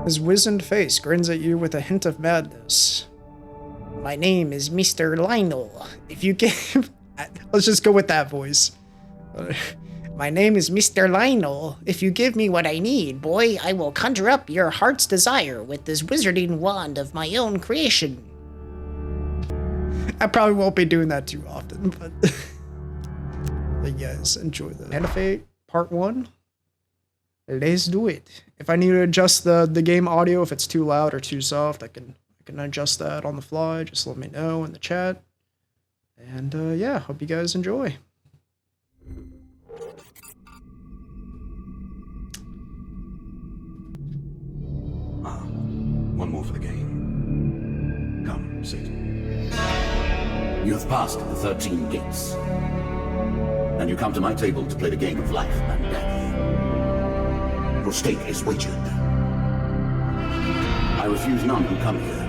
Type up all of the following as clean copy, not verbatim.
His wizened face grins at you with a hint of madness. My name is Mr. Lionel. If you give... Let's just go with that voice. My name is Mr. Lionel. If you give me what I need, boy, I will conjure up your heart's desire with this wizarding wand of my own creation. I probably won't be doing that too often, but... But yes, enjoy the handoffate part 1. Let's do it. If I need to adjust the game audio, if it's too loud or too soft, I can adjust that on the fly. Just let me know in the chat. And yeah, hope you guys enjoy. One more for the game. Come, sit. You have passed the 13 gates. And you come to my table to play the game of life and death. Your stake is wagered. I refuse none who come here.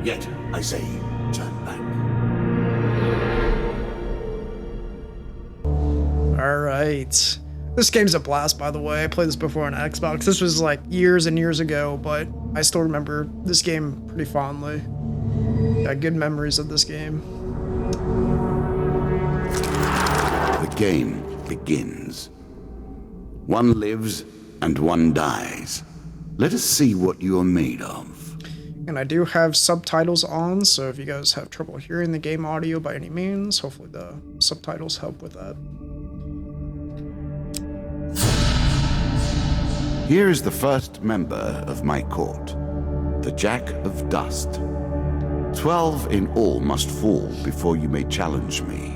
Yet, I say, turn back. Alright. This game's a blast, by the way. I played this before on Xbox. This was like years and years ago, but I still remember this game pretty fondly. Got good memories of this game. The game begins. One lives and one dies. Let us see what you are made of. And I do have subtitles on, so if you guys have trouble hearing the game audio by any means, hopefully the subtitles help with that. Here is the first member of my court, the Jack of Dust. 12 in all must fall before you may challenge me.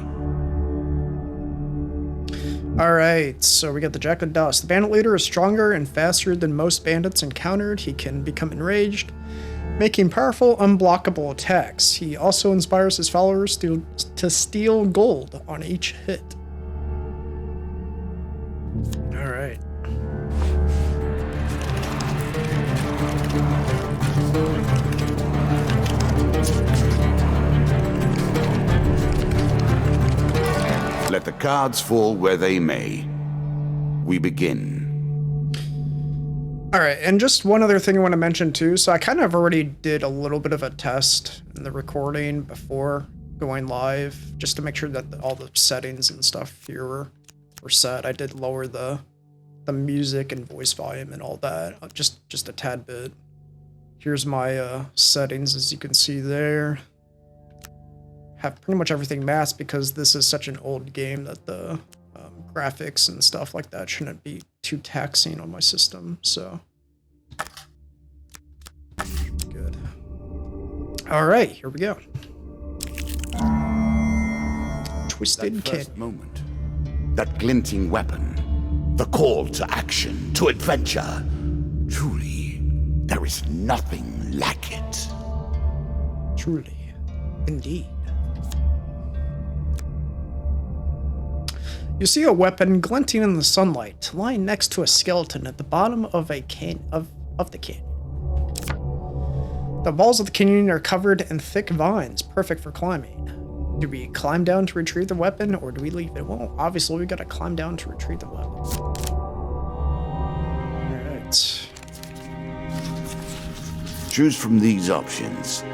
Alright, so we got the Jack of Dust. The bandit leader is stronger and faster than most bandits encountered. He can become enraged, making powerful, unblockable attacks. He also inspires his followers to steal gold on each hit. Alright. Let the cards fall where they may. We begin. Alright, and just one other thing I want to mention too. So I kind of already did a little bit of a test in the recording before going live, just to make sure that all the settings and stuff here were set. I did lower the music and voice volume and all that, just a tad bit. Here's my settings, as you can see there. Have pretty much everything masked because this is such an old game that the graphics and stuff like that shouldn't be too taxing on my system, so. Good. Alright, here we go. Twisted That Kid. first moment, that glinting weapon, the call to action, to adventure. Truly, there is nothing like it. Truly. Indeed. You see a weapon glinting in the sunlight, lying next to a skeleton at the bottom of a of the canyon. The walls of the canyon are covered in thick vines, perfect for climbing. Do we climb down to retrieve the weapon, or do we leave it? Well, obviously we gotta climb down to retrieve the weapon. Alright. Choose from these options.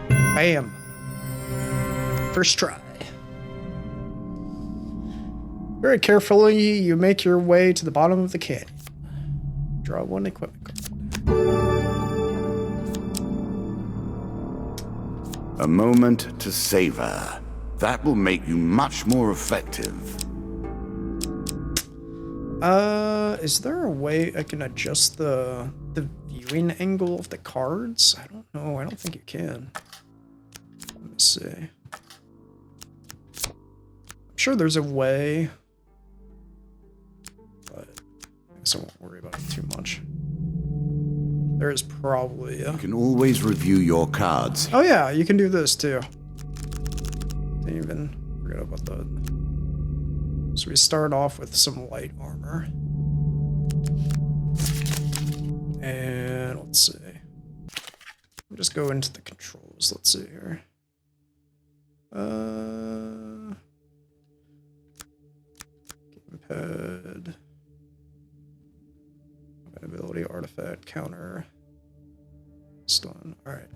Bam. First try. Very carefully, you make your way to the bottom of the canyon. Draw one equipment card. A moment to savor. That will make you much more effective. Is there a way I can adjust the viewing angle of the cards? I don't know. I don't think you can. Let me see. I'm sure there's a way, but I guess I won't worry about it too much. There is probably You can always review your cards. Oh yeah, you can do this too. Didn't even forget about that. So we start off with some light armor. And let's see. We'll just go into the controls. Let's see here. Gamepad. ability, artifact, counter. Stun. Alright.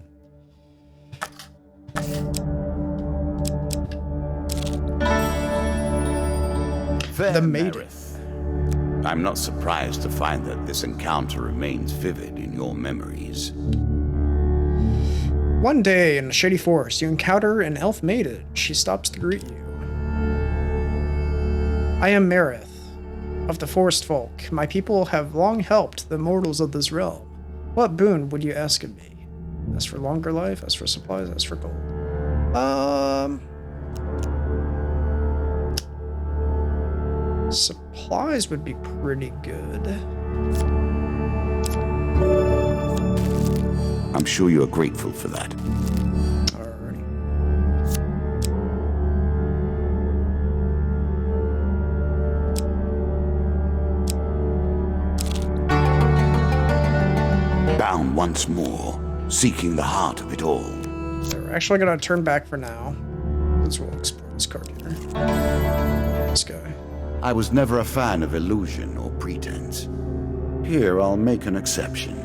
The maiden. I'm not surprised to find that this encounter remains vivid in your memories. One day in a shady forest, you encounter an elf maiden. She stops to greet you. I am Marith, of the Forest Folk. My people have long helped the mortals of this realm. What boon would you ask of me? As for longer life, as for supplies, as for gold. Supplies would be pretty good. I'm sure you are grateful for that. Alrighty. Bound once more, seeking the heart of it all. So we're actually gonna turn back for now. Let's roll explore this card here. This guy. I was never a fan of illusion or pretense. Here, I'll make an exception.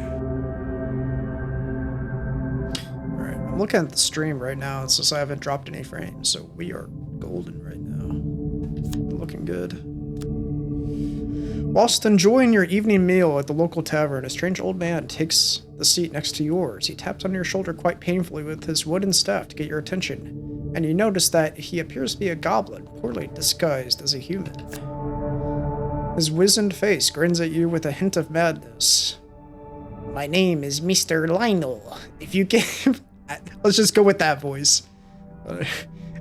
Alright, I'm looking at the stream right now. It says I haven't dropped any frames, so we are golden right now. Looking good. Whilst enjoying your evening meal at the local tavern, a strange old man takes the seat next to yours. He taps on your shoulder quite painfully with his wooden staff to get your attention, and you notice that he appears to be a goblin, poorly disguised as a human. His wizened face grins at you with a hint of madness. My name is Mr. Lionel. If you give... Let's just go with that voice.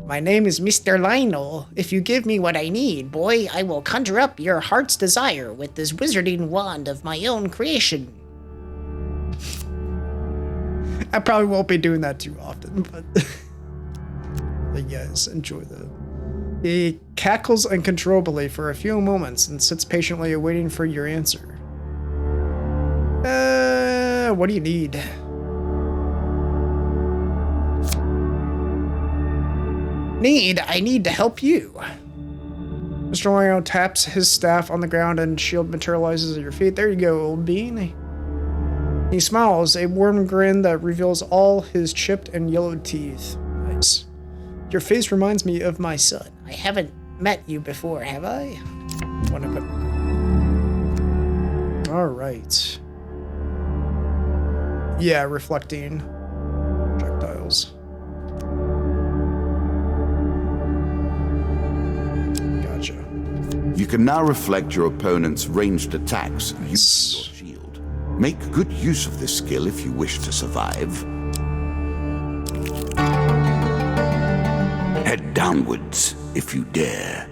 My name is Mr. Lionel. If you give me what I need, boy, I will conjure up your heart's desire with this wizarding wand of my own creation. I probably won't be doing that too often, but yes, enjoy that. He cackles uncontrollably for a few moments and sits patiently awaiting for your answer. What do you need? I need to help you. Mr. Lionel taps his staff on the ground and shield materializes at your feet. There you go, old bean. He smiles, a warm grin that reveals all his chipped and yellowed teeth. Nice. Your face reminds me of my son. I haven't met you before, have I? Alright. Yeah, reflecting projectiles. Gotcha. You can now reflect your opponent's ranged attacks using your shield. Make good use of this skill if you wish to survive. Head downwards if you dare.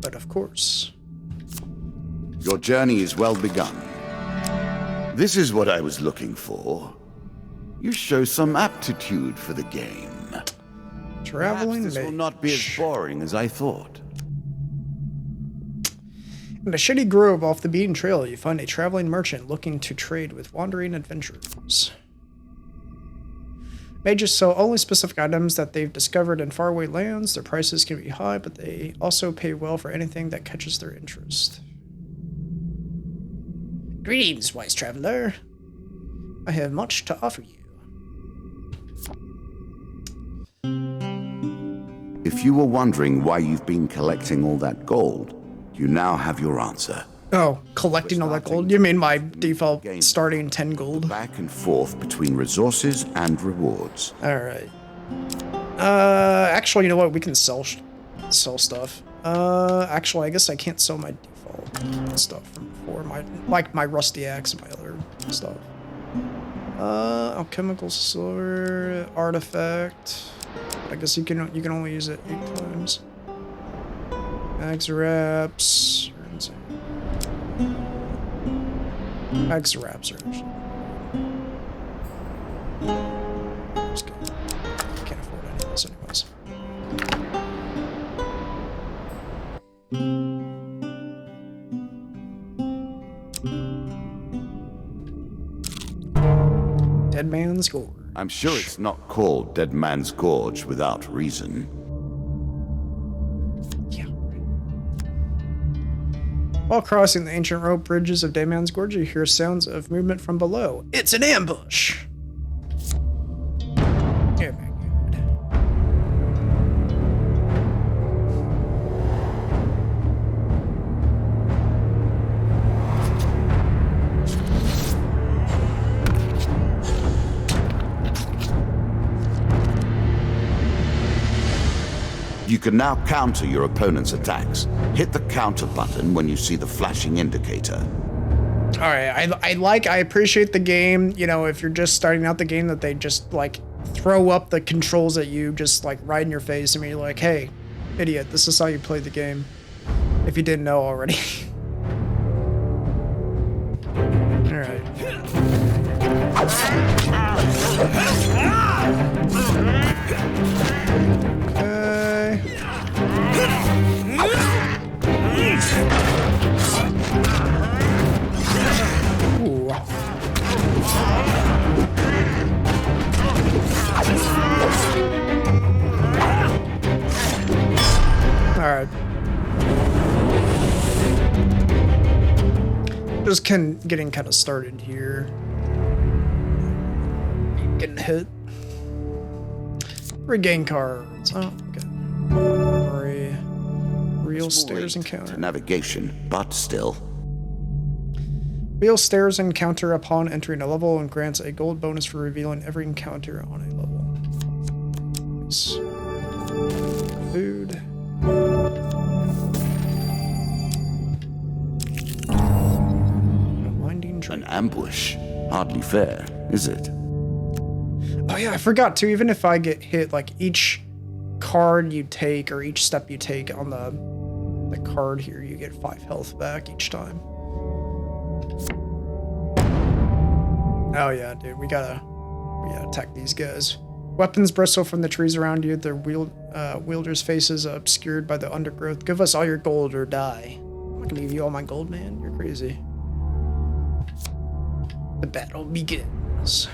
But of course. Your journey is well begun. This is what I was looking for. You show some aptitude for the game. Traveling Perhaps this will not be as boring as I thought. In a shady grove off the beaten trail, you find a traveling merchant looking to trade with wandering adventurers. Mages sell only specific items that they've discovered in faraway lands. Their prices can be high, but they also pay well for anything that catches their interest. Greetings, wise traveler. I have much to offer you. If you were wondering why you've been collecting all that gold, you now have your answer. Oh, collecting all that gold? You mean my default starting 10 gold? Back and forth between resources and rewards. Alright. Actually, you know what? We can sell stuff. Actually, I guess I can't sell my default stuff from before. My rusty axe and my other stuff. Alchemical silver, artifact. I guess you can only use it 8 times. Axe wraps. Axe wraps are actually. Just kidding. Can't afford any of this anyways. Dead Man's Gorge. I'm sure it's not called Dead Man's Gorge without reason. Yeah. While crossing the ancient rope bridges of Dayman's Gorge, you hear sounds of movement from below. It's an ambush! Oh my god. You can now counter your opponent's attacks. Hit the counter button when you see the flashing indicator. Alright, I appreciate the game, you know, if you're just starting out the game, that they just, like, throw up the controls at you, just, like, right in your face, and you're like, hey, idiot, this is how you play the game. If you didn't know already. Alright. Ooh. Alright. Just getting kind of started here. Getting hit. Regain cards. Oh, okay. Memory. Real stairs encounter. Navigation, but still. Real stairs encounter upon entering a level and grants a gold bonus for revealing every encounter on a level. Nice. Food. A winding trail. An ambush. Hardly fair, is it? Oh yeah, I forgot too. Even if I get hit, like each card you take or each step you take on the card here, you get 5 health back each time. Oh yeah, dude, we gotta attack these guys. Weapons bristle from the trees around you. Their wielders' faces are obscured by the undergrowth. Give us all your gold or die. I'm not gonna give you all my gold, man. You're crazy. The battle begins.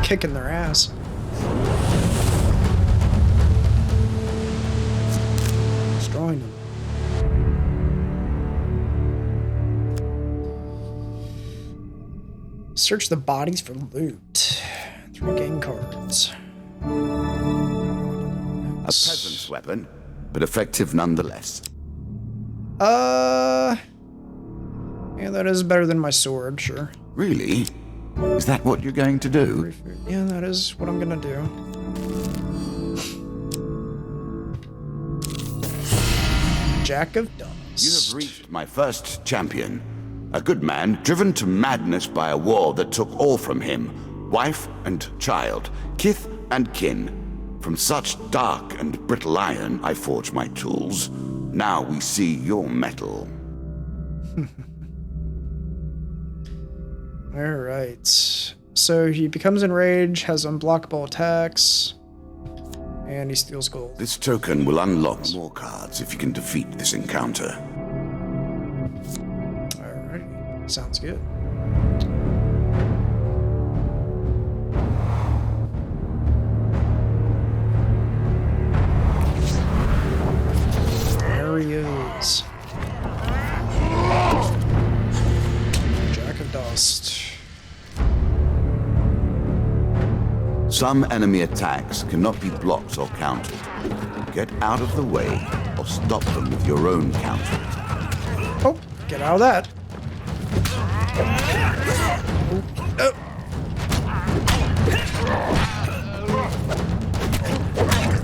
Kicking their ass. Destroying them. Search the bodies for loot. 3 game cards. A peasant's weapon, but effective nonetheless. Yeah, that is better than my sword, sure. Really? Is that what you're going to do? Yeah, that is what I'm gonna do. Jack of Dust. You have reached my first champion. A good man driven to madness by a war that took all from him. Wife and child, kith and kin. From such dark and brittle iron I forge my tools. Now we see your metal. Alright. So he becomes enraged, has unblockable attacks, and he steals gold. This token will unlock more cards if you can defeat this encounter. Alright. Sounds good. There he is. Jack of Dust. Some enemy attacks cannot be blocked or countered. Get out of the way or stop them with your own counterattack. Oh, get out of that. Oh.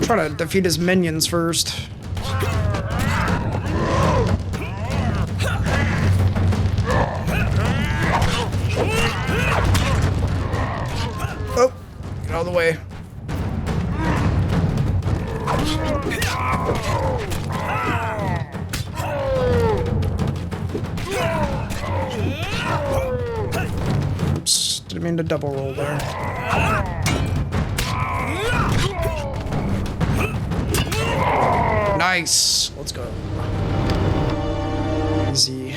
Try to defeat his minions first. Oh, get out of the way. Oops, didn't mean to double roll there. Nice. Let's go. Easy.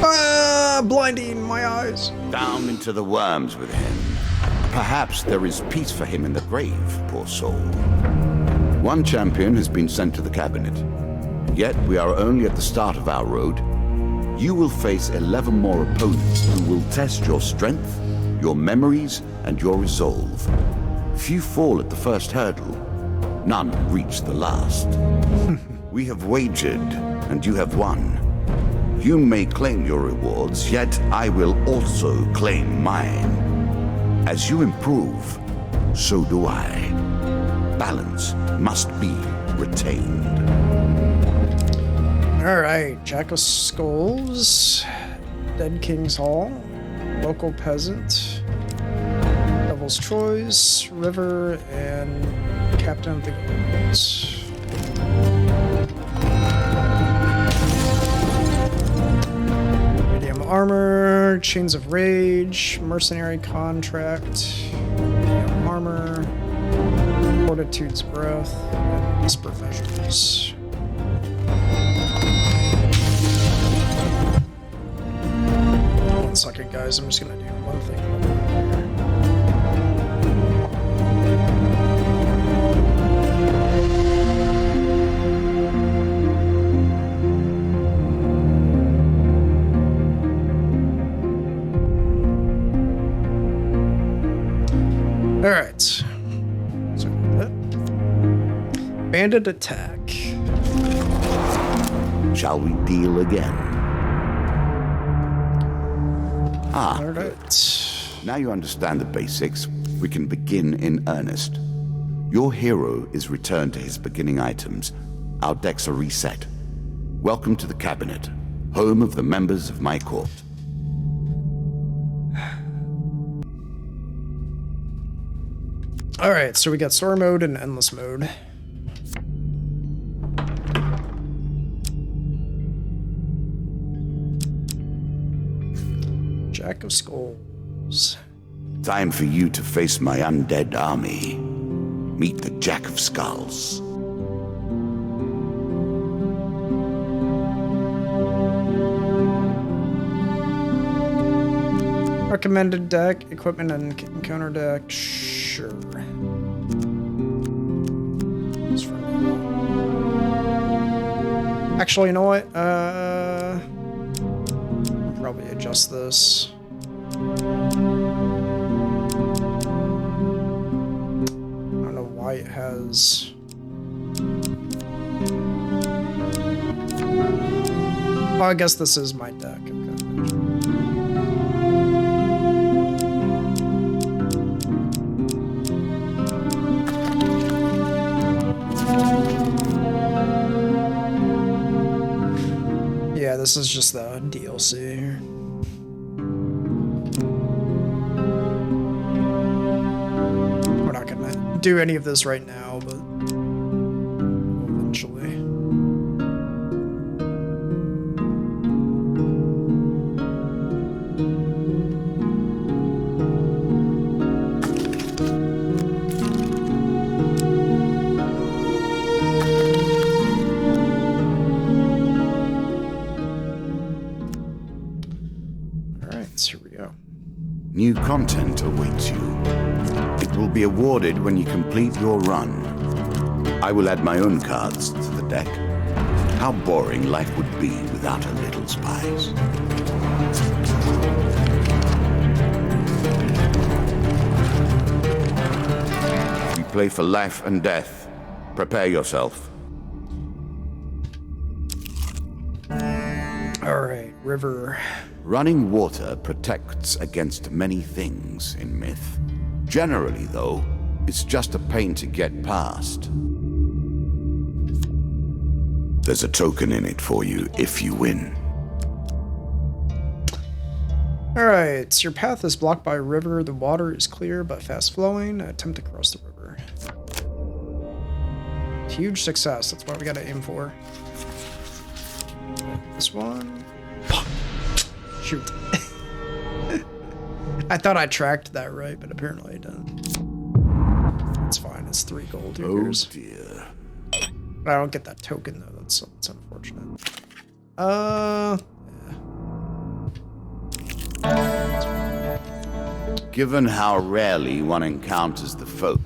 Ah, blinding my eyes. Down into the worms with him. Perhaps there is peace for him in the grave, poor soul. One champion has been sent to the cabinet. Yet we are only at the start of our road. You will face 11 more opponents who will test your strength, your memories, and your resolve. Few fall at the first hurdle. None reach the last. We have wagered, and you have won. You may claim your rewards, yet I will also claim mine. As you improve, so do I. Balance must be retained. Alright, Jack of Skulls, Dead King's Hall, Local Peasant, Devil's Choice, River, and Captain of the Guards. Medium Armor, Chains of Rage, Mercenary Contract, Medium Armor, Fortitude's Breath, and Whisper Measures. One second, guys. I'm just gonna do one thing. All right. Sorry about that. Bandit attack. Shall we deal again? Ah, All right. good. Now you understand the basics, we can begin in earnest. Your hero is returned to his beginning items. Our decks are reset. Welcome to the cabinet, home of the members of my court. All right, so we got story mode and endless mode. Jack of Skulls. Time for you to face my undead army. Meet the Jack of Skulls. Recommended deck, equipment, and encounter deck. Sure. Just for now. Actually, you know what? I'll probably adjust this. I don't know why it has. Oh, I guess this is my deck. Okay. Yeah, this is just the DLC here. We're not gonna do any of this right now, but eventually. Here we go. New content awaits you. It will be awarded when you complete your run. I will add my own cards to the deck. How boring life would be without a little spice. We play for life and death. Prepare yourself. All right, river. Running water protects against many things in myth. Generally, though, it's just a pain to get past. There's a token in it for you if you win. All right, your path is blocked by a river. The water is clear but fast flowing. Attempt to cross the river. Huge success. That's what we gotta aim for. This one. Shoot. I thought I tracked that right, but apparently I didn't. It's fine. It's 3 gold. Who Oh cares? dear. I don't get that token though. That's unfortunate. Yeah. Given how rarely one encounters the folk,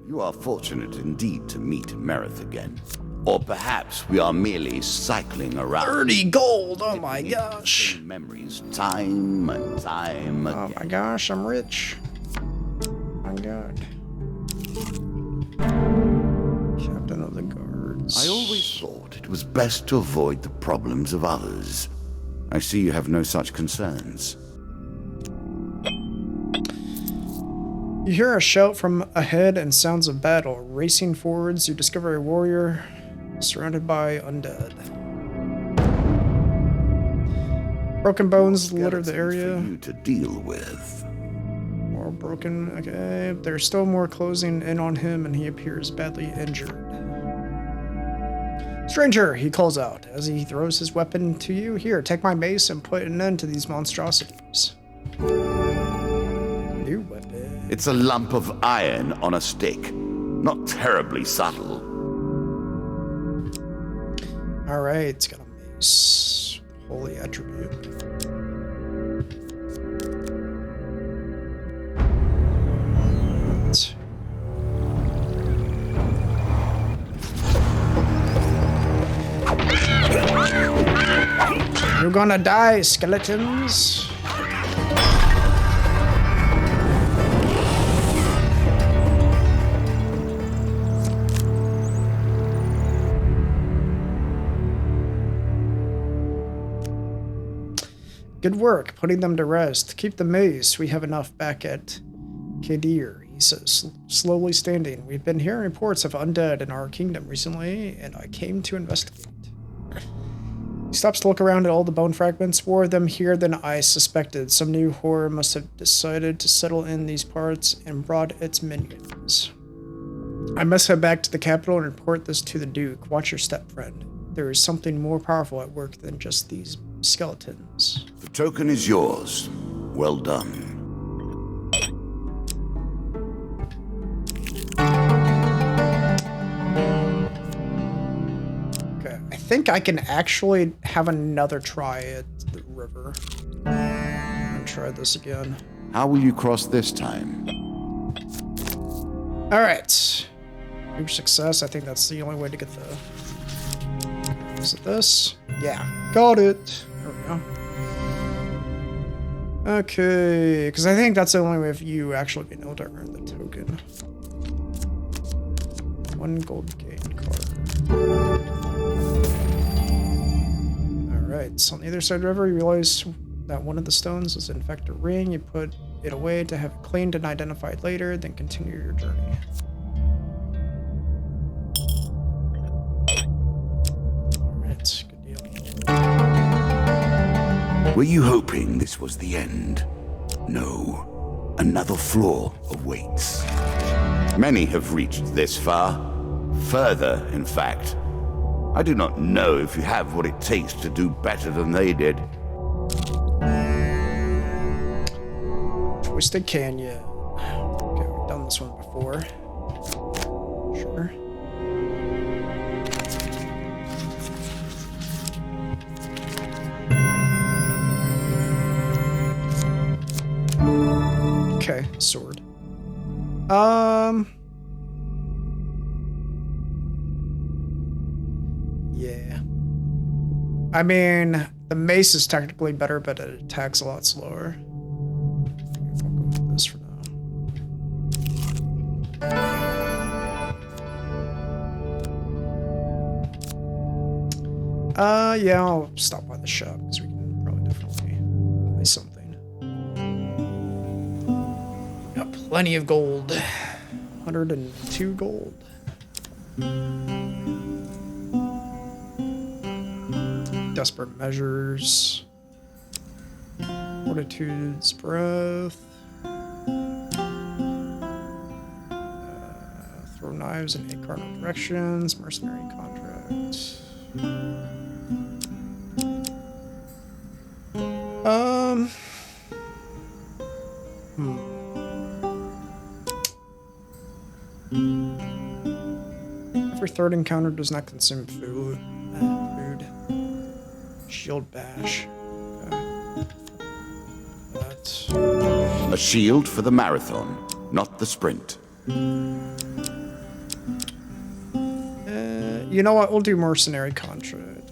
you are fortunate indeed to meet Merith again. Or perhaps we are merely cycling around. 30 gold! Oh my gosh. Memories time and time again. Oh my gosh, I'm rich. Oh my god. Captain of the guards. I always thought it was best to avoid the problems of others. I see you have no such concerns. You hear a shout from ahead and sounds of battle. Racing forwards, you discover a warrior surrounded by undead. Broken bones litter the area. For you to deal with. More broken. Okay, there's still more closing in on him, and he appears badly injured. Stranger, he calls out as he throws his weapon to you. Here, take my mace and put an end to these monstrosities. New weapon. It's a lump of iron on a stick. Not terribly subtle. Alright, it's got a mace. Holy attribute. Right. You're gonna die, skeletons. Good work, putting them to rest. Keep the mace. We have enough back at Kadir, he says, slowly standing. We've been hearing reports of undead in our kingdom recently, and I came to investigate. He stops to look around at all the bone fragments. More of them here than I suspected. Some new horror must have decided to settle in these parts and brought its minions. I must head back to the capital and report this to the Duke. Watch your step, friend. There is something more powerful at work than just these skeletons. The token is yours. Well done. Okay, I think I can actually have another try at the river. I'm gonna try this again. How will you cross this time? Alright. Huge success. I think that's the only way to get the... Is it this? Yeah. Got it. There we go. Okay, because I think that's the only way of you actually being able to earn the token. 1 gold gain card. Alright, so on the other side of the river, you realize that one of the stones is in fact a ring. You put it away to have it cleaned and identified later, then continue your journey. Alright, good deal. Were you hoping this was the end? No. Another floor awaits. Many have reached this far. Further, in fact. I do not know if you have what it takes to do better than they did. Twisted Canyon. Okay, we've done this one before. Sure. Okay, sword. Yeah. I mean, the mace is technically better, but it attacks a lot slower. I'll go with this for now. Yeah, I'll stop by the shop because we can probably definitely buy something. Got plenty of gold. 102 gold. Desperate measures. Fortitude's breath. Throw knives in 8 cardinal directions. Mercenary contract. Every third encounter does not consume food. Shield bash. Okay. That's... A shield for the marathon, not the sprint. You know what? We'll do mercenary contract.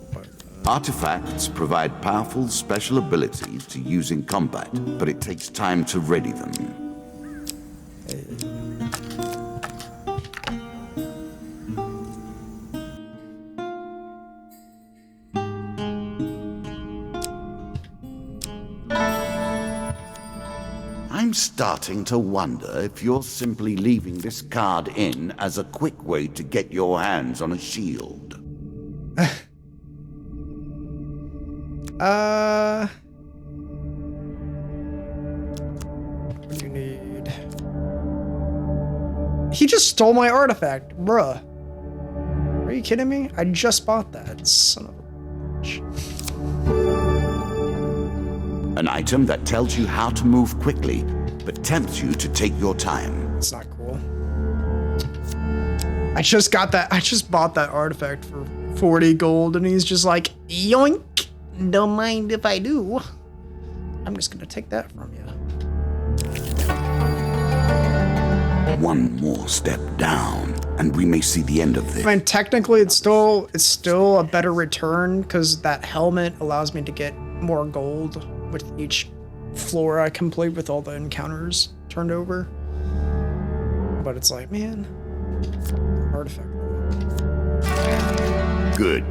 Artifacts provide powerful special abilities to use in combat, but it takes time to ready them. I'm starting to wonder if you're simply leaving this card in as a quick way to get your hands on a shield. What do you need? He just stole my artifact, bruh. Are you kidding me? I just bought that, son of a bitch. An item that tells you how to move quickly, but tempts you to take your time. It's not cool. I just got that. I just bought that artifact for 40 gold, and he's just like, yoink. Don't mind if I do. I'm just gonna take that from you. One more step down, and we may see the end of this. I mean, technically, it's still a better return because that helmet allows me to get more gold with each floor I complete with all the encounters turned over. But it's like, man, artifact. Good.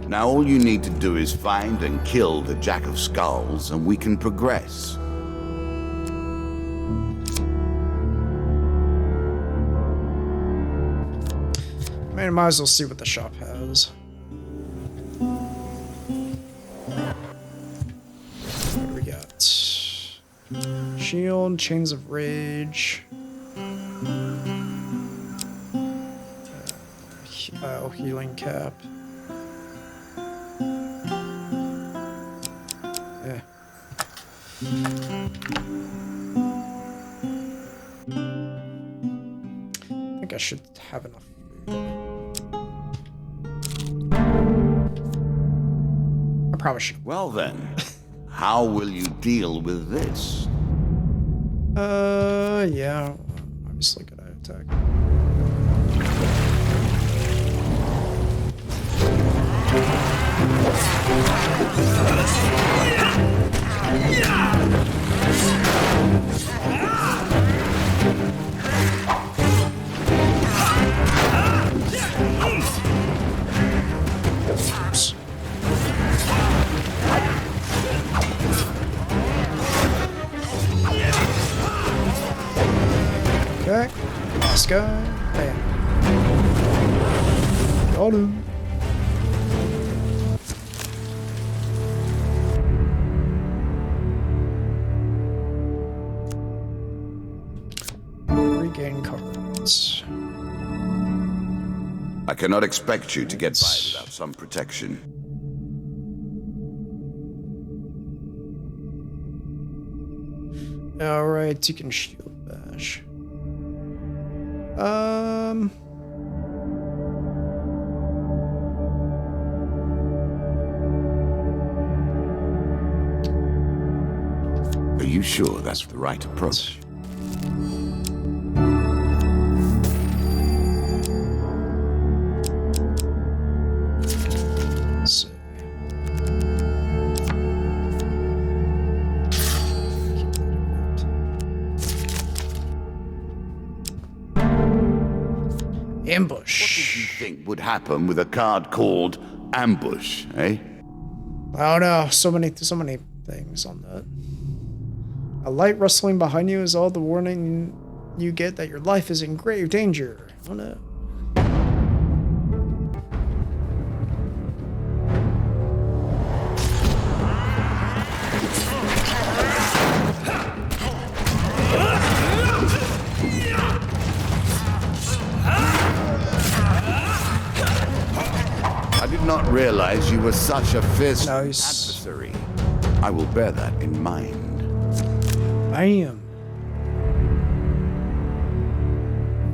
Now all you need to do is find and kill the Jack of Skulls, and we can progress. Man, might as well see what the shop has. What do we got? Shield, Chains of Rage. Healing cap. Yeah. I think I should have enough food. I probably should. Well then, how will you deal with this? Yeah. Obviously good attack. Oops. Okay, last guy. Bam. Got him. Regain cards. I cannot expect you to get by without some protection. Alright, you can shield bash. Are you sure that's the right approach? Ambush. What did you think would happen with a card called Ambush, eh? I don't know. So many things on that. A light rustling behind you is all the warning you get that your life is in grave danger. Oh no. I did not realize you were such a fierce Nice. adversary. I will bear that in mind. Bam.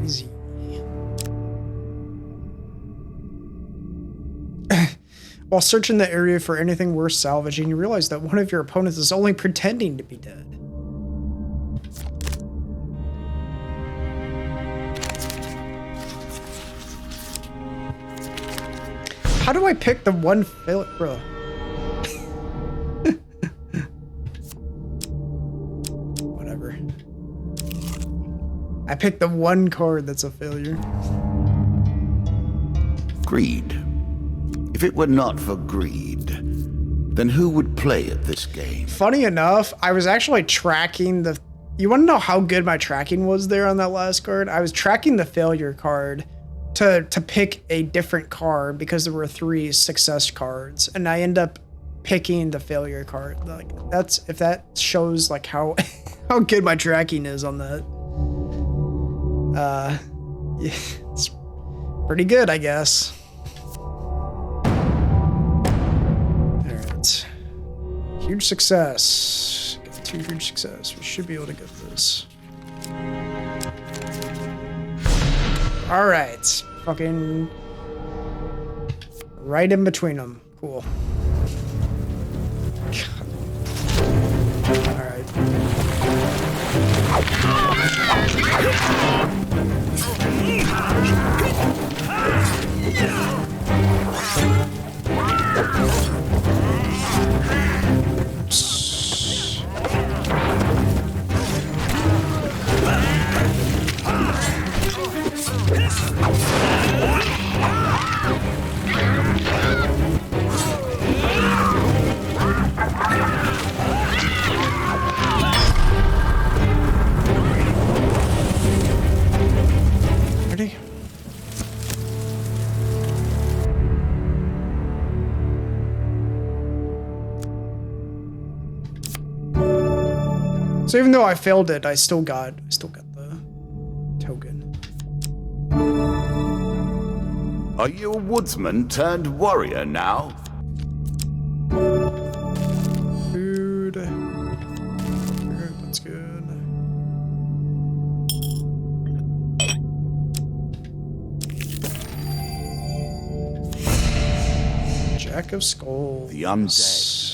Easy. While searching the area for anything worth salvaging, you realize that one of your opponents is only pretending to be dead. How do I pick the one failure? Bro. Whatever. I picked the one card that's a failure. Greed. If it were not for greed, then who would play at this game? Funny enough, I was actually tracking the... You want to know how good my tracking was there on that last card? I was tracking the failure card to pick a different card because there were 3 success cards, and I end up picking the failure card. Like that's if that shows like how how good my tracking is on that. Yeah, it's pretty good, I guess. Alright. Huge success. Got 2 huge success. We should be able to get this. Alright. Fucking right in between them. Cool. Alright. Ready? So even though I failed it, I still got the token. Are you a woodsman turned warrior now? Food. Good, that's good. Jack of Skulls. The undead.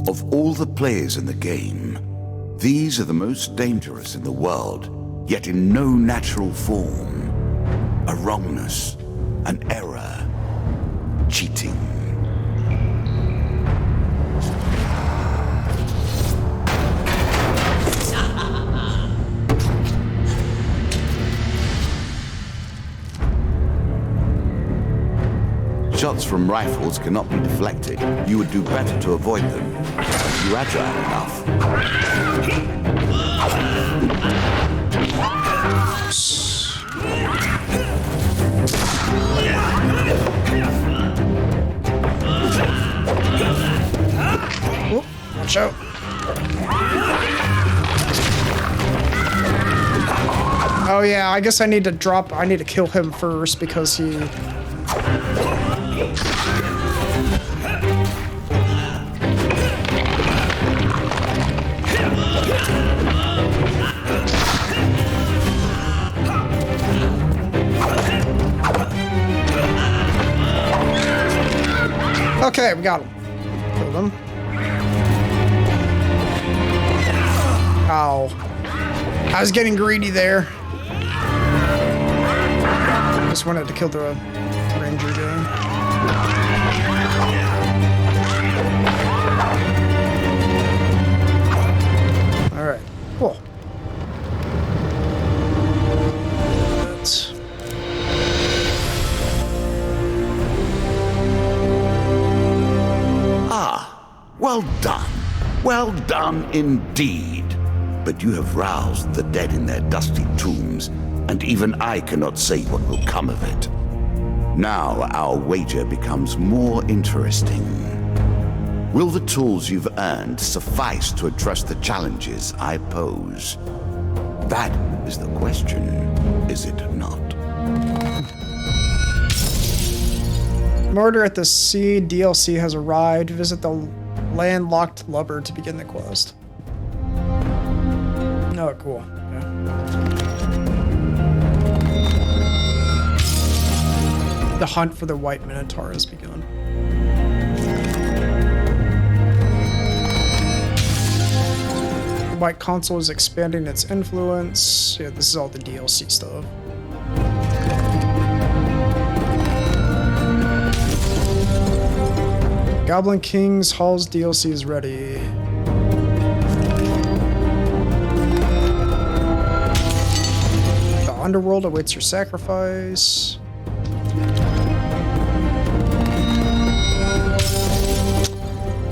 Of all the players in the game, these are the most dangerous in the world, yet in no natural form. A wrongness, an error, cheating. Shots from rifles cannot be deflected. You would do better to avoid them. You're agile enough. Oh, watch out. Oh yeah, I guess I need to kill him first because he... Okay, we got him. Killed him. Ow. I was getting greedy there. Just wanted to kill the ranger guy. Alright, cool. That's... Well done. Well done indeed. But you have roused the dead in their dusty tombs, and even I cannot say what will come of it. Now our wager becomes more interesting. Will the tools you've earned suffice to address the challenges I pose? That is the question, is it not? Murder at the Sea DLC has arrived. Visit the landlocked lubber to begin the quest. Oh, cool. Yeah. The hunt for the white minotaur has begun. The white console is expanding its influence. Yeah, this is all the DLC stuff. Goblin King's Hall's DLC is ready. The underworld awaits your sacrifice.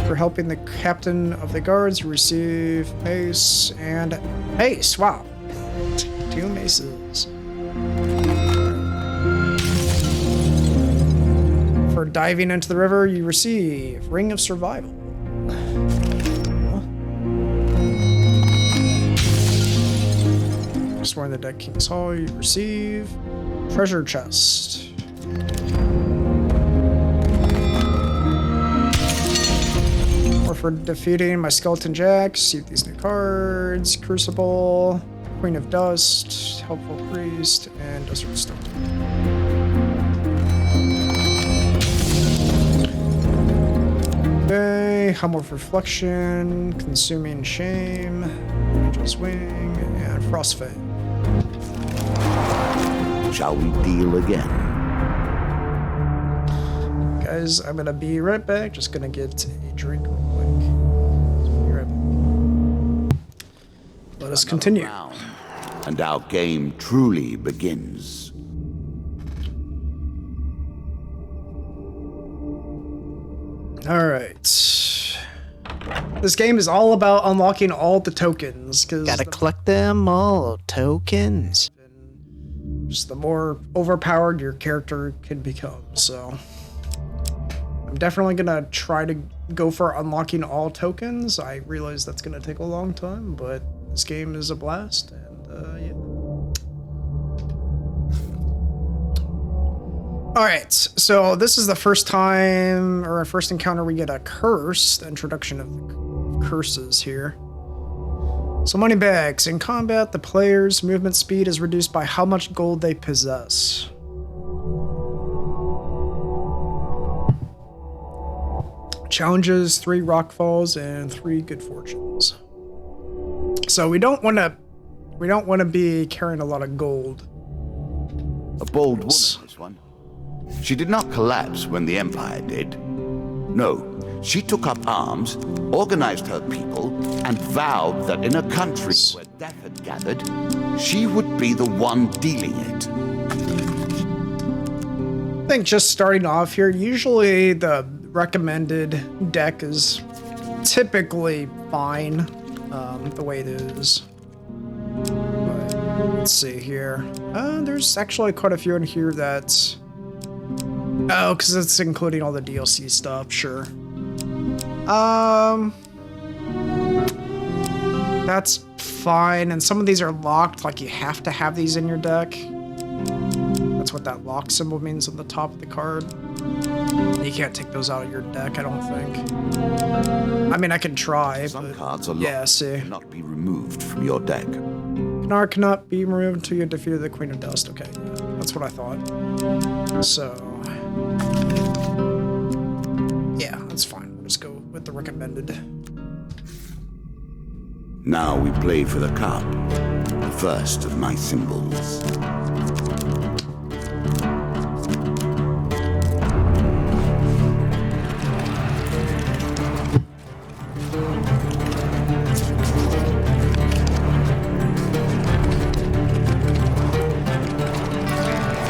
For helping the captain of the guards, you receive mace and mace. Wow. 2 maces. For diving into the river, you receive Ring of Survival. Exploring the Dead King's Hall, you receive Treasure Chest. Or for defeating my Skeleton Jack, receive these new cards. Crucible, Queen of Dust, Helpful Priest, and Desert Stone. Okay, Humble Reflection, Consuming Shame, Angel's Wing, and Frostfang. Shall we deal again? Guys, I'm gonna be right back. Just gonna get a drink real quick. Be right back. Let us continue. Round, and our game truly begins. Alright. This game is all about unlocking all the tokens. Gotta collect them all, tokens. Just the more overpowered your character can become, so. I'm definitely gonna try to go for unlocking all tokens. I realize that's gonna take a long time, but this game is a blast, and yeah. Alright, so this is the first time, or our first encounter we get a curse, the introduction of the curses here. So money bags. In combat, the player's movement speed is reduced by how much gold they possess. Challenges, 3 rock falls and 3 good fortunes. So we don't want to be carrying a lot of gold. A bold woman, this one. She did not collapse when the Empire did. No, she took up arms, organized her people, and vowed that in a country where death had gathered, she would be the one dealing it. I think just starting off here, usually the recommended deck is typically fine, the way it is. But let's see here. There's actually quite a few in here that's... Oh, because it's including all the DLC stuff, sure. That's fine, and some of these are locked, like you have to have these in your deck. That's what that lock symbol means on the top of the card. You can't take those out of your deck, I don't think. I mean, I can try, Some but cards are locked, yeah, see. cannot be removed from your deck. Canar cannot be removed until you defeated the Queen of Dust. Okay, that's what I thought. So... yeah, that's fine. We'll just go with the recommended. Now we play for the cup, the first of my symbols.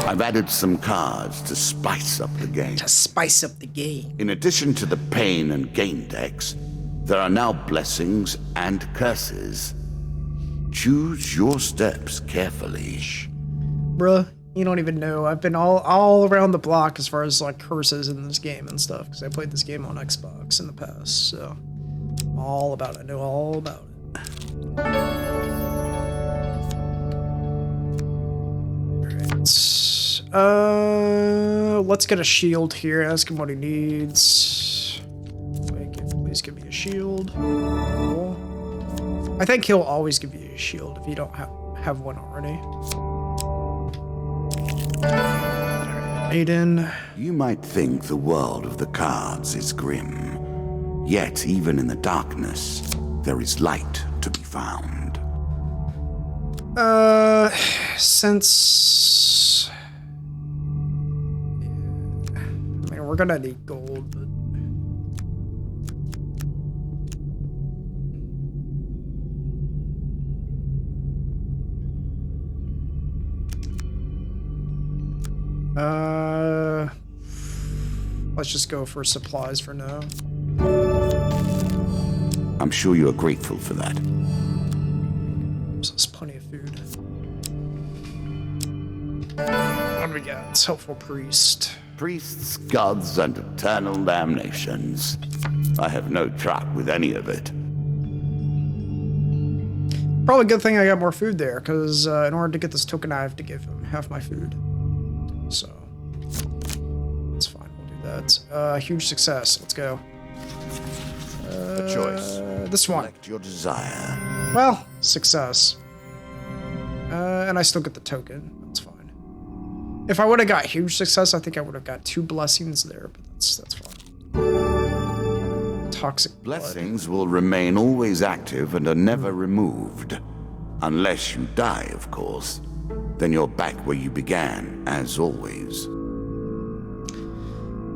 I've added some cards to spice up the game. To spice up the game. In addition to the pain and gain decks, there are now blessings and curses. Choose your steps carefully. Bruh, you don't even know. I've been all around the block as far as like curses in this game and stuff, because I played this game on Xbox in the past, so all about it. I know all about it. Alright. Let's get a shield here. Ask him what he needs. Please give me a shield. Cool. I think he'll always give you a shield if you don't have one already. Alright. Aiden. You might think the world of the cards is grim. Yet, even in the darkness, there is light to be found. Since... I mean, we're gonna need gold, but... Let's just go for supplies for now. I'm sure you're grateful for that. There's plenty of food. What do we got? Helpful priest. Priests, gods, and eternal damnations. I have no truck with any of it. Probably a good thing I got more food there, because in order to get this token, I have to give him half my food. So, that's fine. We'll do that. Huge success. Let's go. A choice. This one. Select your desire. Well, success. And I still get the token. That's fine. If I would have got huge success, I think I would have got 2 blessings there, but that's fine. Toxic blood. Blessings will remain always active and are never removed. Unless you die, of course. Then you're back where you began, as always.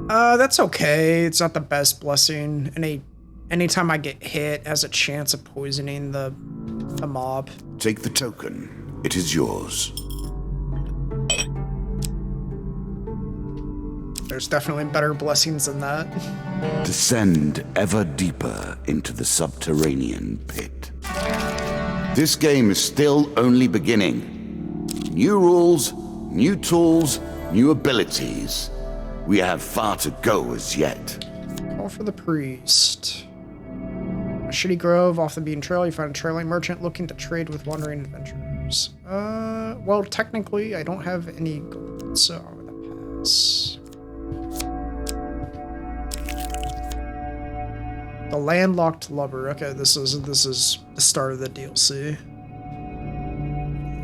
That's okay. It's not the best blessing. Anytime I get hit, has a chance of poisoning the mob. Take the token. It is yours. There's definitely better blessings than that. Descend ever deeper into the subterranean pit. This game is still only beginning. New rules, new tools, new abilities. We have far to go as yet. Call for the priest. A shitty grove off the beaten trail, you find a trailing merchant looking to trade with wandering adventurers. Well, technically, I don't have any gold, so I'm gonna pass. The landlocked lover. Okay, this is the start of the DLC.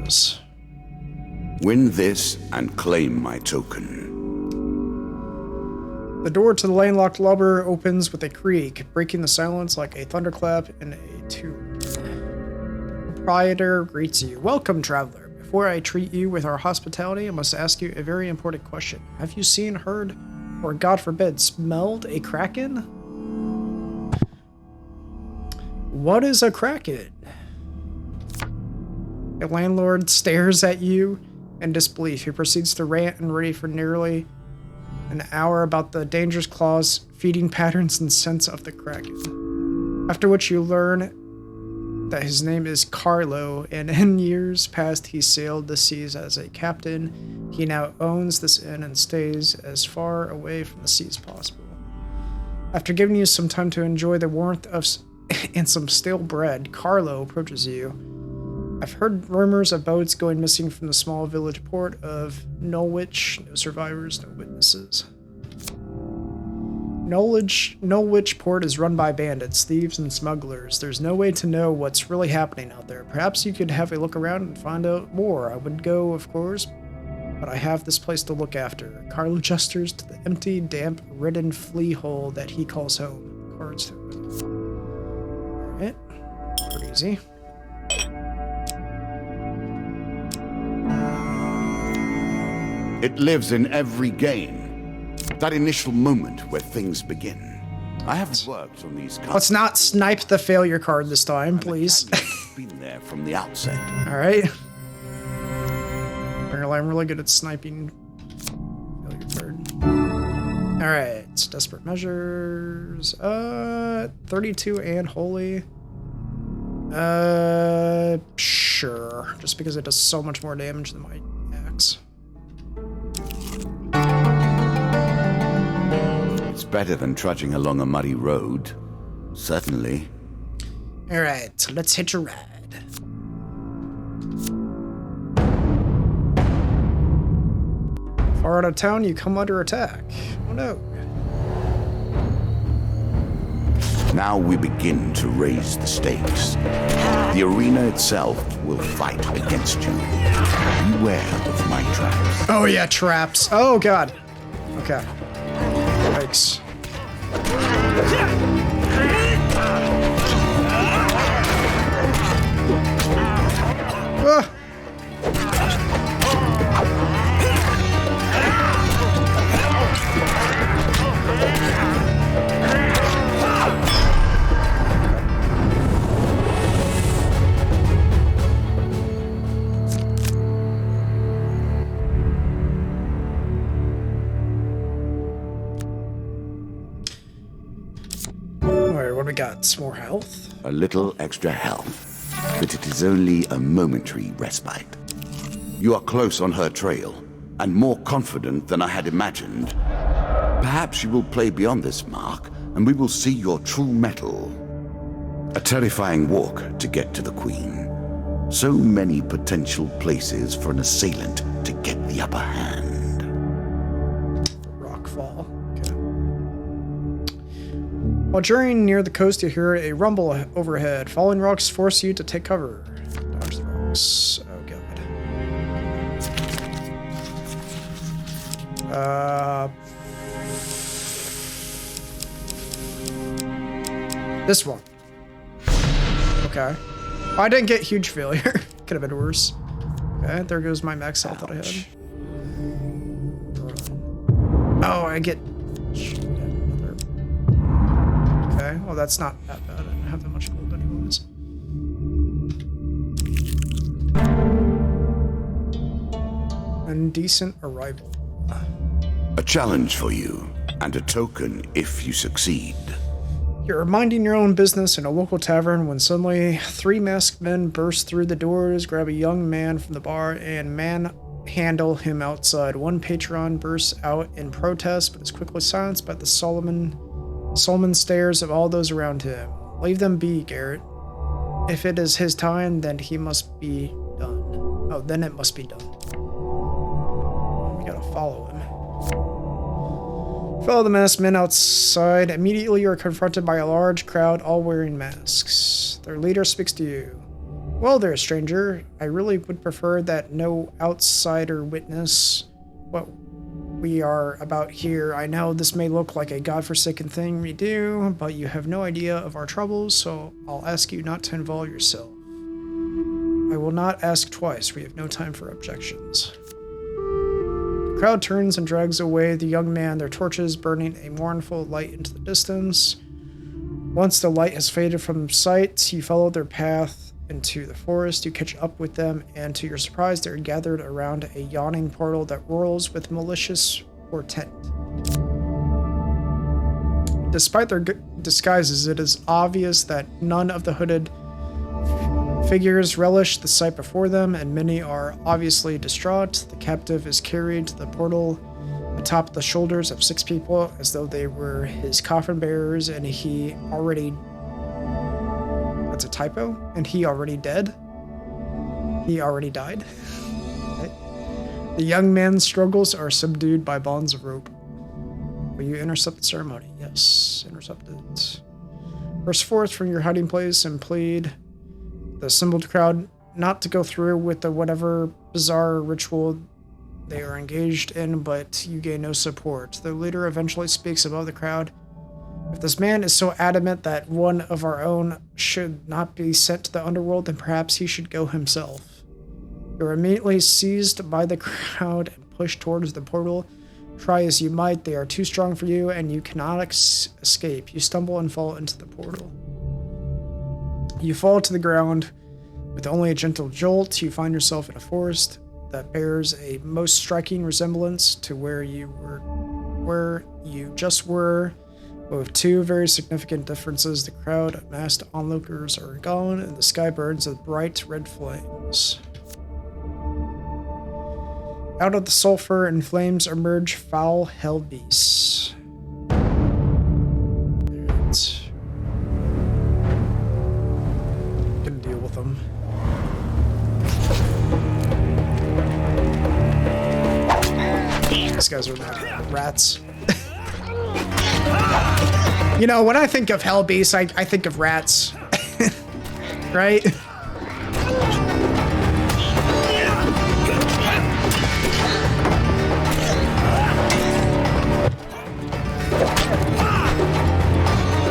This. Win this and claim my token. The door to the landlocked lover opens with a creak, breaking the silence like a thunderclap in a tomb. The proprietor greets you. Welcome, traveler. Before I treat you with our hospitality, I must ask you a very important question. Have you seen, heard, or God forbid, smelled a kraken? What is a kraken? The landlord stares at you in disbelief. He proceeds to rant and rave for nearly an hour about the dangerous claws, feeding patterns, and scents of the kraken. After which you learn that his name is Carlo, and in years past he sailed the seas as a captain. He now owns this inn and stays as far away from the sea as possible. After giving you some time to enjoy the warmth of and some stale bread, Carlo approaches you. I've heard rumors of boats going missing from the small village port of Norwich. No survivors, no witnesses. Norwich port is run by bandits, thieves, and smugglers. There's no way to know what's really happening out there. Perhaps you could have a look around and find out more. I would go, of course, but I have this place to look after. Carlo gestures to the empty, damp-ridden flea hole that he calls home. Cards to it. Alright. Pretty easy. It lives in every game. That initial moment where things begin. I have worked on these cards. Let's not snipe the failure card this time, please. Been there from the outset. Alright. Apparently I'm really good at sniping failure card. Alright, desperate measures. 32 and holy. Sure. Just because it does so much more damage than my axe. It's better than trudging along a muddy road. Certainly. Alright, let's hitch a ride. Far out of town, you come under attack. Oh no. Now we begin to raise the stakes. The arena itself will fight against you. Beware of my traps. Oh yeah, traps. Oh god. Okay. Yikes. Ah. What do we got? Some more health? A little extra health, but it is only a momentary respite. You are close on her trail, and more confident than I had imagined. Perhaps you will play beyond this mark, and we will see your true mettle. A terrifying walk to get to the Queen. So many potential places for an assailant to get the upper hand. Rockfall. Okay. While journeying near the coast, you hear a rumble overhead. Falling rocks force you to take cover. Dodge the rocks. Oh god. This one. Okay. Oh, I didn't get huge failure. Could have been worse. Okay, there goes my max health that I had. Oh, I get... Okay, well that's not that bad. I didn't have that much gold anyways. Indecent arrival. A challenge for you, and a token if you succeed. You're minding your own business in a local tavern when suddenly 3 masked men burst through the doors, grab a young man from the bar, and manhandle him outside. One patron bursts out in protest, but is quickly silenced by the solemn stares of all those around him. Leave them be, Garrett. If it is his time, then he must be done. Oh, then it must be done. We gotta follow him. Follow the masked men outside. Immediately you are confronted by a large crowd, all wearing masks. Their leader speaks to you. Well there, stranger. I really would prefer that no outsider witness what we are about here. I know this may look like a godforsaken thing we do, but you have no idea of our troubles, so I'll ask you not to involve yourself. I will not ask twice. We have no time for objections. The crowd turns and drags away the young man, their torches burning a mournful light into the distance. Once the light has faded from sight, you follow their path into the forest. You catch up with them, and to your surprise, they're gathered around a yawning portal that whirls with malicious portent. Despite their disguises, it is obvious that none of the hooded figures relish the sight before them, and many are obviously distraught. The captive is carried to the portal atop the shoulders of 6 people as though they were his coffin bearers, and he already... That's a typo? And he already dead? He already died? Okay. The young man's struggles are subdued by bonds of rope. Will you intercept the ceremony? Yes, intercept it. Burst forth from your hiding place and plead the assembled crowd not to go through with the whatever bizarre ritual they are engaged in, but you gain no support. The leader eventually speaks above the crowd. If this man is so adamant that one of our own should not be sent to the underworld, then perhaps he should go himself. You're immediately seized by the crowd and pushed towards the portal. Try as you might, they are too strong for you, and you cannot escape. You stumble and fall into the portal. You fall to the ground with only a gentle jolt. You find yourself in a forest that bears a most striking resemblance to where you just were, but with 2 very significant differences. The crowd of masked onlookers are gone, and the sky burns with bright red flames. Out of the sulfur and flames emerge foul hell beasts. Gonna deal with them. These guys are rats. You know, when I think of hell beasts, I think of rats. Right?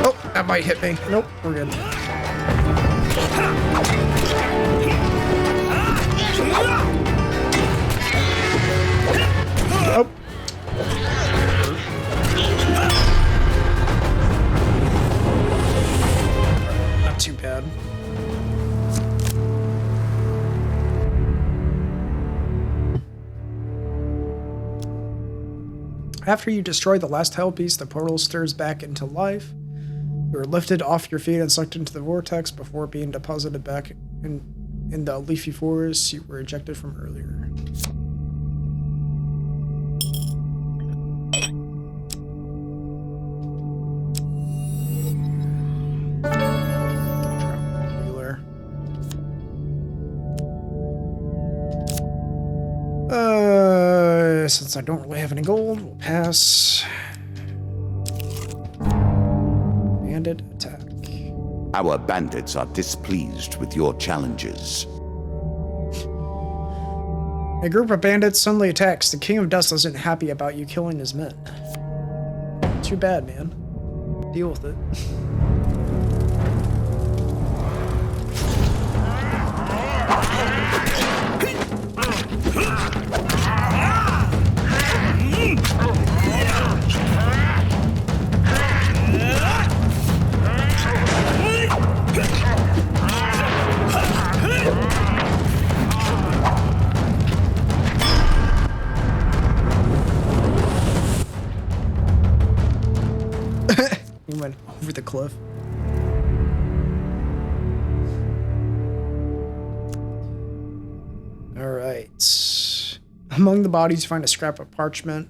Oh, that might hit me. Nope, we're good. Oh. Not too bad. After you destroy the last hell beast, the portal stirs back into life. You are lifted off your feet and sucked into the vortex before being deposited back in the leafy forest you were ejected from earlier. Since I don't really have any gold, we'll pass. Bandit attack. Our bandits are displeased with your challenges. A group of bandits suddenly attacks. The King of Dust isn't happy about you killing his men. Too bad, man. Deal with it. He went over the cliff. Alright. Among the bodies, you find a scrap of parchment.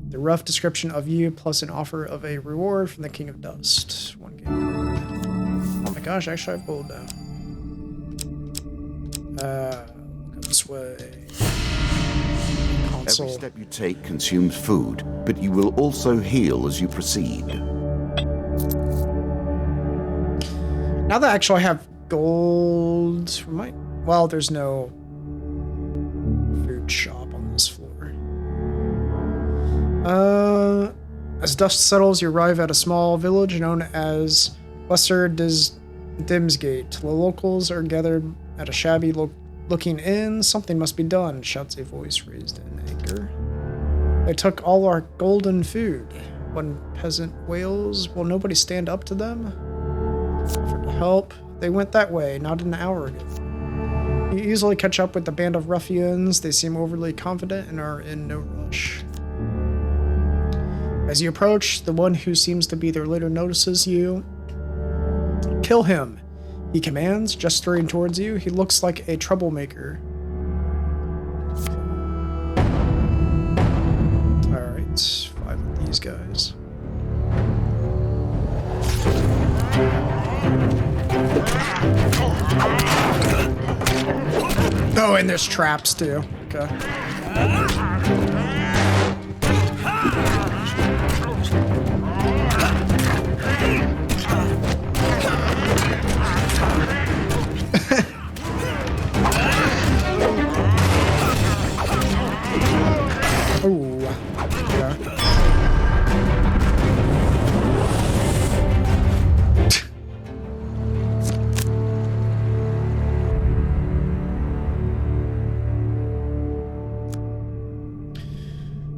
The rough description of you, plus an offer of a reward from the King of Dust. One game. Oh my gosh, actually I have gold now. Go this way. Console. Every step you take consumes food, but you will also heal as you proceed. Now that actually I have gold, well, there's no food shop on this floor. As dust settles, you arrive at a small village known as Lesser Dimsgate. The locals are gathered at a shabby looking inn. Something must be done, shouts a voice raised in anger. They took all our golden food. One peasant wails, will nobody stand up to them? Offered to help. They went that way, not an hour ago. You easily catch up with the band of ruffians. They seem overly confident and are in no rush. As you approach, the one who seems to be their leader notices you. Kill him, he commands, gesturing towards you. He looks like a troublemaker. Alright, 5 of these guys. Oh, and there's traps too. Okay.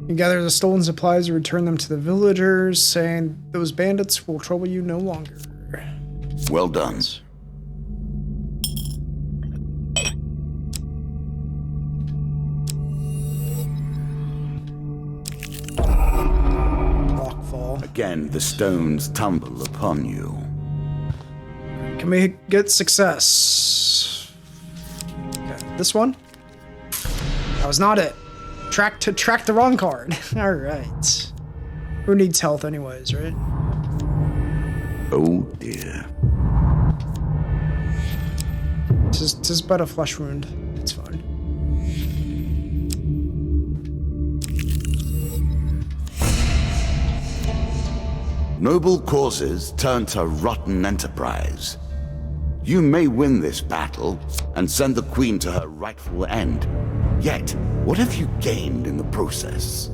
You gather the stolen supplies and return them to the villagers, saying those bandits will trouble you no longer. Well done. Rockfall. Again, the stones tumble upon you. Can we get success? Okay, this one? That was not it. Track the wrong card. All right. Who needs health anyways, right? Oh dear. Tis but a flesh wound. It's fine. Noble causes turn to rotten enterprise. You may win this battle and send the Queen to her rightful end. Yet, what have you gained in the process?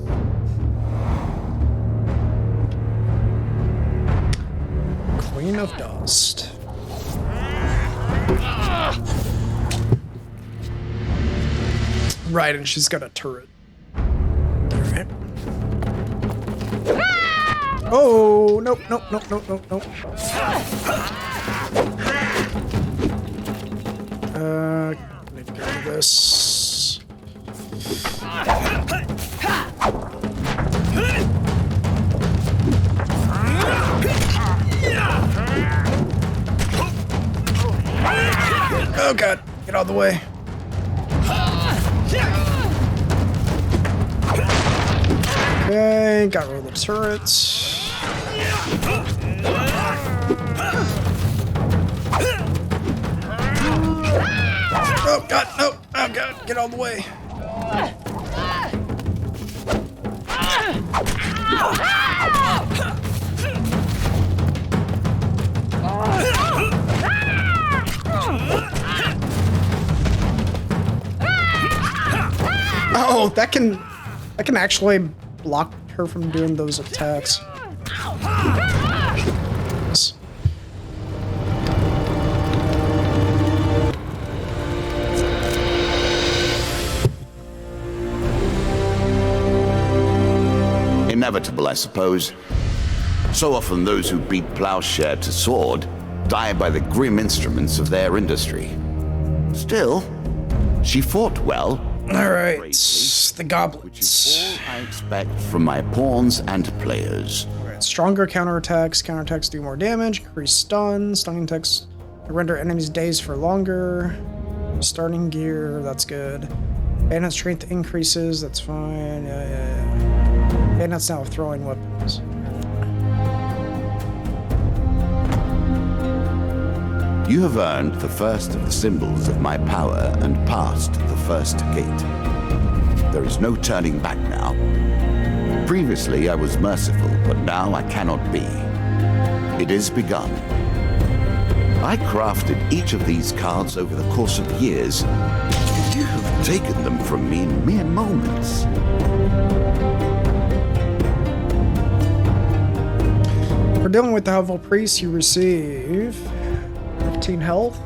Queen of Dust. Right, and she's got a turret. Damn it. Oh, nope, nope, nope, nope, nope, nope. Need to get rid of this. Oh god, get out of the way. Okay, got rid of the turrets. Oh god, no! Oh god, get out of the way. Oh, that can actually block her from doing those attacks. Inevitable, I suppose. So often those who beat plowshare to sword die by the grim instruments of their industry. Still, she fought well. Alright, bravely, the which goblins. is all I expect from my pawns and players. Alright, stronger counterattacks. Counterattacks do more damage. Increase stun. Stunning attacks render enemies dazed for longer. Starting gear, that's good. Bandit strength increases, that's fine. Yeah. Bandits now have throwing weapons. You have earned the first of the symbols of my power and passed the first gate. There is no turning back now. Previously I was merciful, but now I cannot be. It is begun. I crafted each of these cards over the course of years. You have taken them from me in mere moments. For dealing with the Helpful Priest, you receive 15 health,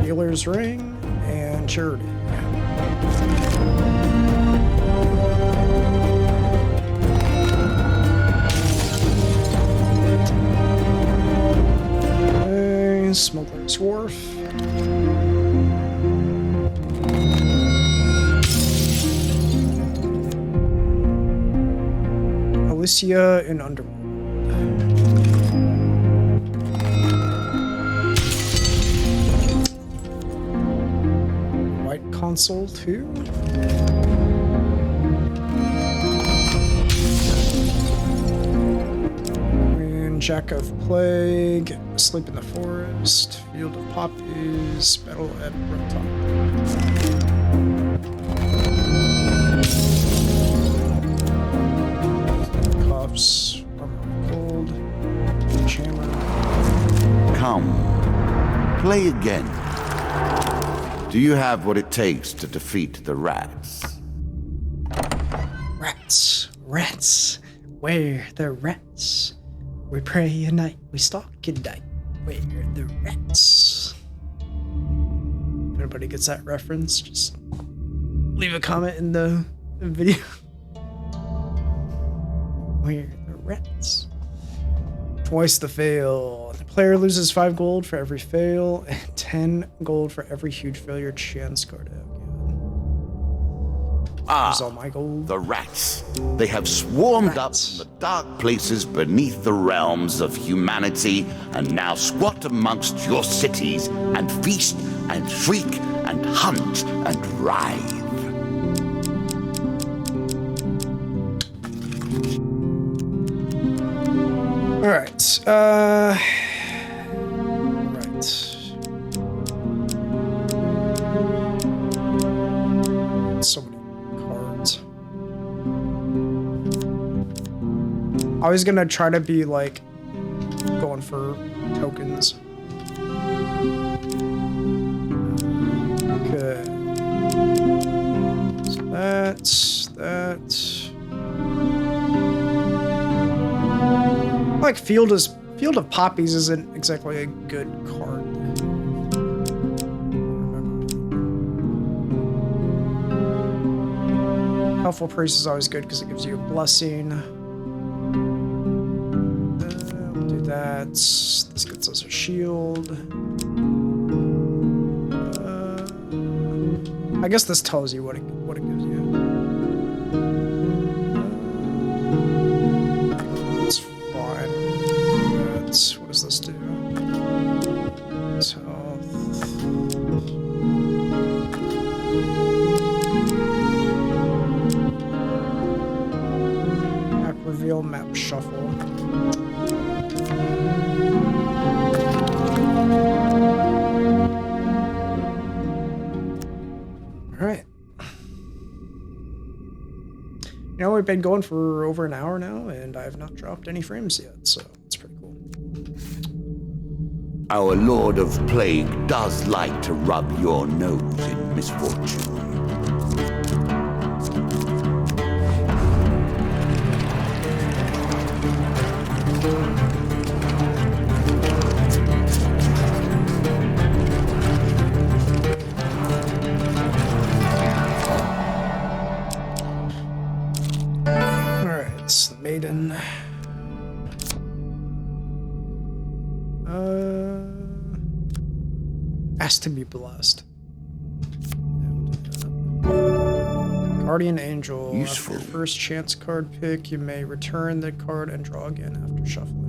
Healer's Ring, and Charity. Okay, Smuggler's Wharf. Alicia in Underworld. White Console 2. And Jack of Plague, Sleep in the Forest, Field of Poppies, Battle at Rooftop. Cold, Chamber. Come, play again. Do you have what it takes to defeat the rats? Rats, rats, where the rats? We pray at night, we stalk at night. Where the rats? If anybody gets that reference, just leave a comment in the video. Where the rats? Twice the fail. The player loses 5 gold for every fail and 10 gold for every huge failure chance card. Here's all my gold. The rats. They have swarmed up from the dark places beneath the realms of humanity and now squat amongst your cities and feast and shriek and hunt and writhe. All right. Right. So many cards. I was gonna try to be like going for tokens. Okay. So that's that. Like Field of Poppies isn't exactly a good card. Helpful Priest is always good because it gives you a blessing. We'll do that. This gets us a shield. I guess this tells you what it gives you. That's fine. What does this do? It's health. Map reveal, map shuffle. Alright. You know, we've been going for over an hour now, and I have not dropped any frames yet, so it's pretty cool. Our Lord of Plague does like to rub your nose in misfortune. Maiden. Asked to be blessed. Guardian Angel. Useful. After your first chance card pick, you may return the card and draw again after shuffling.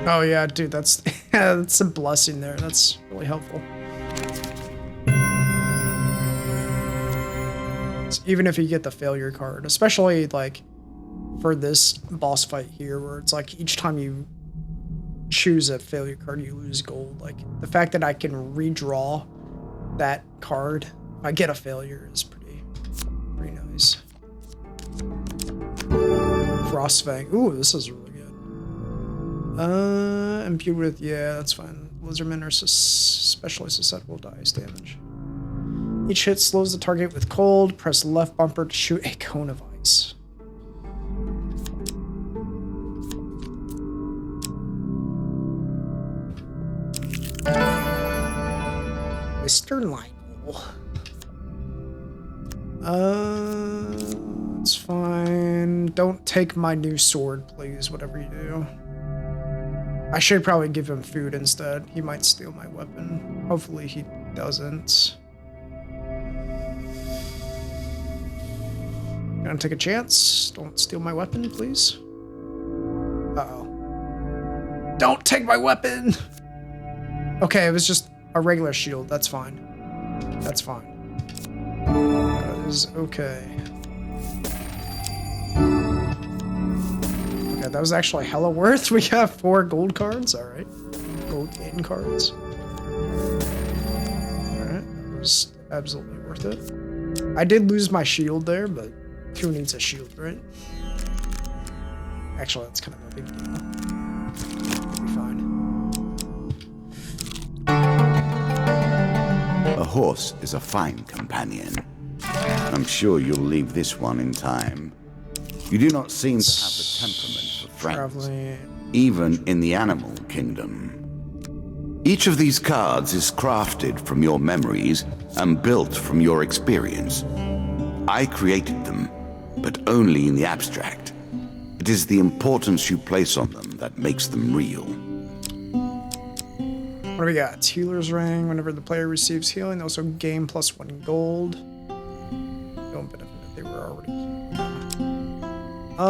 Oh yeah, dude, that's that's a blessing there. That's really helpful. So even if you get the failure card, especially like for this boss fight here, where it's like each time you choose a failure card, you lose gold. Like the fact that I can redraw that card if I get a failure is pretty nice. Frostfang. Ooh, this is really good. Imbued with, yeah, that's fine. Lizardmen are especially susceptible to ice damage. Each hit slows the target with cold. Press left bumper to shoot a cone of ice. Mr. Lionel. It's fine. Don't take my new sword, please, whatever you do. I should probably give him food instead. He might steal my weapon. Hopefully he doesn't. Gonna take a chance. Don't steal my weapon, please. Uh-oh. Don't take my weapon! Okay, it was just a regular shield. That's fine. That's fine. That is okay. Okay, that was actually hella worth. We got 4 gold cards. Alright. Gold maiden cards. Alright, that was absolutely worth it. I did lose my shield there, but who needs a shield, right? Actually, that's kind of a big deal. It'll be fine. A horse is a fine companion. I'm sure you'll leave this one in time. You do not seem to have the temperament for friends, even in the animal kingdom. Each of these cards is crafted from your memories and built from your experience. I created them, but only in the abstract. It is the importance you place on them that makes them real. What do we got? Healer's Ring. Whenever the player receives healing, they also gain +1 gold. Don't benefit if they were already healed. I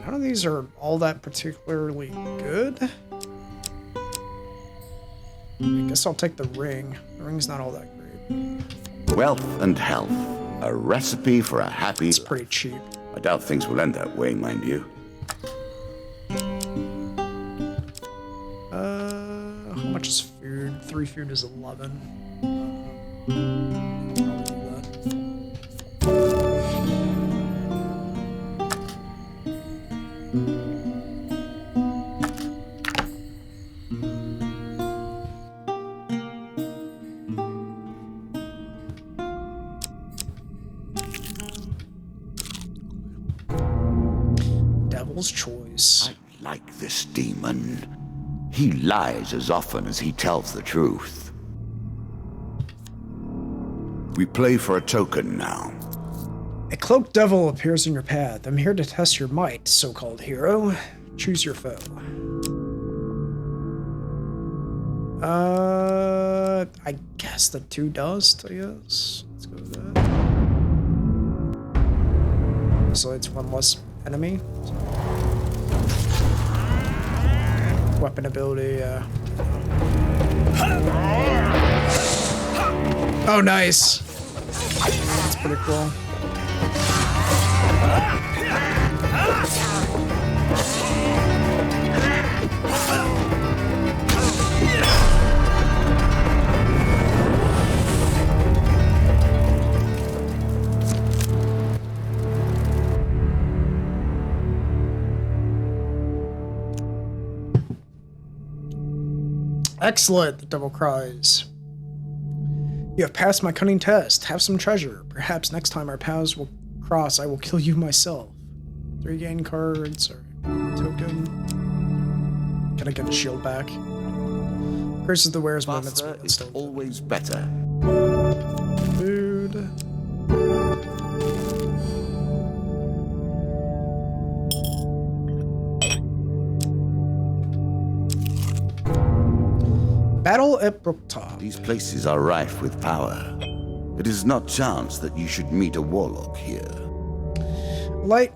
don't of these are all that particularly good. I guess I'll take the ring. The ring's not all that great. Wealth and health. A recipe for a happy... It's pretty cheap. I doubt things will end that way, mind you. How much is food? 3 food is 11. Devil's choice. I like this demon. He lies as often as he tells the truth. We play for a token now. A cloaked devil appears in your path. I'm here to test your might, so-called hero. Choose your foe. I guess the 2 dust, I guess. Let's go with that. So it's 1 less enemy. Weapon ability, Oh, nice. That's pretty cool. Excellent, the devil cries. You have passed my cunning test. Have some treasure. Perhaps next time our paths will cross, I will kill you myself. 3 gain cards, or token. Can I get a shield back? Curses the wearer's movement speed. It's always better. Food. Battle at Brooktop. These places are rife with power. It is not chance that you should meet a warlock here. Light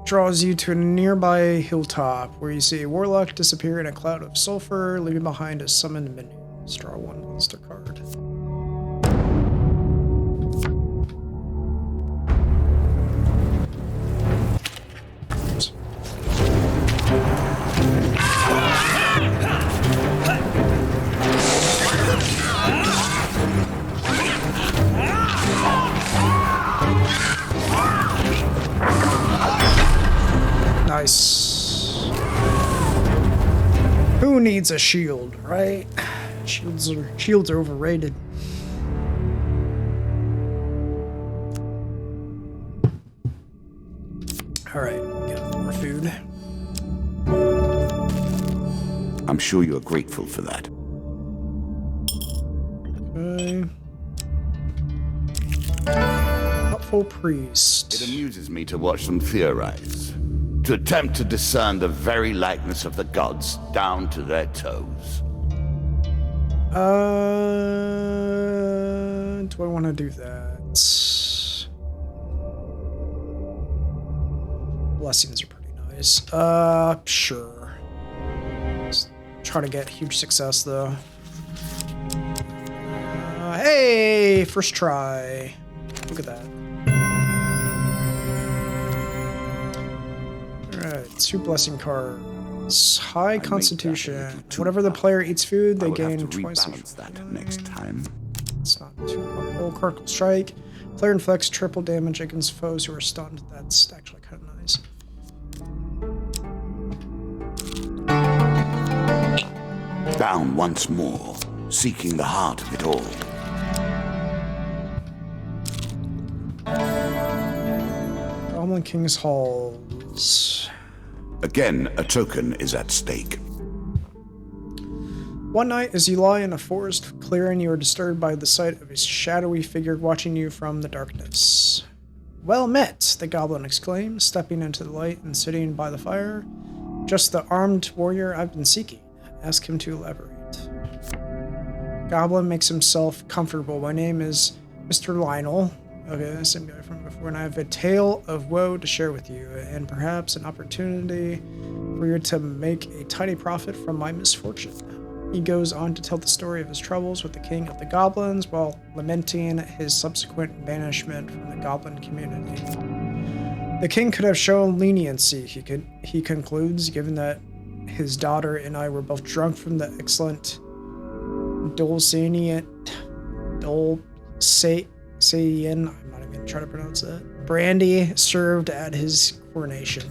draws you to a nearby hilltop where you see a warlock disappear in a cloud of sulfur, leaving behind a summoned minion. Draw 1 monster card. Nice. Who needs a shield, right? Shields are overrated. All right, get more food. I'm sure you're grateful for that. Okay. Helpful priest. It amuses me to watch them theorize, to attempt to discern the very likeness of the gods down to their toes. Do I want to do that? Blessings are pretty nice. Sure. Let's try to get huge success though. Hey, first try. Look at that. Alright, 2 blessing cards. High constitution. Whenever the player eats food, they gain twice. That next time. It's not too powerful. Critical strike. Player inflicts triple damage against foes who are stunned. That's actually kind of nice. Down once more, seeking the heart of it all. Goblin King's Halls. Again, a token is at stake. One night, as you lie in a forest clearing, you are disturbed by the sight of a shadowy figure watching you from the darkness. Well met, the goblin exclaims, stepping into the light and sitting by the fire. Just the armed warrior I've been seeking. Ask him to elaborate. Goblin makes himself comfortable. My name is Mr. Lionel. Okay, same guy from before, and I have a tale of woe to share with you, and perhaps an opportunity for you to make a tiny profit from my misfortune. He goes on to tell the story of his troubles with the king of the goblins while lamenting his subsequent banishment from the goblin community. The king could have shown leniency, he concludes, given that his daughter and I were both drunk from the excellent Dulcinea, I'm not even gonna try to pronounce that, brandy served at his coronation.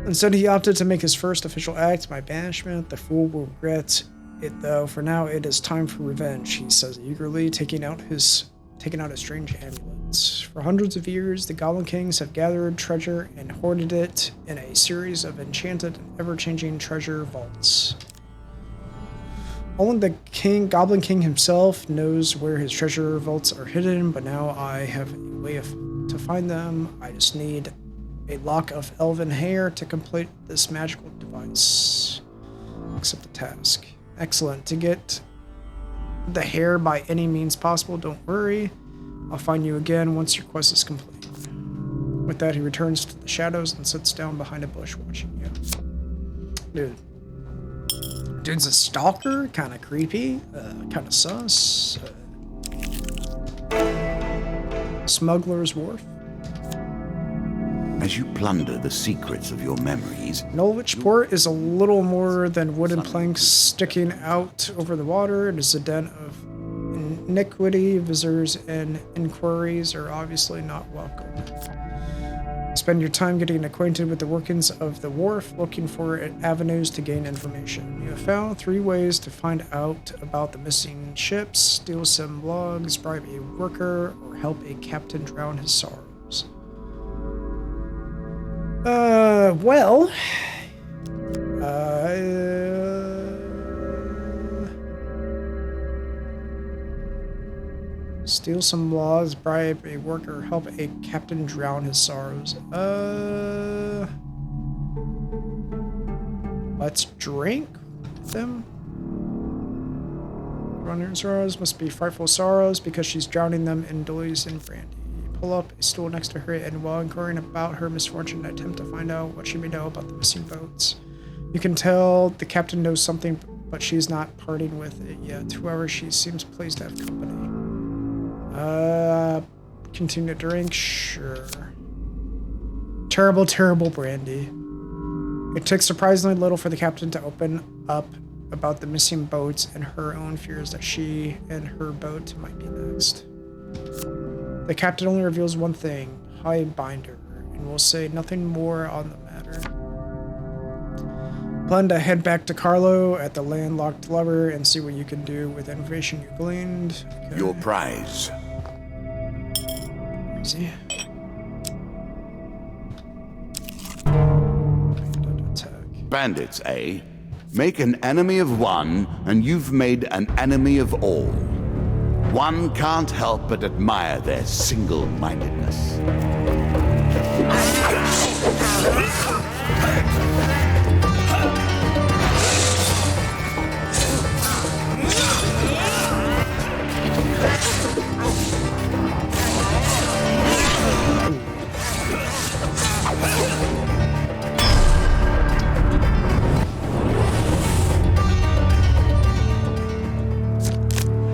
Instead, he opted to make his first official act, my banishment. The fool will regret it, though. For now, it is time for revenge, he says eagerly, taking out a strange amulet. For hundreds of years, the Goblin Kings have gathered treasure and hoarded it in a series of enchanted and ever-changing treasure vaults. Only the Goblin King himself knows where his treasure vaults are hidden, but now I have a way to find them. I just need a lock of elven hair to complete this magical device. Accept the task. Excellent. To get the hair by any means possible, don't worry. I'll find you again once your quest is complete. With that, he returns to the shadows and sits down behind a bush watching you. Dude's a stalker, kind of creepy, kind of sus. Smuggler's Wharf. As you plunder the secrets of your memories, Norwichport is a little more than wooden planks sticking out over the water. It is a den of iniquity. Visitors and inquiries are obviously not welcome. Spend your time getting acquainted with the workings of the wharf, looking for avenues to gain information. You have found 3 ways to find out about the missing ships: steal some logs, bribe a worker, or help a captain drown his sorrows. Steal some logs, bribe a worker, help a captain drown his sorrows. Let's drink them. Drown her sorrows must be frightful sorrows because she's drowning them in doilies and brandy. Pull up a stool next to her, and while inquiring about her misfortune, attempt to find out what she may know about the missing boats. You can tell the captain knows something, but she's not parting with it yet. However, she seems pleased to have company. Continue to drink? Sure. Terrible, terrible brandy. It took surprisingly little for the captain to open up about the missing boats and her own fears that she and her boat might be next. The captain only reveals one thing: hide binder, and will say nothing more on the matter. Plan to head back to Carlo at the landlocked lover and see what you can do with the information you gleaned. Okay. Your prize. Easy. Bandits, eh? Make an enemy of one, and you've made an enemy of all. One can't help but admire their single-mindedness.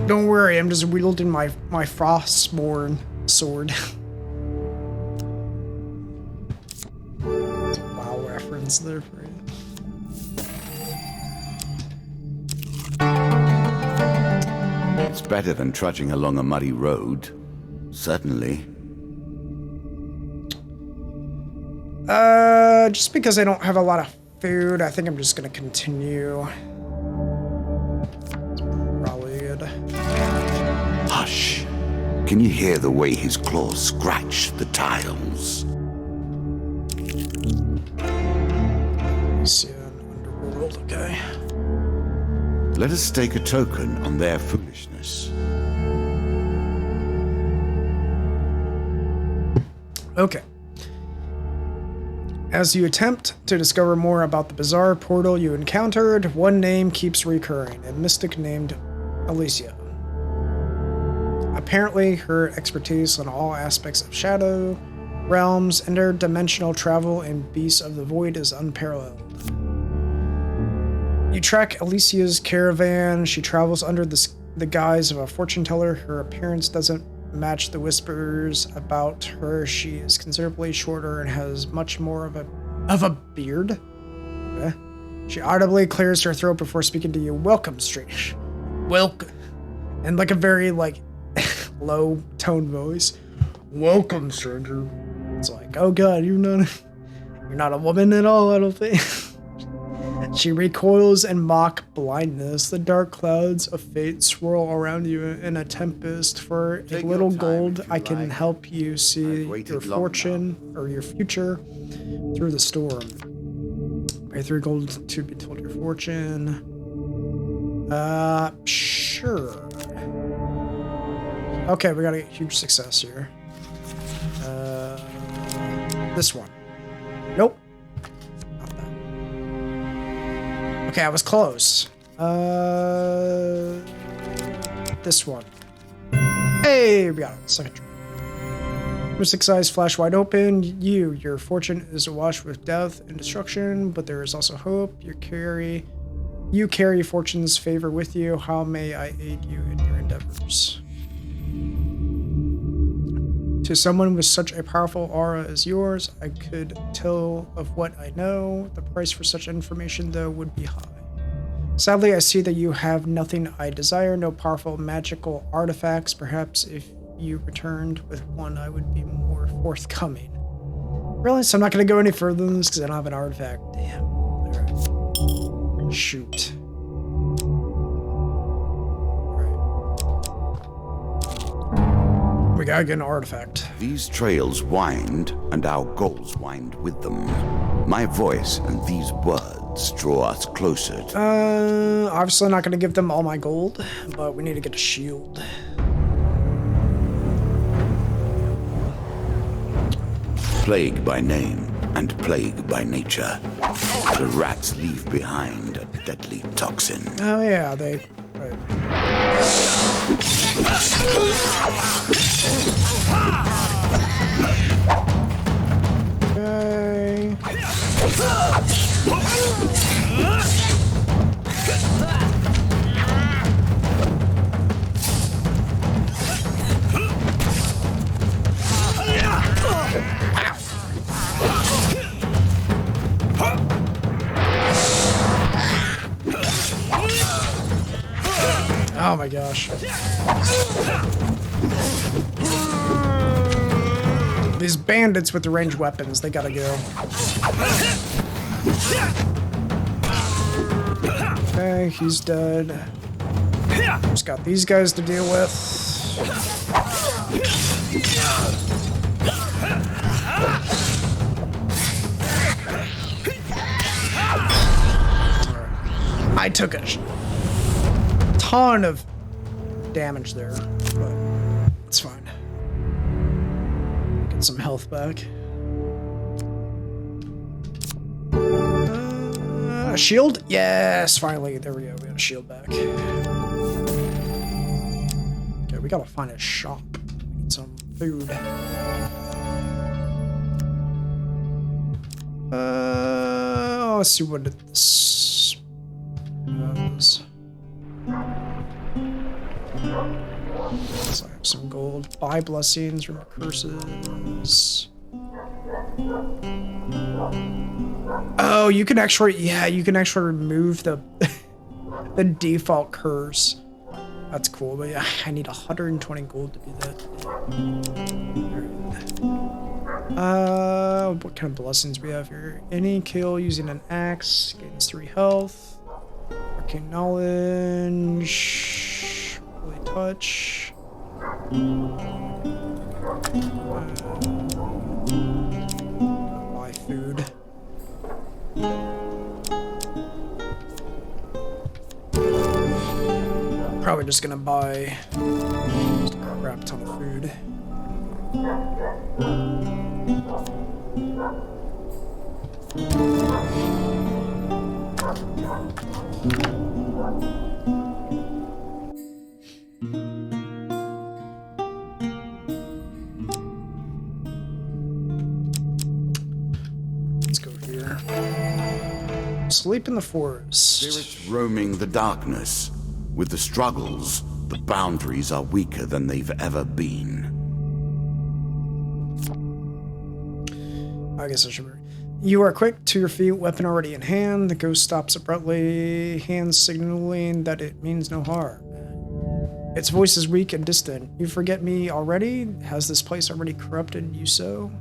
Don't worry, I'm just wielding my Frostborn sword. WoW reference there for you. It's better than trudging along a muddy road. Certainly. Just because I don't have a lot of food, I think I'm just gonna continue. Hush. Can you hear the way his claws scratch the tiles? See an underworld, okay. Let us stake a token on their foolishness. Okay. As you attempt to discover more about the bizarre portal you encountered, one name keeps recurring, a mystic named Alicia. A Apparently, her expertise on all aspects of shadow, realms, interdimensional travel, and beasts of the void is unparalleled. You track Alicia's caravan. She travels under the guise of a fortune teller. Her appearance doesn't match the whispers about her. She is considerably shorter and has much more of a beard. Okay. She audibly clears her throat before speaking to you. Welcome, stranger. Welcome. And like a very like low tone voice. Welcome, stranger. It's like, oh god, you're not a woman at all, I don't think. She recoils in mock blindness. The dark clouds of fate swirl around you in a tempest. For a little gold, I can help you see your fortune or your future through the storm. Pay 3 gold to be told your fortune. Sure. Okay, we got a huge success here. This one. Nope. Not that. Okay, I was close. This one. Hey, we got it. Second try. Your 6 eyes flash wide open. Your fortune is awash with death and destruction, but there is also hope. You carry fortune's favor with you. How may I aid you in your endeavors? To someone with such a powerful aura as yours, I could tell of what I know. The price for such information, though, would be high. Sadly, I see that you have nothing I desire, no powerful magical artifacts. Perhaps if you returned with one, I would be more forthcoming. Really? So I'm not going to go any further than this because I don't have an artifact. Damn. Alright. Shoot. We gotta get an artifact. These trails wind, and our goals wind with them. My voice and these words draw us closer to... Obviously not gonna give them all my gold, but we need to get a shield. Plague by name and plague by nature. The rats leave behind a deadly toxin. Oh yeah, they... Right. Okay. Oh my gosh. These bandits with the ranged weapons, they gotta go. Okay, he's dead. Just got these guys to deal with. I took a ton of damage there, but it's fine. Get some health back. A shield? Yes, finally. There we go. We got a shield back. Okay, we gotta find a shop. We need some food. Let's see what this has. So I have some gold. Buy blessings, remove curses. Oh, you can actually, yeah, you can actually remove the the default curse. That's cool, but yeah, I need 120 gold to do that. What kind of blessings we have here? Any kill using an axe gains 3 health. Arcane knowledge. Holy touch. Buy food. Probably just gonna buy just a crap ton of food. Failure. Sleep in the forest. Spirits roaming the darkness. With the struggles, the boundaries are weaker than they've ever been. I guess I should. You are quick to your feet, weapon already in hand. The ghost stops abruptly, hands signaling that it means no harm. Its voice is weak and distant. You forget me already? Has this place already corrupted you so?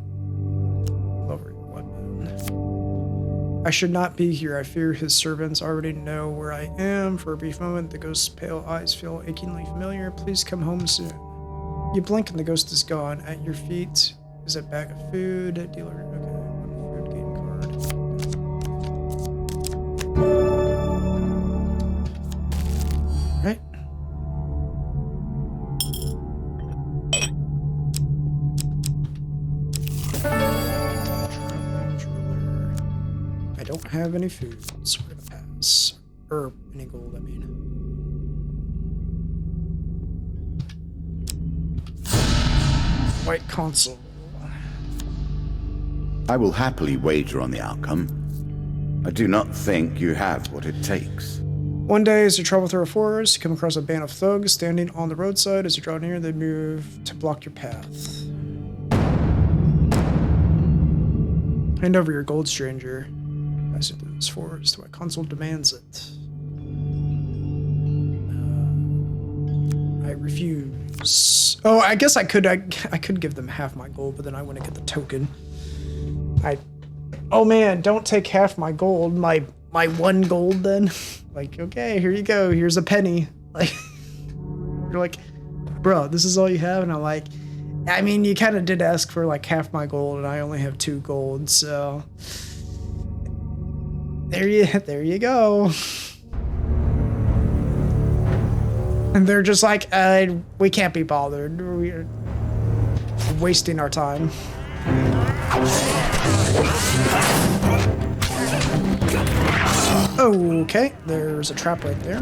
Lower your weapon. I should not be here. I fear his servants already know where I am. For a brief moment, the ghost's pale eyes feel achingly familiar. Please come home soon. You blink and the ghost is gone. At your feet is a bag of food. Dealer. Okay. Food game card. Right. I don't have any food, so we're gonna pass. Or any gold, I mean. White console. I will happily wager on the outcome. I do not think you have what it takes. One day, as you travel through a forest, you come across a band of thugs standing on the roadside. As you draw near, they move to block your path. Hand over your gold, stranger. Passing through this forest, my console demands it. I refuse. Oh, I guess I could give them half my gold, but then I want to get the token. Oh man, don't take half my gold. My 1 gold then. Like, okay, here you go. Here's a penny. Like, you're like, bro, this is all you have, and I'm like, I mean, you kind of did ask for like half my gold, and I only have 2 gold, so. There you go. And they're just like, we can't be bothered. We're wasting our time. Okay, there's a trap right there.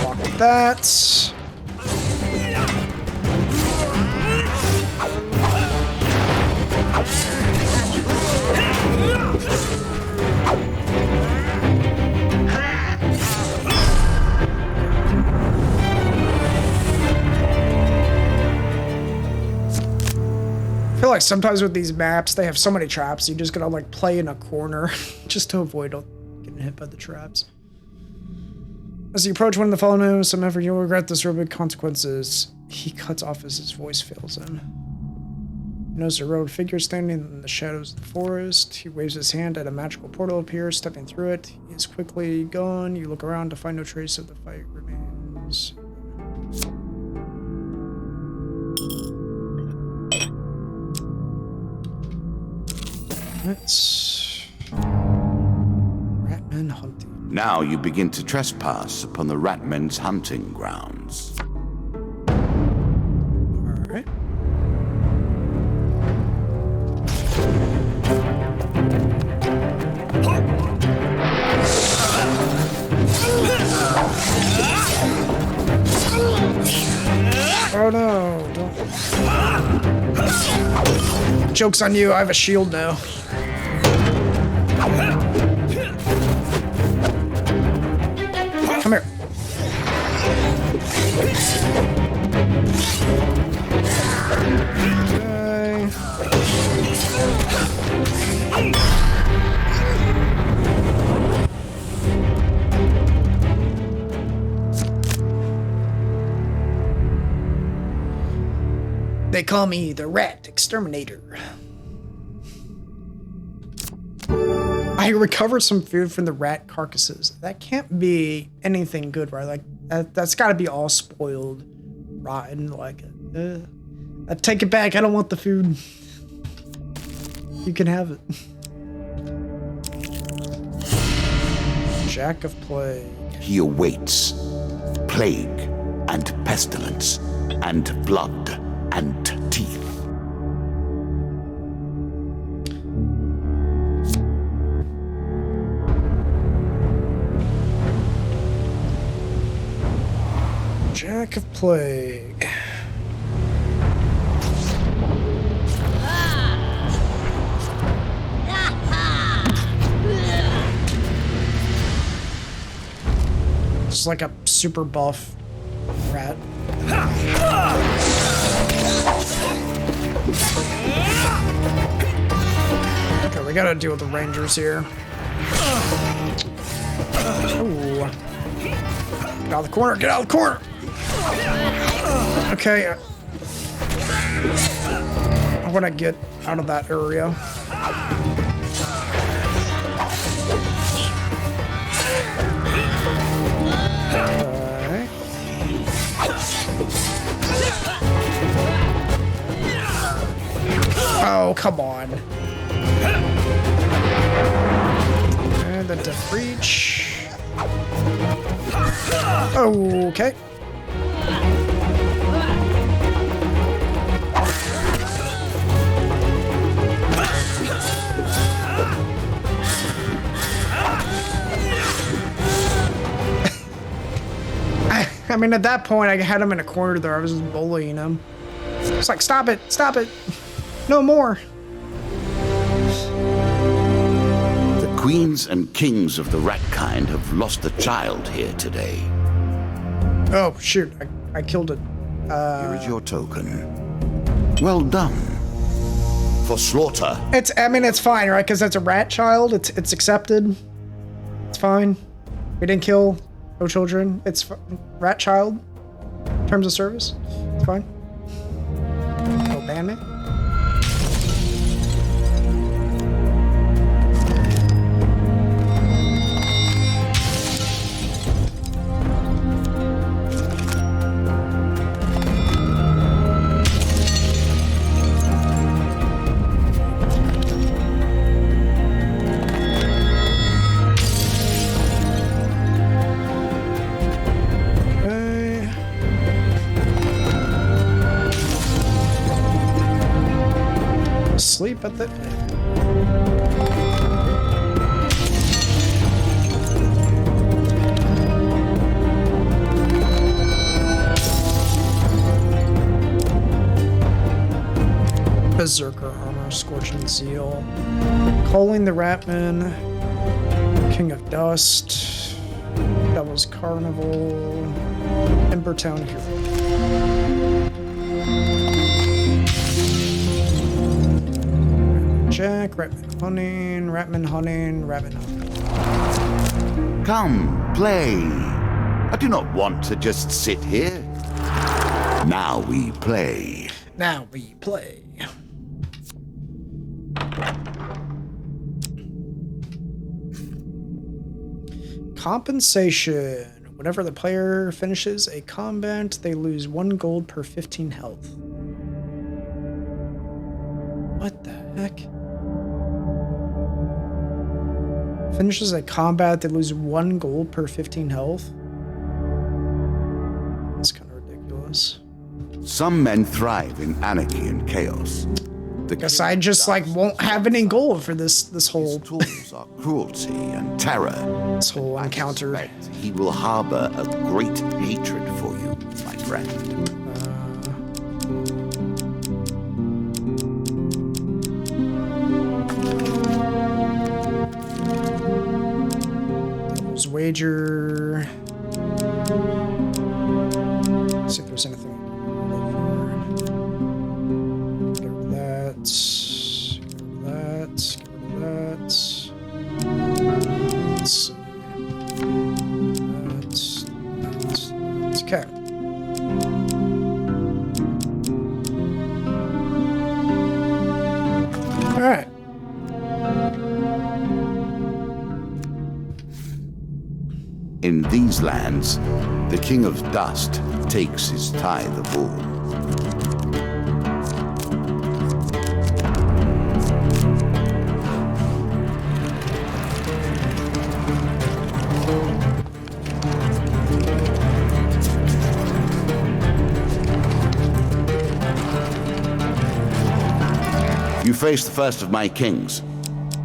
Block that. I feel like sometimes with these maps, they have so many traps, you just gotta like play in a corner just to avoid getting hit by the traps. As you approach one of the fallen moons, some effort you'll regret this road with consequences. He cuts off as his voice fails him. You notice a robed figure standing in the shadows of the forest. He waves his hand and a magical portal appears, stepping through it. He is quickly gone. You look around to find no trace of the fight remains. Let's... Ratman hunting. Now you begin to trespass upon the Ratmen's hunting grounds. Alright. Oh no, don't... Joke's on you, I have a shield now. Come here. They call me the Rat Exterminator. I recovered some food from the rat carcasses. That can't be anything good, right? Like, that's gotta be all spoiled, rotten, like, I take it back, I don't want the food. You can have it. Jack of Plague. He awaits plague and pestilence and blood and teeth. Attack of Plague. Just like a super buff rat. Okay, we gotta deal with the rangers here. Ooh. Get out of the corner, get out of the corner! Okay. I wanna get out of that area. Oh, come on. And the def breach. Okay. I mean, at that point, I had him in a corner there. I was just bullying him. It's like, stop it, stop it. No more. The queens and kings of the rat kind have lost a child here today. Oh, shoot. I killed it. Here is your token. Well done. For slaughter. I mean, it's fine, right? Because that's a rat child. It's accepted. It's fine. We didn't kill no children. It's rat child. Terms of service. It's fine. Oh, ban me. Sleep at the... Berserker armor, Scorching Zeal, Calling the Ratman, King of Dust, Devil's Carnival, Embertown Hero. Jack, Ratman hunting. Come, play. I do not want to just sit here. Now we play. Now we play. Compensation. Whenever the player finishes a combat, they lose 1 gold per 15 health. What the heck? Finishes a combat, they lose 1 gold per 15 health. That's kind of ridiculous. Some men thrive in anarchy and chaos. Guess I just like won't have any gold for this whole His tools are cruelty and terror. this whole encounter. He will harbor a great hatred for you, my friend. Wager. Let's see if there's anything. Get rid of that. Get rid of that. Let's see. That's okay. All right. In these lands, the King of Dust takes his tithe of all. You face the first of my kings.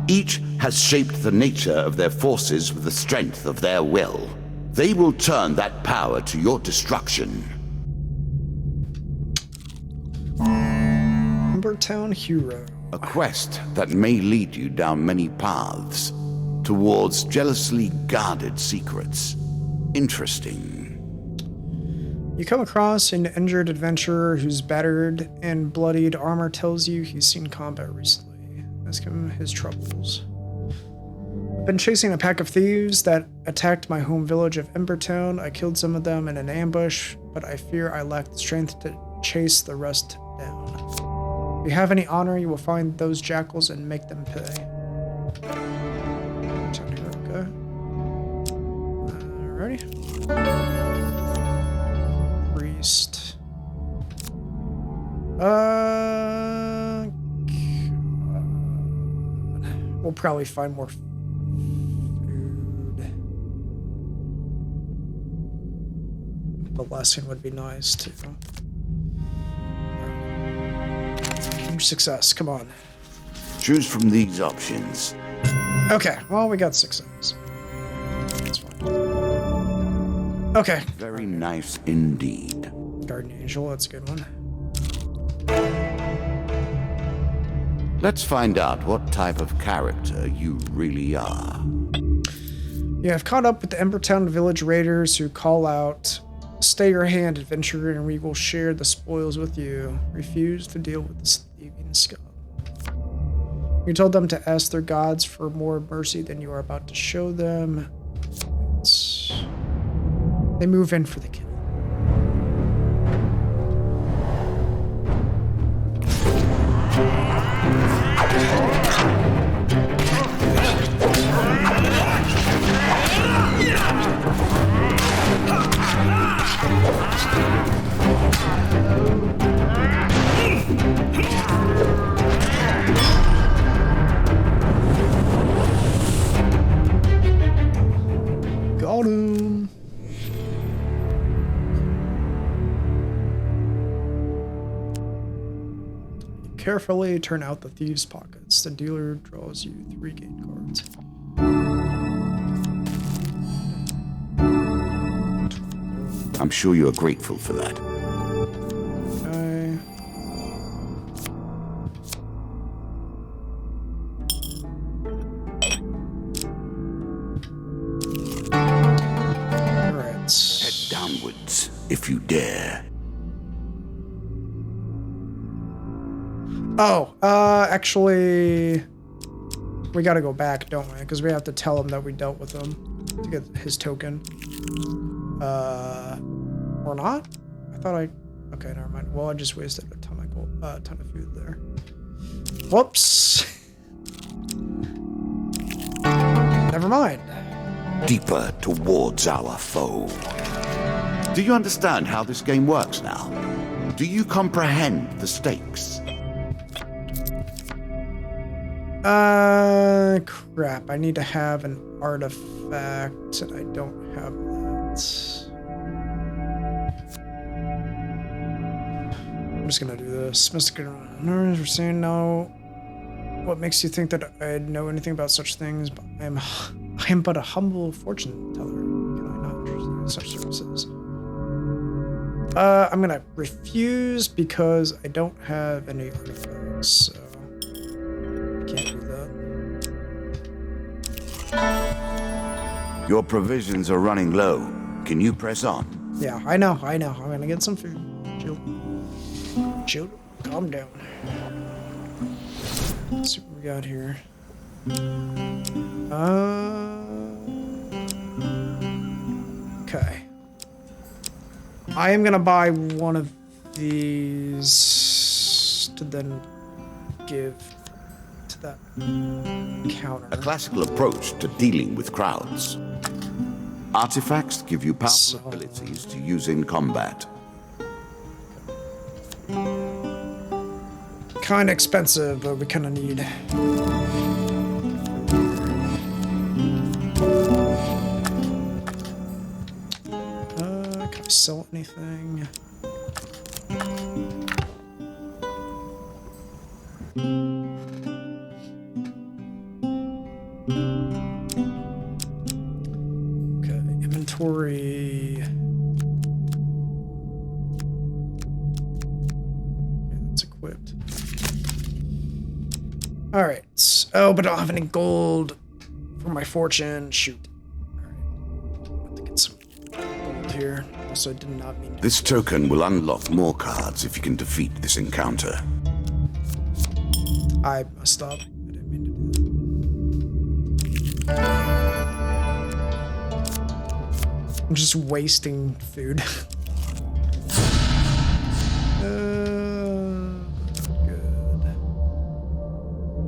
Each has shaped the nature of their forces with the strength of their will. They will turn that power to your destruction. Embertown hero. A quest that may lead you down many paths towards jealously guarded secrets. Interesting. You come across an injured adventurer whose battered and bloodied armor tells you he's seen combat recently. Ask him his troubles. I've been chasing a pack of thieves that attacked my home village of Embertown. I killed some of them in an ambush, but I fear I lack the strength to chase the rest down. If you have any honor, you will find those jackals and make them pay. Okay. Alrighty. Priest. God. We'll probably find more food. Blessing would be nice too. Huge success. Come on. Choose from these options. Okay. Well, we got success. That's fine. Okay. Very nice indeed. Guardian Angel. That's a good one. Let's find out what type of character you really are. You have caught up with the Embertown village raiders who call out, "Stay your hand, adventurer, and we will share the spoils with you." Refuse to deal with this thieving scum. You told them to ask their gods for more mercy than you are about to show them. They move in for the kill. Got him. Carefully turn out the thieves' pockets. The dealer draws you 3 game cards. I'm sure you're grateful for that. Okay. Alright. Head downwards, if you dare. Oh, actually, we gotta go back, don't we? Because we have to tell him that we dealt with him to get his token. Or not? I thought I... Okay, never mind. Well, I just wasted a ton of food there. Whoops. Never mind. Deeper towards our foe. Do you understand how this game works now? Do you comprehend the stakes? Crap. I need to have an artifact, and I don't have that. I'm just gonna do this. Mystic we're saying no. What makes you think that I know anything about such things? But I am but a humble fortune teller. Can I not use such services? I'm gonna refuse because I don't have any artifacts, so I can't do that. Your provisions are running low. Can you press on? Yeah, I know. I'm gonna get some food. Chill. Calm down. Let's see what we got here. Okay. I am gonna buy one of these to then give to that counter. A classical approach to dealing with crowds. Artifacts give you powerful abilities to use in combat. Kind of expensive, but we kind of need. Can I sell anything? Okay, inventory. Okay, that's equipped. Alright. Oh, but I don't have any gold for my fortune. Shoot. Alright. I have to get some gold here. Also, I did not mean to. This token will unlock more cards if you can defeat this encounter. I messed up. I didn't mean to do that. I'm just wasting food.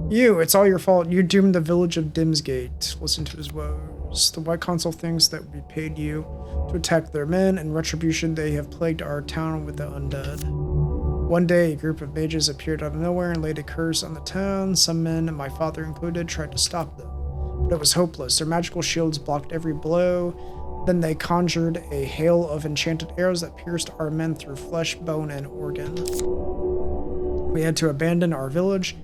You, it's all your fault. You doomed the village of Dimsgate. Listen to his woes. The White Consul thinks that we paid you to attack their men. In retribution, they have plagued our town with the undead. One day, a group of mages appeared out of nowhere and laid a curse on the town. Some men, my father included, tried to stop them, but it was hopeless. Their magical shields blocked every blow. Then they conjured a hail of enchanted arrows that pierced our men through flesh, bone, and organ. We had to abandon our village.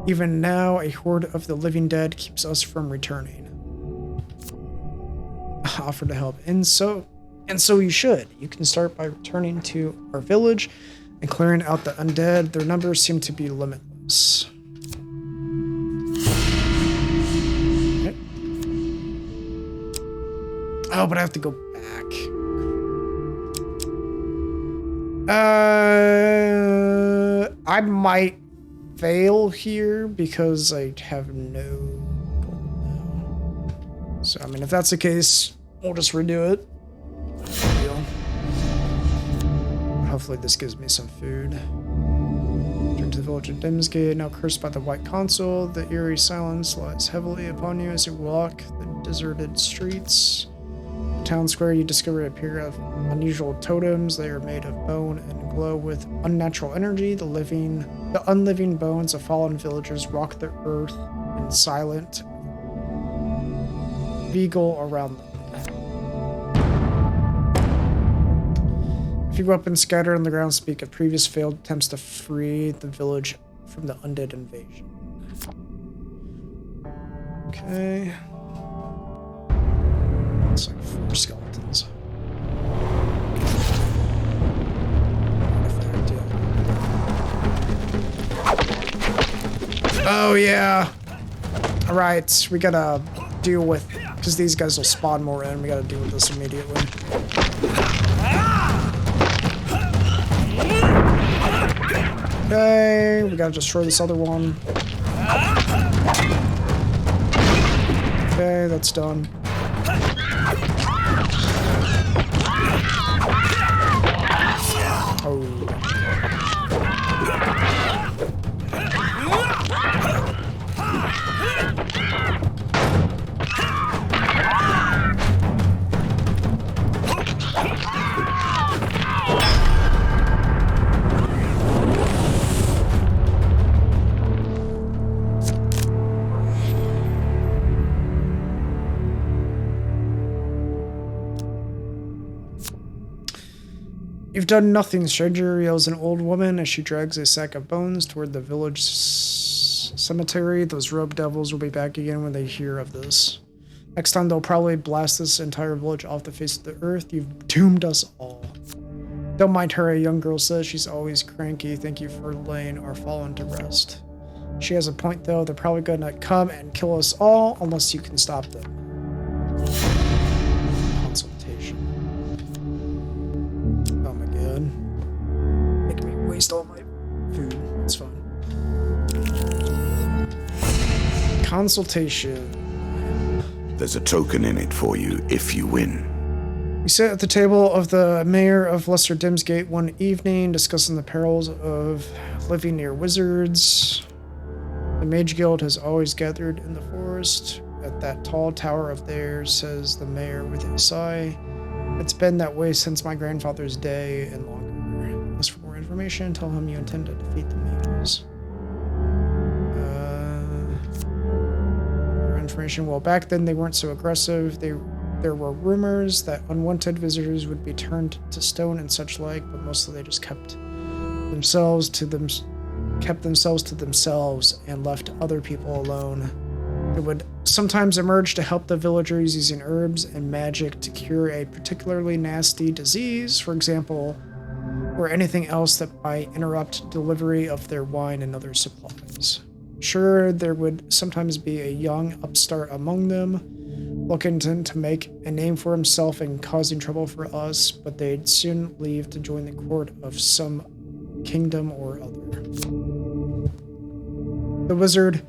Even now, a horde of the living dead keeps us from returning. Offer to help. And so you should. You can start by returning to our village and clearing out the undead. Their numbers seem to be limitless. Okay. Oh, but I have to go back. I might fail here because I have no gold now. So, I mean, if that's the case, we'll just redo it. Hopefully this gives me some food. Return to the village of Dimsgate, now cursed by the White Consul. The eerie silence lies heavily upon you as you walk the deserted streets. In the town square, you discover a pair of unusual totems. They are made of bone and glow with unnatural energy. The unliving bones of fallen villagers rock the earth in silent vigil around them. If you go up and scatter on the ground, speak of previous failed attempts to free the village from the undead invasion. Okay. It's like 4 skeletons. Oh yeah. Alright, we gotta deal with, because these guys will spawn more in, we gotta deal with this immediately. Okay, we gotta destroy this other one. Okay, that's done. Oh. You've done nothing, stranger, yells an old woman as she drags a sack of bones toward the village cemetery. Those robed devils will be back again when they hear of this. Next time they'll probably blast this entire village off the face of the earth. You've doomed us all. Don't mind her, a young girl says. She's always cranky. Thank you for laying our fallen to rest. She has a point though. They're probably gonna come and kill us all unless you can stop them. Making me waste all my food. That's fine. Consultation. There's a token in it for you if you win. We sat at the table of the mayor of Lesser Dimsgate one evening, discussing the perils of living near wizards. The Mage Guild has always gathered in the forest at that tall tower of theirs, says the mayor with a sigh. It's been that way since my grandfather's day and longer. As for more information, tell him you intend to defeat the mages. For information, well, back then they weren't so aggressive. There were rumors that unwanted visitors would be turned to stone and such like, but mostly they just kept themselves to themselves and left other people alone. It would sometimes emerge to help the villagers using herbs and magic to cure a particularly nasty disease, for example, or anything else that might interrupt delivery of their wine and other supplies. Sure, there would sometimes be a young upstart among them, looking to make a name for himself and causing trouble for us, but they'd soon leave to join the court of some kingdom or other. The wizard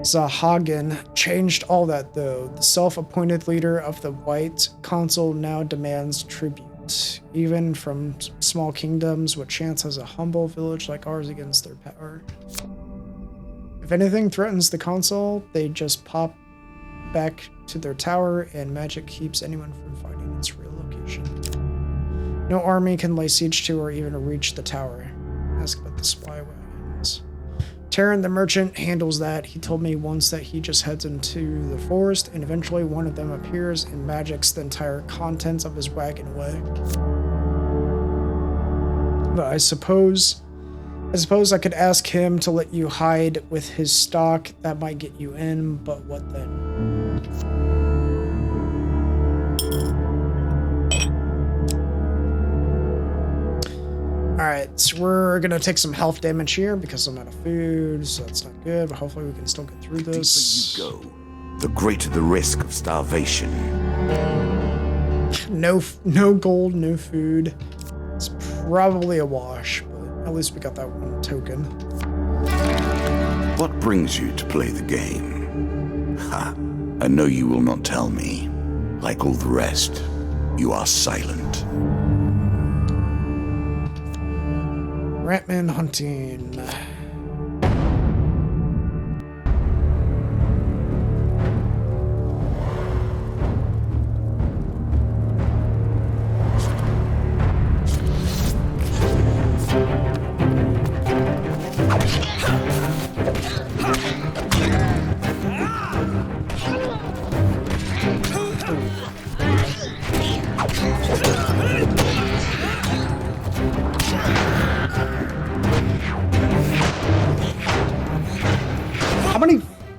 Zahagan changed all that, though. The self-appointed leader of the White Council now demands tribute, even from small kingdoms. What chance has a humble village like ours against their power? If anything threatens the console, they just pop back to their tower, and magic keeps anyone from finding its real location. No army can lay siege to or even reach the tower. Ask about the spy wagons. Terran the merchant handles that. He told me once that he just heads into the forest, and eventually one of them appears and magics the entire contents of his wagon away. But I suppose I could ask him to let you hide with his stock. That might get you in, but what then? Alright, so we're gonna take some health damage here because I'm out of food, so that's not good, but hopefully we can still get through this. The deeper you go, the greater the risk of starvation. No gold, no food. It's probably a wash, but at least we got that one token. What brings you to play the game? Ha! I know you will not tell me. Like all the rest, you are silent. Ratman hunting.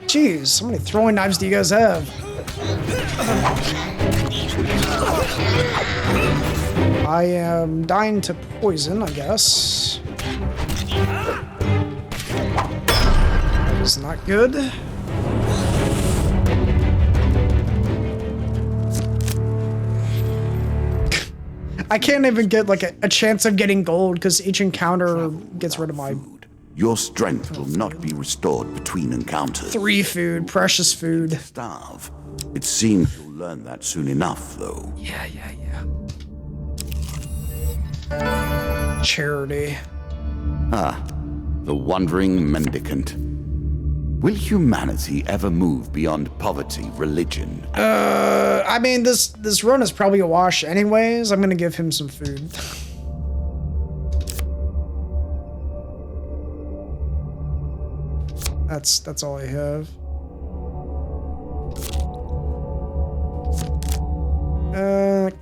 Jeez, how many throwing knives do you guys have? I am dying to poison, I guess. That is not good. I can't even get like a chance of getting gold because each encounter gets rid of my... Your strength will not be restored between encounters. 3 food, precious food. Starve. It seems you'll learn that soon enough, though. Yeah. Charity. Ah, the wandering mendicant. Will humanity ever move beyond poverty, religion? I mean, this run is probably a wash anyways. I'm gonna give him some food. That's all I have.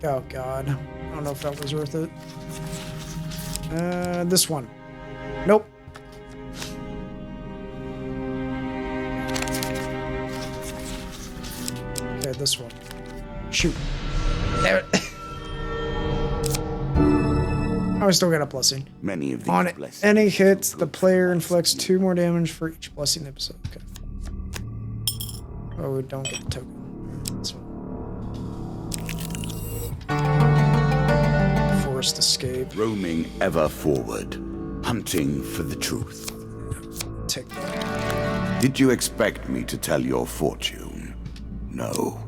Oh god. I don't know if that was worth it. This one. Nope. Okay, this one. Shoot. There it. I still got a blessing. Many of these On blessings. any hit, the player inflicts 2 more damage for each blessing episode. Okay. Oh, we don't get the token. That's fine. Forced escape. Roaming ever forward, hunting for the truth. Take that. Did you expect me to tell your fortune? No.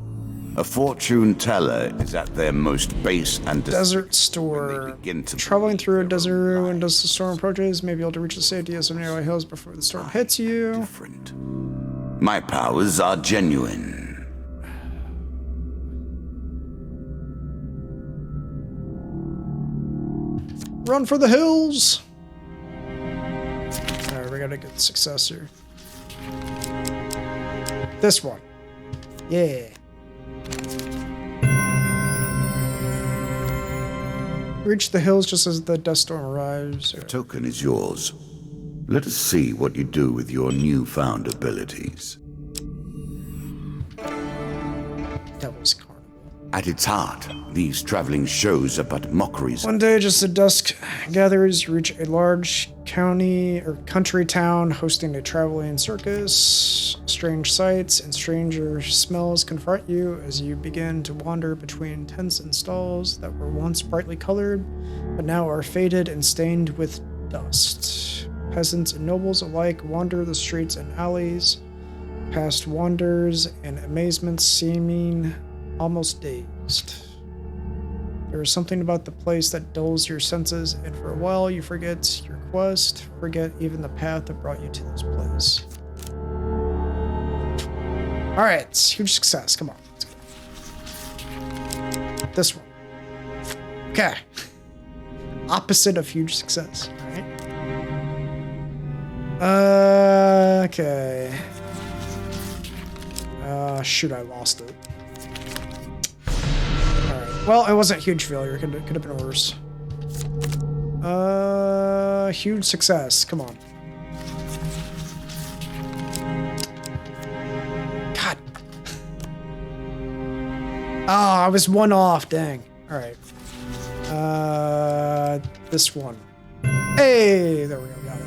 A fortune teller is at their most base and Desert store. Traveling through a desert and as the storm approaches, may be able to reach the safety of some nearby hills before the storm hits you. different. My powers are genuine. Run for the hills! Alright, we gotta get the successor. This one. Yeah. Reach the hills just as the dust storm arrives. The token is yours. Let us see what you do with your newfound abilities. Devil's Carnival. At its heart, these traveling shows are but mockeries. One day, just as dusk gathers, you reach a large county or country town hosting a traveling circus. Strange sights and stranger smells confront you as you begin to wander between tents and stalls that were once brightly colored, but now are faded and stained with dust. Peasants and nobles alike wander the streets and alleys, past wonders and amazements seeming almost dazed. There is something about the place that dulls your senses, and for a while you forget your quest, forget even the path that brought you to this place. Alright, huge success. Come on, let's go. This one. Okay. Opposite of huge success. Alright. Okay. Shoot, I lost it. Alright. Well, it wasn't a huge failure. Could have been worse. Huge success. Come on. God. Oh, I was one off. Dang. Alright. This one. Hey! There we go. Got it.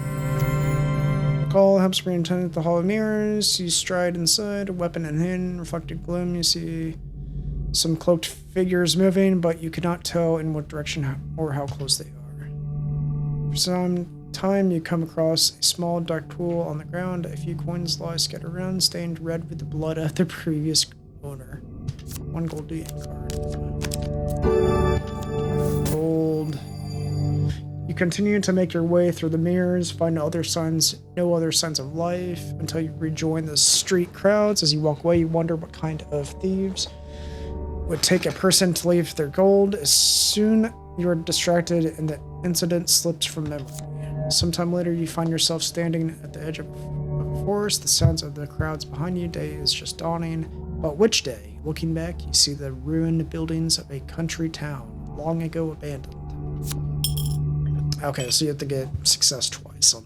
Call helps bring attendant the Hall of Mirrors. You stride inside, a weapon in hand, reflected gloom. You see some cloaked figures moving, but you cannot tell in what direction or how close they are. For some time, you come across a small dark pool on the ground. A few coins lie scattered around, stained red with the blood of the previous owner. 1 gold DM card. Gold. You continue to make your way through the mirrors, find no other signs of life until you rejoin the street crowds. As you walk away, you wonder what kind of thieves would take a person to leave their gold. As soon you are distracted and the incident slips from memory. Sometime later, you find yourself standing at the edge of a forest. The sounds of the crowds behind you. Day is just dawning. But which day? Looking back, you see the ruined buildings of a country town, long ago abandoned. Okay, so you have to get success twice on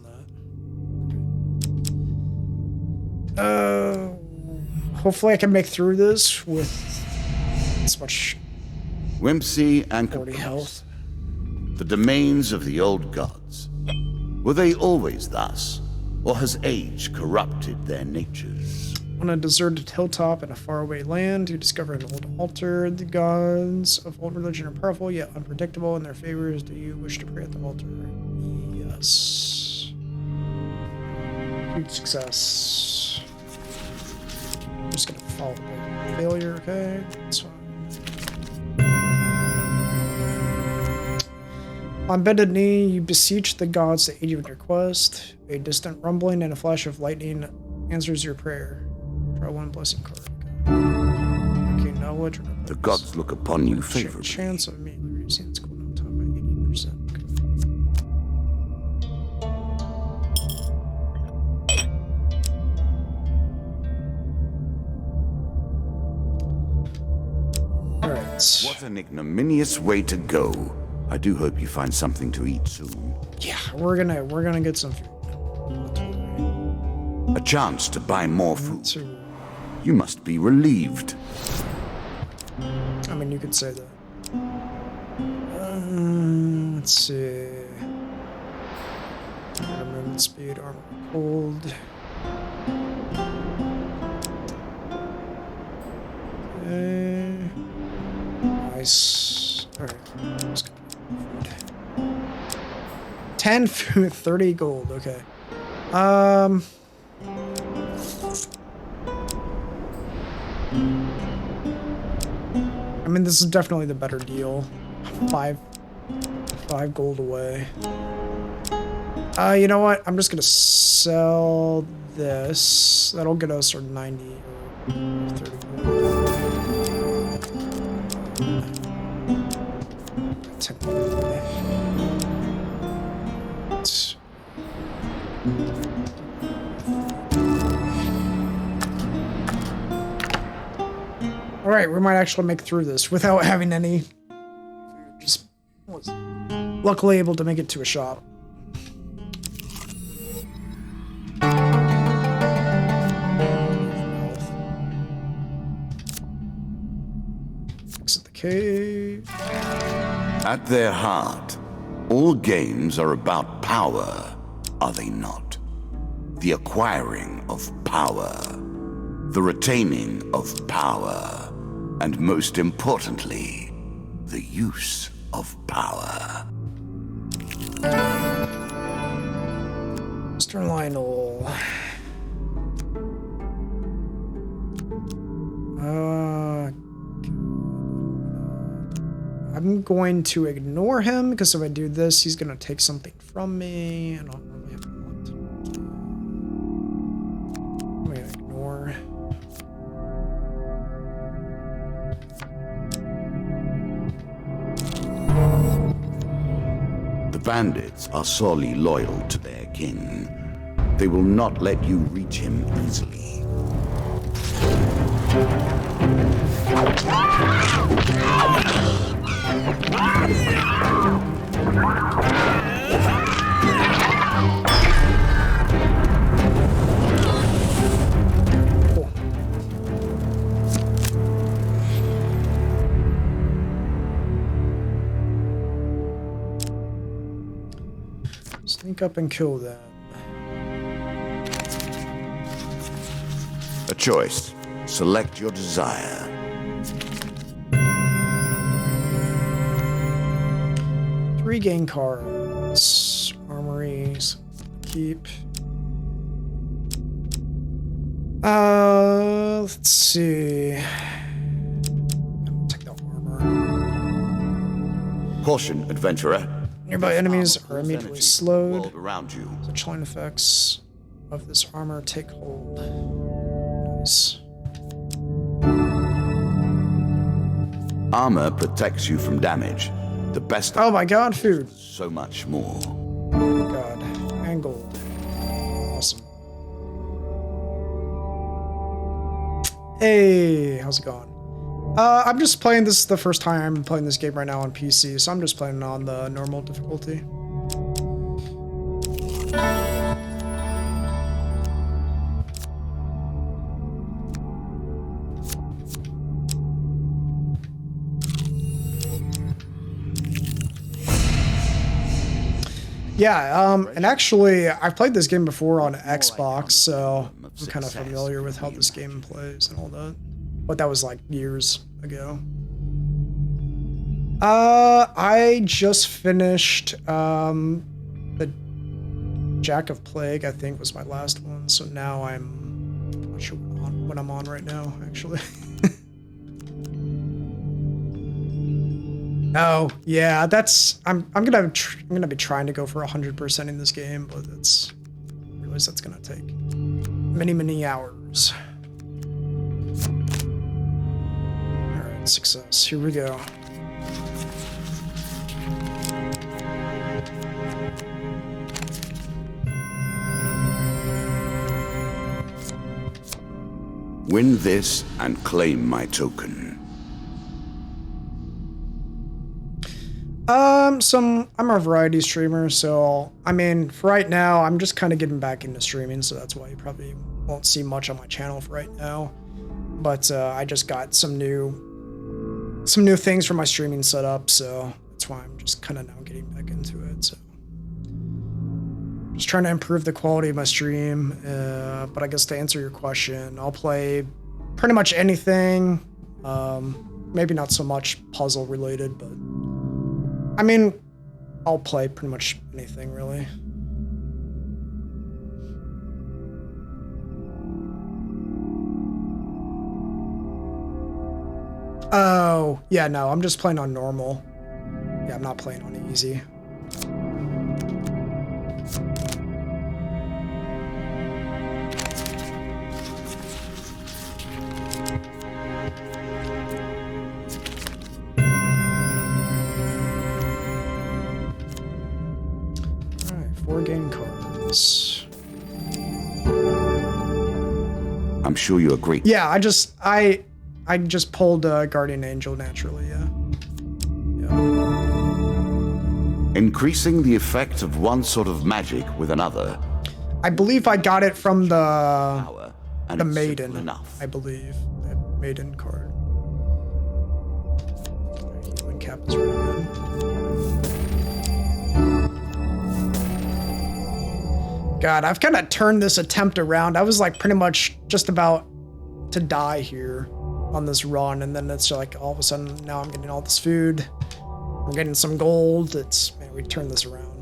that. Hopefully I can make through this with as much Whimsy and body health. the domains of the old gods. Were they always thus, or has age corrupted their natures? On a deserted hilltop in a faraway land, you discover an old altar. The gods of old religion are powerful, yet unpredictable in their favors. Do you wish to pray at the altar? Yes. Huge success. I'm just gonna follow the failure, okay? That's fine. On bended knee, you beseech the gods to aid you in your quest. A distant rumbling and a flash of lightning answers your prayer. Draw 1 blessing card. Okay, knowledge. The gods look upon you favorably. Chance of immediately reducing its cooldown time by 80%. Okay. Alright. What an ignominious way to go. I do hope you find something to eat soon. Yeah, we're gonna get some food. A chance to buy more food. You must be relieved. I mean, you could say that. Let's see. Movement speed, armor cold. Okay. Nice. Alright. Let's go. 10 food, 30 gold. Okay. I mean, this is definitely the better deal. 5 gold away. You know what? I'm just gonna sell this. That'll get us our 90 or 30 gold. 10 gold. Alright, we might actually make through this without having any. Just was luckily able to make it to a shop. Exit the cave. At their heart, all games are about power. are they not? The acquiring of power, the retaining of power, and most importantly, the use of power. Mr. Lionel. I'm going to ignore him because if I do this, he's going to take something from me. I don't really have want. I'm going to ignore. The bandits are sorely loyal to their king. They will not let you reach him easily. Sneak up and kill them. A choice. Select your desire. Three game cards. Armories. Keep. Let's see. Take the armor. Caution, adventurer. Nearby enemies are immediately slowed. Around you. The chilling effects of this armor take hold. Nice. Armor protects you from damage. The best. Oh my god, food. So much more. Oh my god. And gold. Awesome. Hey, how's it going? I'm just playing this the first time I'm playing this game right now on PC, so I'm just playing on the normal difficulty. Yeah, and actually, I've played this game before on Xbox, so I'm kind of familiar with how this game plays and all that. But that was like years ago. I just finished the Jack of Plague, I think was my last one. So now I'm not sure what I'm on right now, actually. Oh yeah, that's I'm gonna be trying to go for 100% in this game, but I realize that's gonna take many hours. All right, success. Here we go. Win this and claim my token. I'm a variety streamer, so I mean, for right now, I'm just kind of getting back into streaming, so that's why you probably won't see much on my channel for right now. But I just got some new things for my streaming setup, so that's why I'm just kind of now getting back into it. So just trying to improve the quality of my stream. But I guess to answer your question, I'll play pretty much anything. Maybe not so much puzzle related, but I mean, I'll play pretty much anything, really. Oh, yeah, no, I'm just playing on normal. Yeah, I'm not playing on easy. Game cards. I'm sure you agree. Yeah, I just pulled Guardian Angel naturally, yeah. Increasing the effect of one sort of magic with another. I believe I got it from the Maiden. Enough. I believe that Maiden card. Healing cap is really good. God, I've kind of turned this attempt around. I was like pretty much just about to die here on this run, and then it's like all of a sudden now I'm getting all this food. I'm getting some gold. It's, man, we turned this around.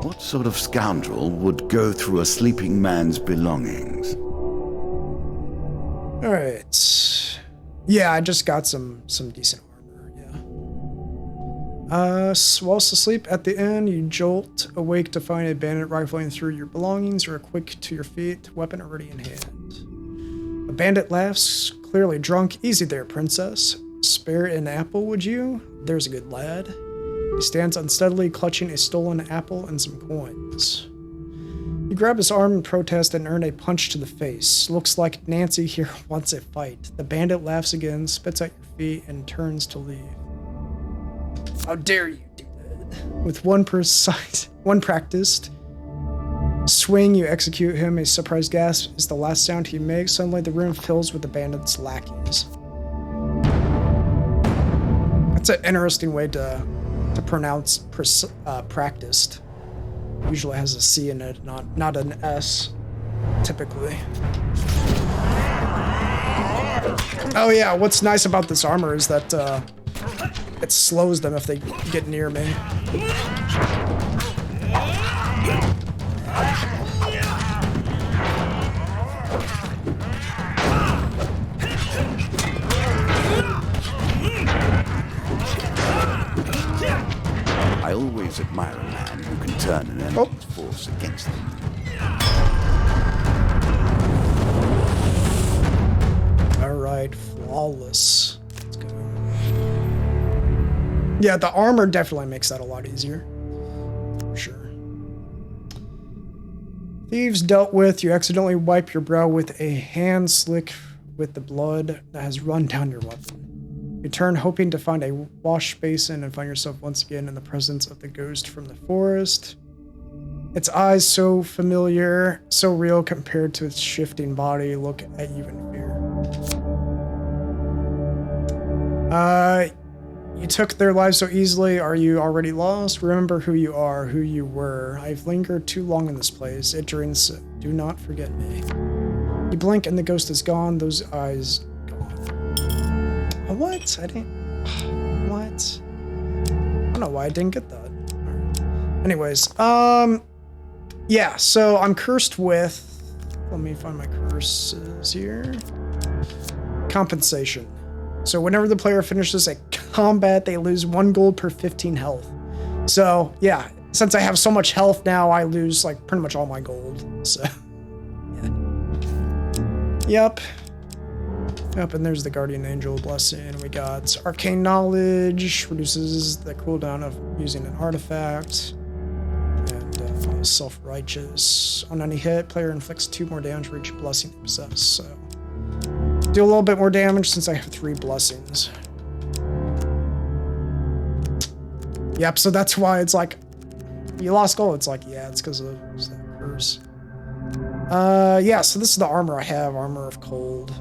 What sort of scoundrel would go through a sleeping man's belongings? All right. Yeah, I just got some decent armor. Yeah. Whilst asleep at the inn, you jolt awake to find a bandit rifling through your belongings or a quick to your feet, weapon already in hand. A bandit laughs, clearly drunk. Easy there, princess. Spare an apple, would you? There's a good lad. He stands unsteadily, clutching a stolen apple and some coins. You grab his arm in protest and earn a punch to the face. Looks like Nancy here wants a fight. The bandit laughs again, spits at your feet, and turns to leave. How dare you do that? With one practiced swing, you execute him. A surprised gasp is the last sound he makes. Suddenly, the room fills with the bandit's lackeys. That's an interesting way to pronounce practiced. Usually has a C in it, not an S, typically. Oh yeah, what's nice about this armor is that it slows them if they get near me. I always admire a man who can turn an enemy's force against them. Alright, flawless. Let's go. Yeah, the armor definitely makes that a lot easier. For sure. Thieves dealt with, you accidentally wipe your brow with a hand slick with the blood that has run down your weapon. You turn, hoping to find a wash basin, and find yourself once again in the presence of the ghost from the forest. Its eyes, so familiar, so real compared to its shifting body, look at you in fear. You took their lives so easily. Are you already lost? Remember who you are, who you were. I've lingered too long in this place. It drinks. Do not forget me. You blink and the ghost is gone. Those eyes gone. What? I didn't. What? I don't know why I didn't get that. Right. Anyways, yeah. So I'm cursed with. Let me find my curses here. Compensation. So whenever the player finishes a combat, they lose 1 gold per 15 health. So yeah, since I have so much health now, I lose like pretty much all my gold. So yeah. Yep, and there's the Guardian Angel blessing. We got Arcane Knowledge, reduces the cooldown of using an artifact. And Self-Righteous. On any hit, player inflicts 2 more damage for each blessing they possess. So do a little bit more damage since I have 3 blessings. Yep, so that's why it's like, you lost gold. It's like, yeah, it's because of that curse. Yeah, so this is the armor I have, Armor of Cold.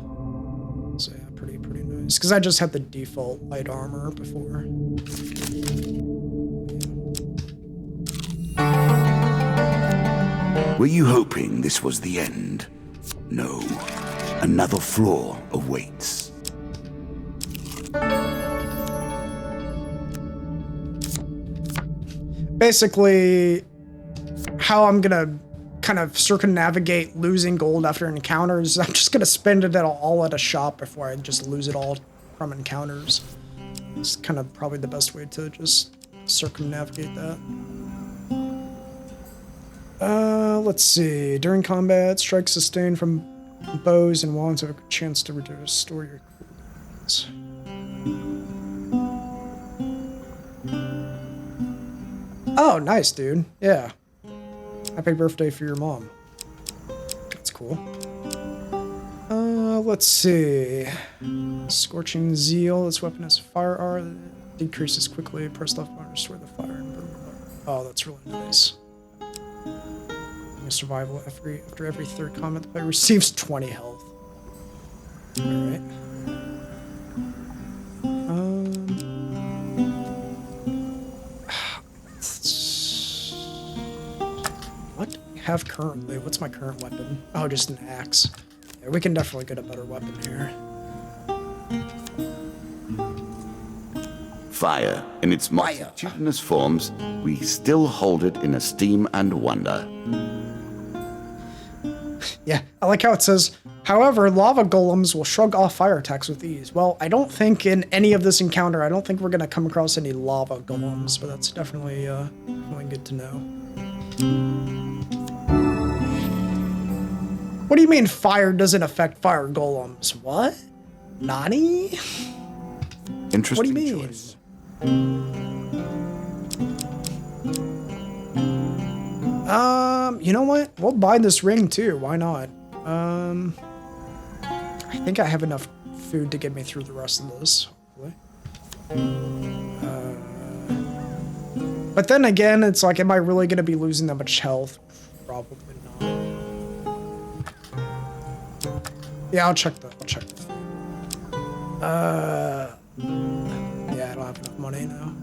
So yeah, pretty nice. Because I just had the default light armor before. Were you hoping this was the end? No. Another floor awaits. Basically, how I'm gonna kind of circumnavigate losing gold after encounters, I'm just gonna spend it all at a shop before I just lose it all from encounters. It's kind of probably the best way to just circumnavigate that. Let's see. During combat, strikes sustained from bows and wands have a chance to restore your cooldowns. Oh, nice, dude. Yeah. Happy birthday for your mom. That's cool. Let's see. Scorching Zeal. This weapon has fire art. Decreases quickly. Press left button to restore the fire and burn. Oh, that's really nice. Survival after every 3rd combat, the player receives 20 health. Alright. have currently? What's my current weapon? Oh, just an axe. Yeah, we can definitely get a better weapon here. Fire, in its multitudinous forms, we still hold it in esteem and wonder. Yeah, I like how it says, however, lava golems will shrug off fire attacks with ease. Well, I don't think in any of this encounter, I don't think we're going to come across any lava golems, but that's definitely, definitely good to know. What do you mean fire doesn't affect fire golems? What? Nani? Interesting What do you mean? choice. You know what? We'll buy this ring too. Why not? I think I have enough food to get me through the rest of this. Hopefully. But then again, it's like, am I really going to be losing that much health? Probably not. Yeah, I'll check the food. Yeah, I don't have enough money now.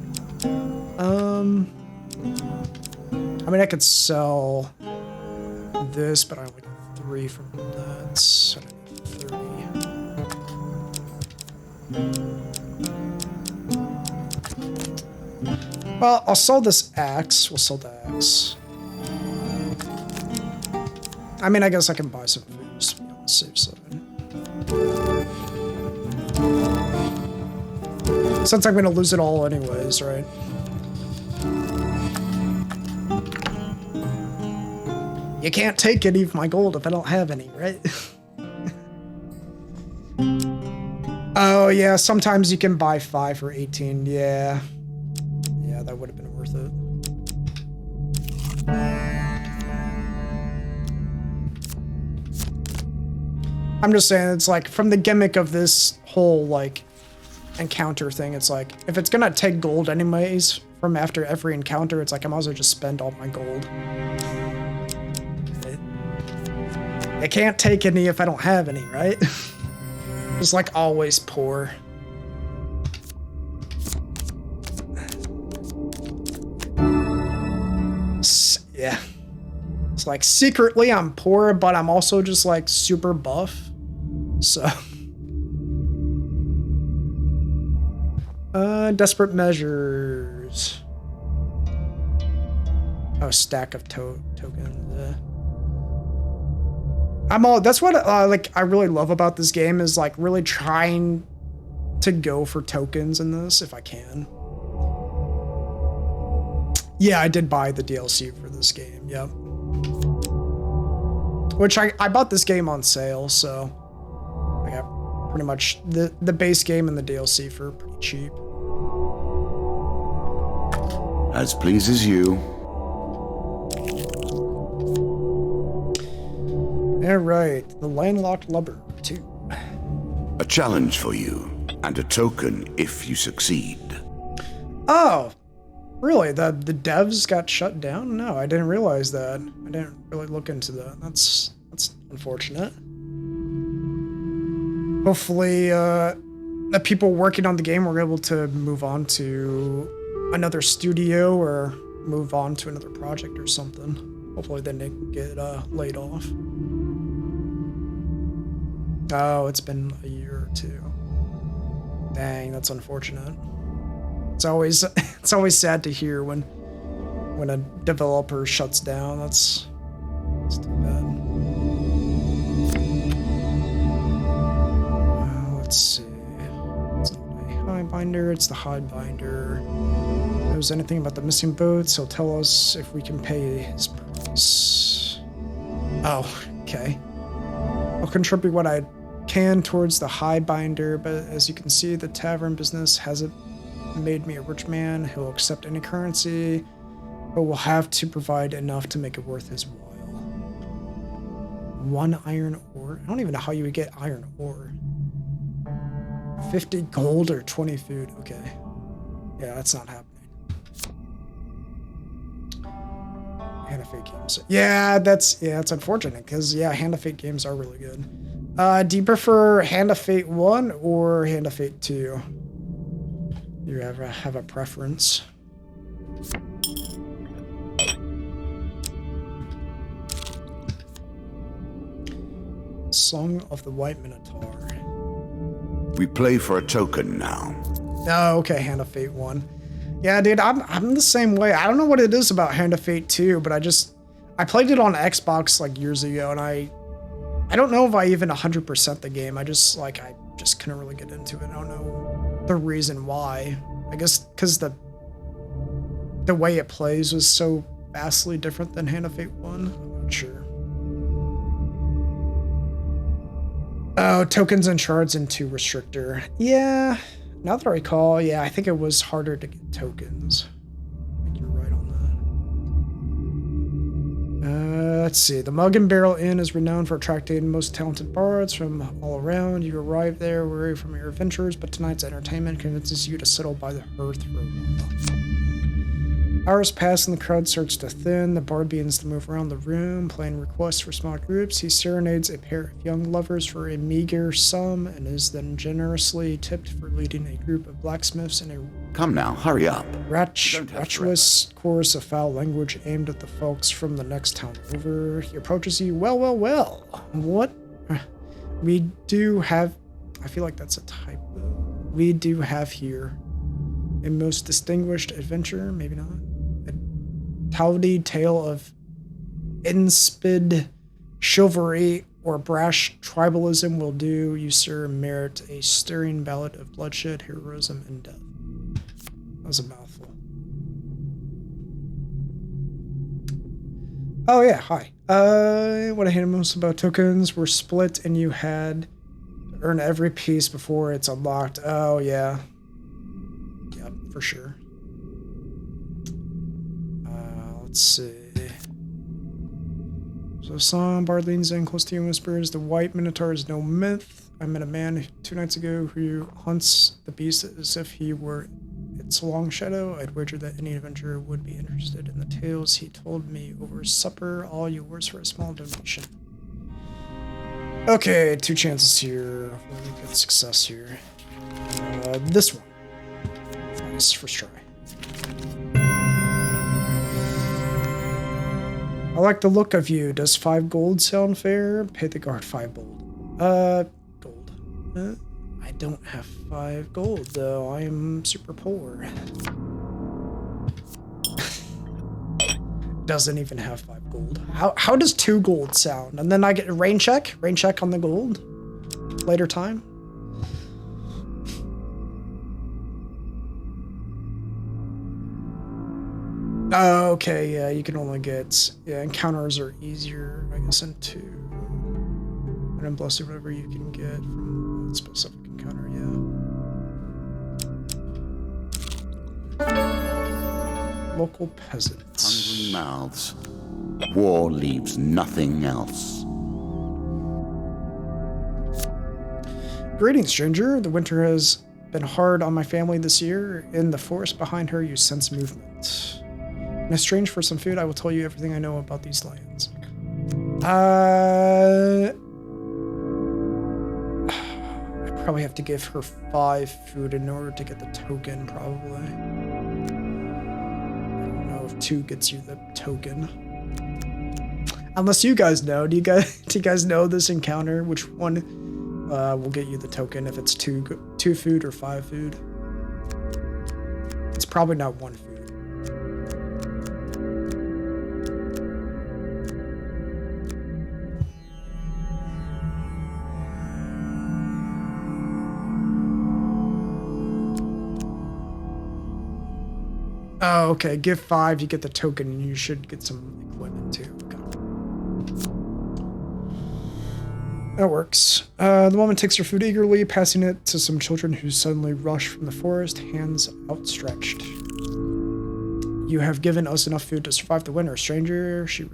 I mean, I could sell this, but I only got 3 from that, so I need 30. Well, I'll sell this axe. We'll sell the axe. I mean, I guess I can buy some food just to be on the safe side. Since I'm going to lose it all anyways, right? You can't take any of my gold if I don't have any, right? Oh, yeah, sometimes you can buy 5 for 18, yeah. Yeah, that would have been worth it. I'm just saying, it's like, from the gimmick of this whole, like, encounter thing, it's like, if it's gonna take gold anyways, from after every encounter, it's like, I might as well just spend all my gold. I can't take any if I don't have any, right? Just like always poor. Yeah. It's like secretly I'm poor, but I'm also just like super buff. So. Desperate measures. Oh, stack of tokens. That's what like I really love about this game is like really trying to go for tokens in this if I can. Yeah, I did buy the DLC for this game. Yep. Which I bought this game on sale, so I got pretty much the base game and the DLC for pretty cheap. As pleases you. All right, the landlocked lubber 2. A challenge for you, and a token if you succeed. Oh, really? The devs got shut down? No, I didn't realize that. I didn't really look into that. That's unfortunate. Hopefully, the people working on the game were able to move on to another studio or move on to another project or something. Hopefully they didn't get laid off. Oh, it's been a year or 2. Dang, that's unfortunate. It's always sad to hear when a developer shuts down. That's too bad. Let's see. It's not a hide binder. It's the hide binder. If there's anything about the missing boats, he'll tell us if we can pay his price. Oh, okay. I'll contribute what I can towards the hide binder, but as you can see, the tavern business hasn't made me a rich man. He'll accept any currency, but we'll have to provide enough to make it worth his while. 1 iron ore? I don't even know how you would get iron ore. 50 gold or 20 food. Okay. Yeah, that's not happening. Handoffate games. Yeah, that's unfortunate because yeah, Handoffate games are really good. Do you prefer Handoffate 1 or Handoffate 2? Do you ever have a preference? Song of the White Minotaur. We play for a token now. Oh, okay, Hand of Fate 1. Yeah, dude, I'm the same way. I don't know what it is about Hand of Fate 2, but I played it on Xbox like years ago, and I don't know if I even 100% the game. I just couldn't really get into it. I don't know the reason why. I guess because the way it plays was so vastly different than Hand of Fate 1. I'm not sure. Oh, tokens and shards into restrictor. Yeah, now that I recall, yeah, I think it was harder to get tokens. I think you're right on that. Let's see. The Mug and Barrel Inn is renowned for attracting most talented bards from all around. You arrive there weary from your adventures, but tonight's entertainment convinces you to settle by the hearth for a while. Hours pass and the crowd starts to thin. The bard begins to move around the room, playing requests for small groups. He serenades a pair of young lovers for a meager sum and is then generously tipped for leading a group of blacksmiths in a Come now, hurry up. Ratuous chorus of foul language aimed at the folks from the next town over. He approaches you. Well. What? We do have... I feel like that's a typo. We do have here a most distinguished adventurer, maybe not. Towdy tale of inspid chivalry or brash tribalism will do you, sir, merit a stirring ballad of bloodshed, heroism, and death. That was a mouthful. Oh yeah, hi. What I hated most about tokens were split and you had to earn every piece before it's unlocked. Oh yeah. Yep, for sure. Let's see. So song, bard leans in close to you and whispers, the white minotaur is no myth. I met a man 2 nights ago who hunts the beast as if he were its long shadow. I'd wager that any adventurer would be interested in the tales he told me over supper, all yours for a small donation. Okay, 2 chances here. Hopefully we get success here. This one. Nice, first try. I like the look of you. Does 5 gold sound fair? Pay the guard 5 gold. Gold. I don't have 5 gold, though. I am super poor. Doesn't even have 5 gold. How does 2 gold sound? And then I get a rain check? Rain check on the gold? Later time? Oh, okay, yeah, you can only get... Yeah, encounters are easier, I guess, in 2. And then bless you, whatever you can get from a specific encounter, yeah. Local peasants. Hungry mouths. War leaves nothing else. Greetings, stranger. The winter has been hard on my family this year. In the forest behind her, you sense movement. In exchange for some food, I will tell you everything I know about these lands. I probably have to give her 5 food in order to get the token, probably. I don't know if 2 gets you the token. Unless you guys know. Do you guys know this encounter? Which one will get you the token, if it's 2 food or 5 food? It's probably not 1 food. Oh, okay. Give 5, you get the token, and you should get some equipment too. Okay. That works. The woman takes her food eagerly, passing it to some children who suddenly rush from the forest, hands outstretched. You have given us enough food to survive the winter, stranger. She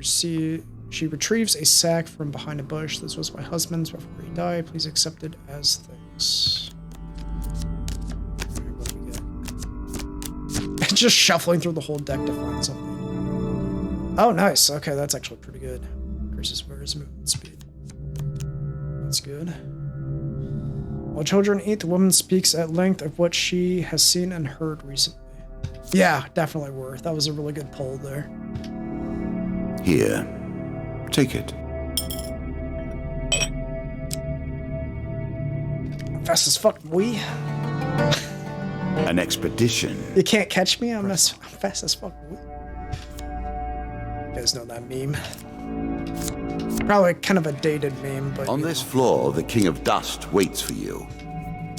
retrieves a sack from behind a bush. This was my husband's before he died. Please accept it as thanks. Just shuffling through the whole deck to find something. Oh, nice. Okay, that's actually pretty good. Increases player's movement speed. That's good. While children eat, the woman speaks at length of what she has seen and heard recently. Yeah, definitely worth. That was a really good poll there. Here, take it. fast as fuck, boy. An expedition. You can't catch me. I'm fast as fuck, boy. You guys know that meme. Probably kind of a dated meme, but... On this floor, the King of Dust waits for you.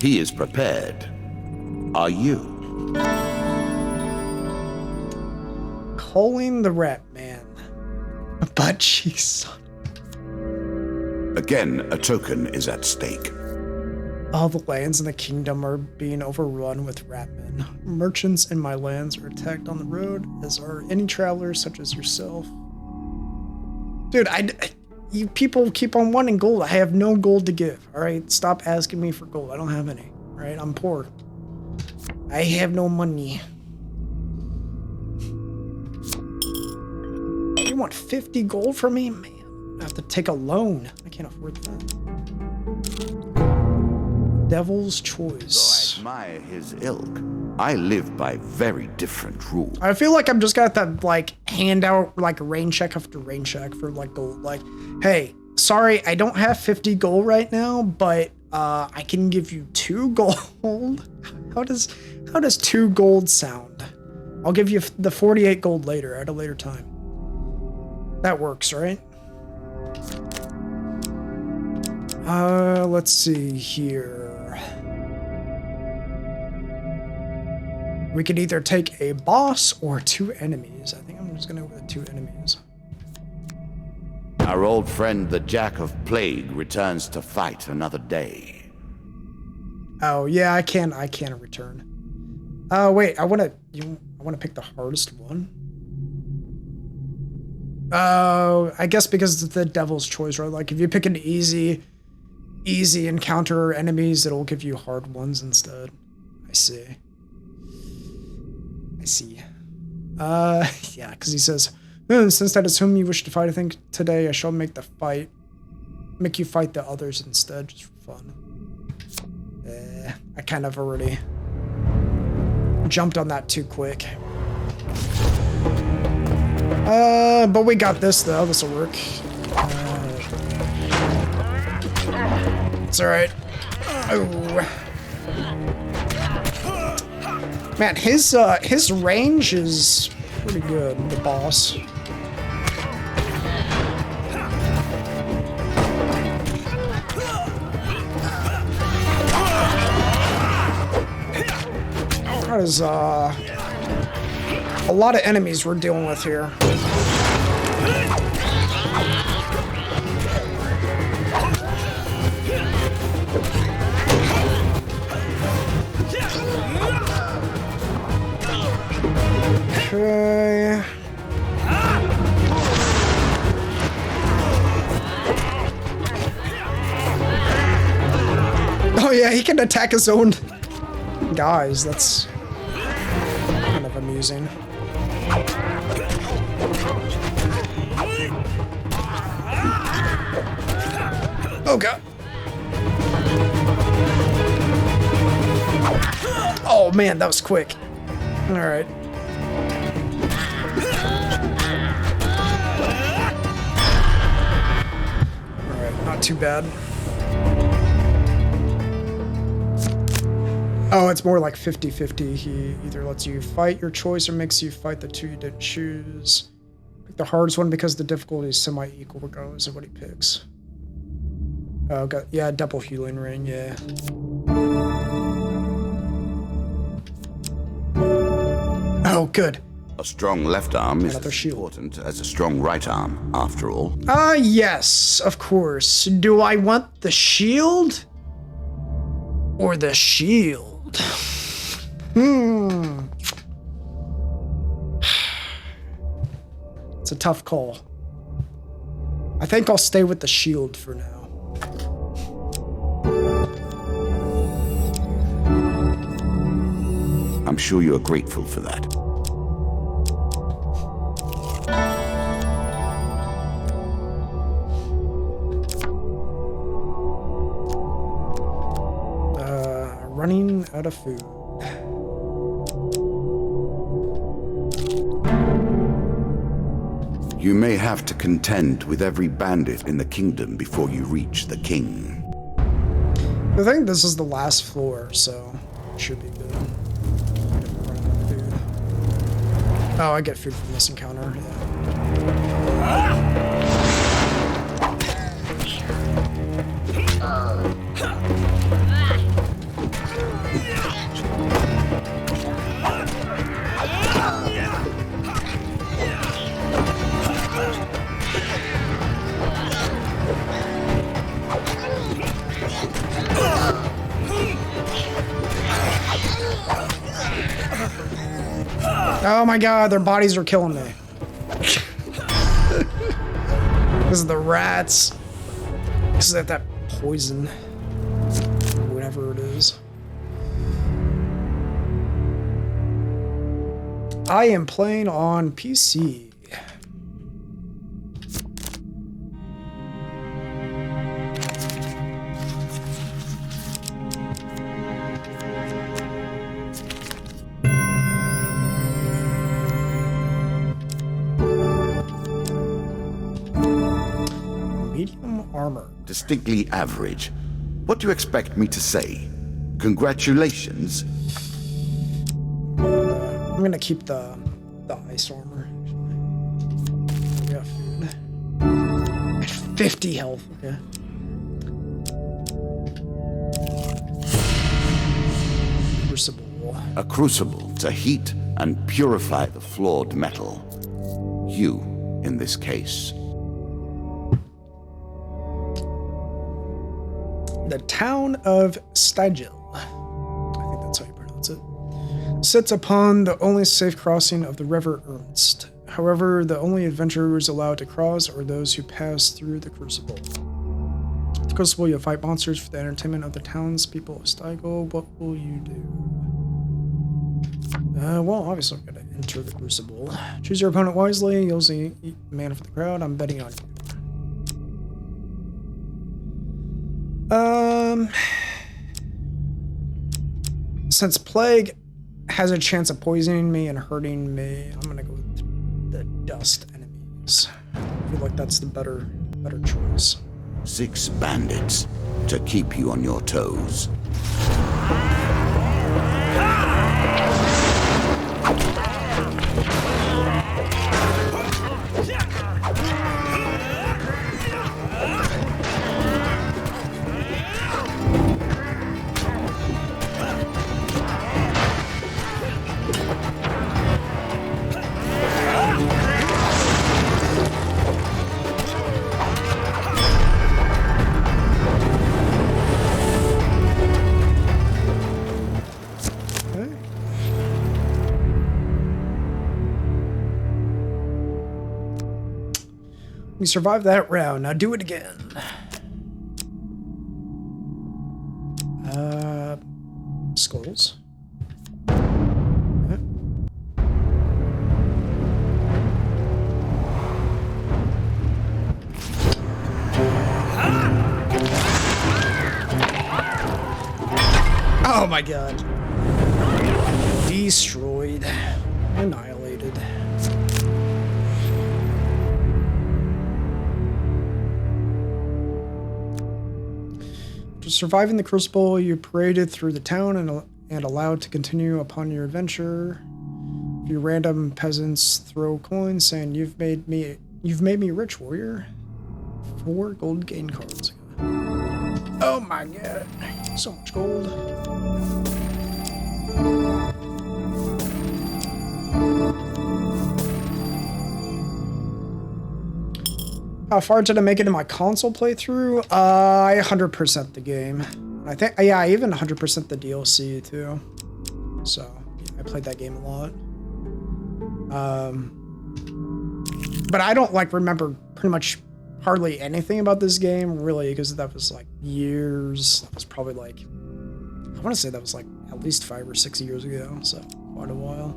He is prepared. Are you? Calling the Rat Man. But jeez. Again, a token is at stake. All the lands in the kingdom are being overrun with ratmen. Merchants in my lands are attacked on the road, as are any travelers such as yourself. Dude, you people keep on wanting gold. I have no gold to give, alright? Stop asking me for gold. I don't have any, alright? I'm poor. I have no money. You want 50 gold from me? Man, I have to take a loan. I can't afford that. Devil's choice. Though I admire his ilk, I live by very different rules. I feel like I'm just gonna have to like hand out like rain check after rain check for like gold. Like, hey, sorry, I don't have 50 gold right now, but I can give you 2 gold. How does 2 gold sound? I'll give you the 48 gold later at a later time. That works, right? Let's see here. We could either take a boss or 2 enemies. I think I'm just gonna go with 2 enemies. Our old friend, the Jack of Plague, returns to fight another day. Oh yeah, I can return. Wait, I wanna pick the hardest one. Oh, I guess because it's the devil's choice, right? Like if you pick an easy encounter enemies, it'll give you hard ones instead. I see. Yeah, because he says, since that is whom you wish to fight, I think today I shall make you fight the others instead, just for fun. I kind of already jumped on that too quick. But we got this though, this'll work. It's alright. Oh. Man, his range is pretty good, the boss. That is a lot of enemies we're dealing with here. Okay. Oh yeah, he can attack his own guys. That's kind of amusing. Oh god. Oh man, that was quick. All right. Not too bad. Oh, it's more like 50-50. He either lets you fight your choice or makes you fight the 2 you didn't choose. Pick the hardest one because the difficulty is semi-equal regardless of what he picks. Oh, got, yeah, double healing ring, yeah. Oh, good. A strong left arm is Another as shield. important as a strong right arm, after all. Yes, of course. Do I want the shield? Or the shield? It's a tough call. I think I'll stay with the shield for now. I'm sure you are grateful for that. Running out of food. You may have to contend with every bandit in the kingdom before you reach the king. I think this is the last floor, so it should be good. Food. Oh, I get food from this encounter. Oh my god, their bodies are killing me. Because of the rats. Because of that poison. Whatever it is. I am playing on PC. Distinctly average. What do you expect me to say? Congratulations? I'm gonna keep the ice armor. We got food. 50 health. Okay. Crucible. A crucible to heat and purify the flawed metal. You, in this case. The town of Stygil, I think that's how you pronounce it, sits upon the only safe crossing of the river Ernst. However, the only adventurers allowed to cross are those who pass through the Crucible. The Crucible, you'll fight monsters for the entertainment of the townspeople of Stygil. What will you do? Well, obviously I'm going to enter the Crucible. Choose your opponent wisely. You'll see mana for the crowd. I'm betting on you. Since Plague has a chance of poisoning me and hurting me, I'm gonna go with the dust enemies. I feel like that's the better choice. 6 bandits to keep you on your toes. We survived that round. Now do it again. Skulls. Okay. Oh my god. Destroyed. Annihilated. Surviving the Crucible, you paraded through the town and allowed to continue upon your adventure. A few random peasants throw coins saying, "You've made me rich, warrior." 4 gold gain cards. Oh my god, so much gold. How far did I make it in my console playthrough? I 100% the game. I think, yeah, I even 100% the DLC too. So, yeah, I played that game a lot. But I don't remember pretty much hardly anything about this game, really, because that was years. That was probably I want to say that was at least 5 or 6 years ago, so quite a while.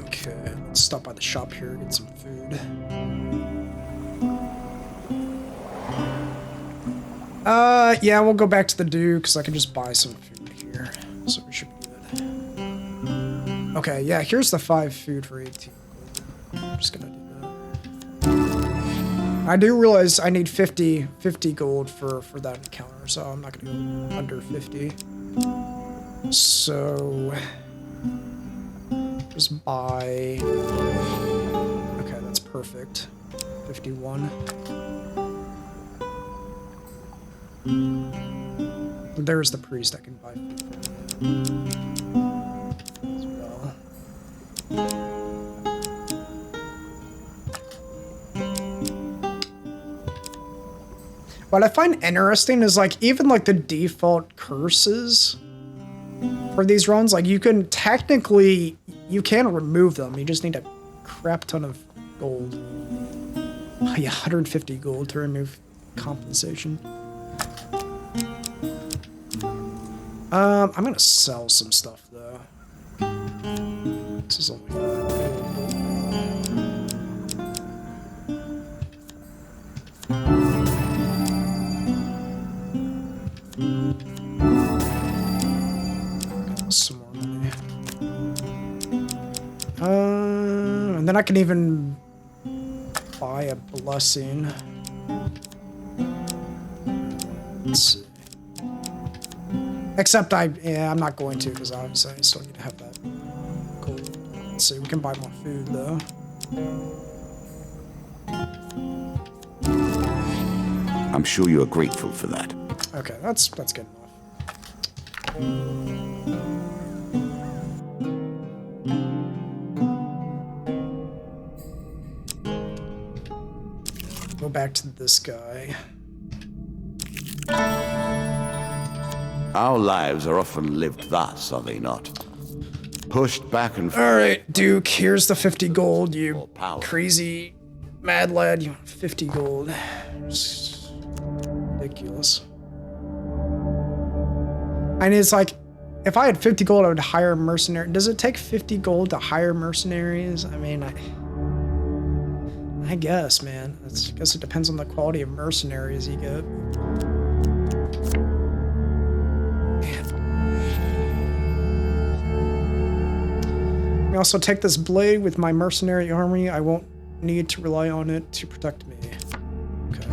Okay, let's stop by the shop here, get some food. Yeah, we'll go back to the Duke, because I can just buy some food here. So we should be good. Okay, yeah, here's the 5 food for 18. I'm just gonna do that. I do realize I need 50 gold for that encounter, so I'm not gonna go under 50. So just buy. Okay, that's perfect. 51. There's the priest I can buy as well. What I find interesting is like even like the default curses for these runs, like you can technically you can remove them. You just need a crap ton of gold. Oh, yeah, 150 gold to remove compensation. I'm gonna sell some stuff though. This is only 5 gold. Some more money. And then I can even buy a blessing. Let's see. Except I'm not going to because obviously I still need to have that gold. Let's see, we can buy more food though. I'm sure you are grateful for that. Okay, that's good enough. Go back to this guy. Our lives are often lived thus, are they not? Pushed back and forth. All right, Duke, here's the 50 gold, you crazy mad lad. You want 50 gold. It's ridiculous. And it's like, if I had 50 gold, I would hire a mercenary. Does it take 50 gold to hire mercenaries? I mean, I guess, man. I guess it depends on the quality of mercenaries you get. I also take this blade with my mercenary army. I won't need to rely on it to protect me. Okay.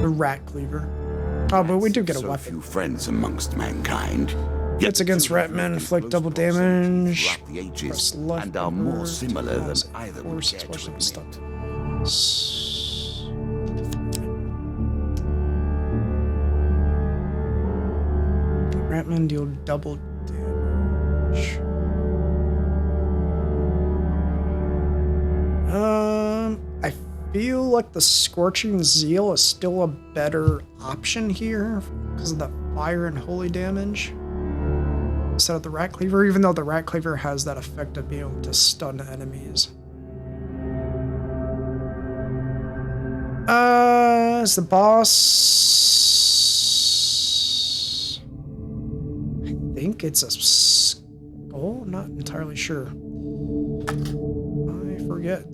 The rat cleaver. Oh, but we do get a so weapon. Few friends amongst mankind. Hits against ratmen, inflict double damage. Throughout the ages, Press left and are more similar than cause either would force, care to especially admit. stuck. Ratmen deal double damage. I feel like the Scorching Zeal is still a better option here because of the fire and holy damage instead of the Rat Cleaver, even though the Rat Cleaver has that effect of being able to stun enemies. Is the boss? I think it's a skull? Not entirely sure. I forget.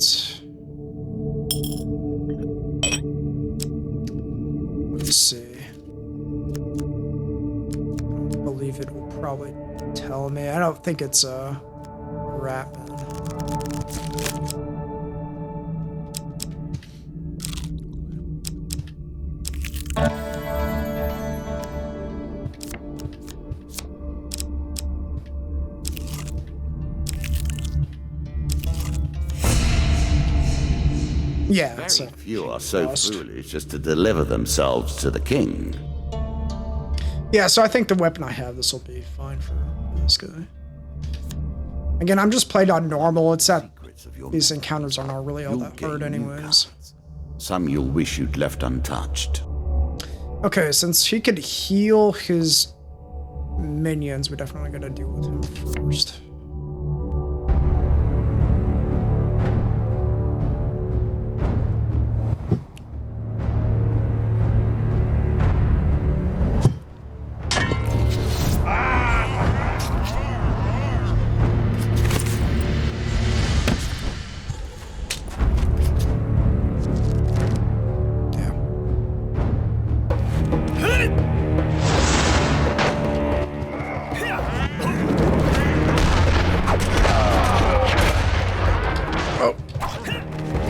Let's see. I believe it will probably tell me. I don't think it's a rapid. Yeah, Very so few are so lost. foolish as to deliver themselves to the king. Yeah, so I think the weapon I have, this will be fine for this guy. Again, I'm just playing on normal. It's that these encounters are not really all You'll that hard gain new anyways. cards. Some you'll wish you'd left untouched. Okay, since he could heal his minions, we're definitely gonna deal with him first.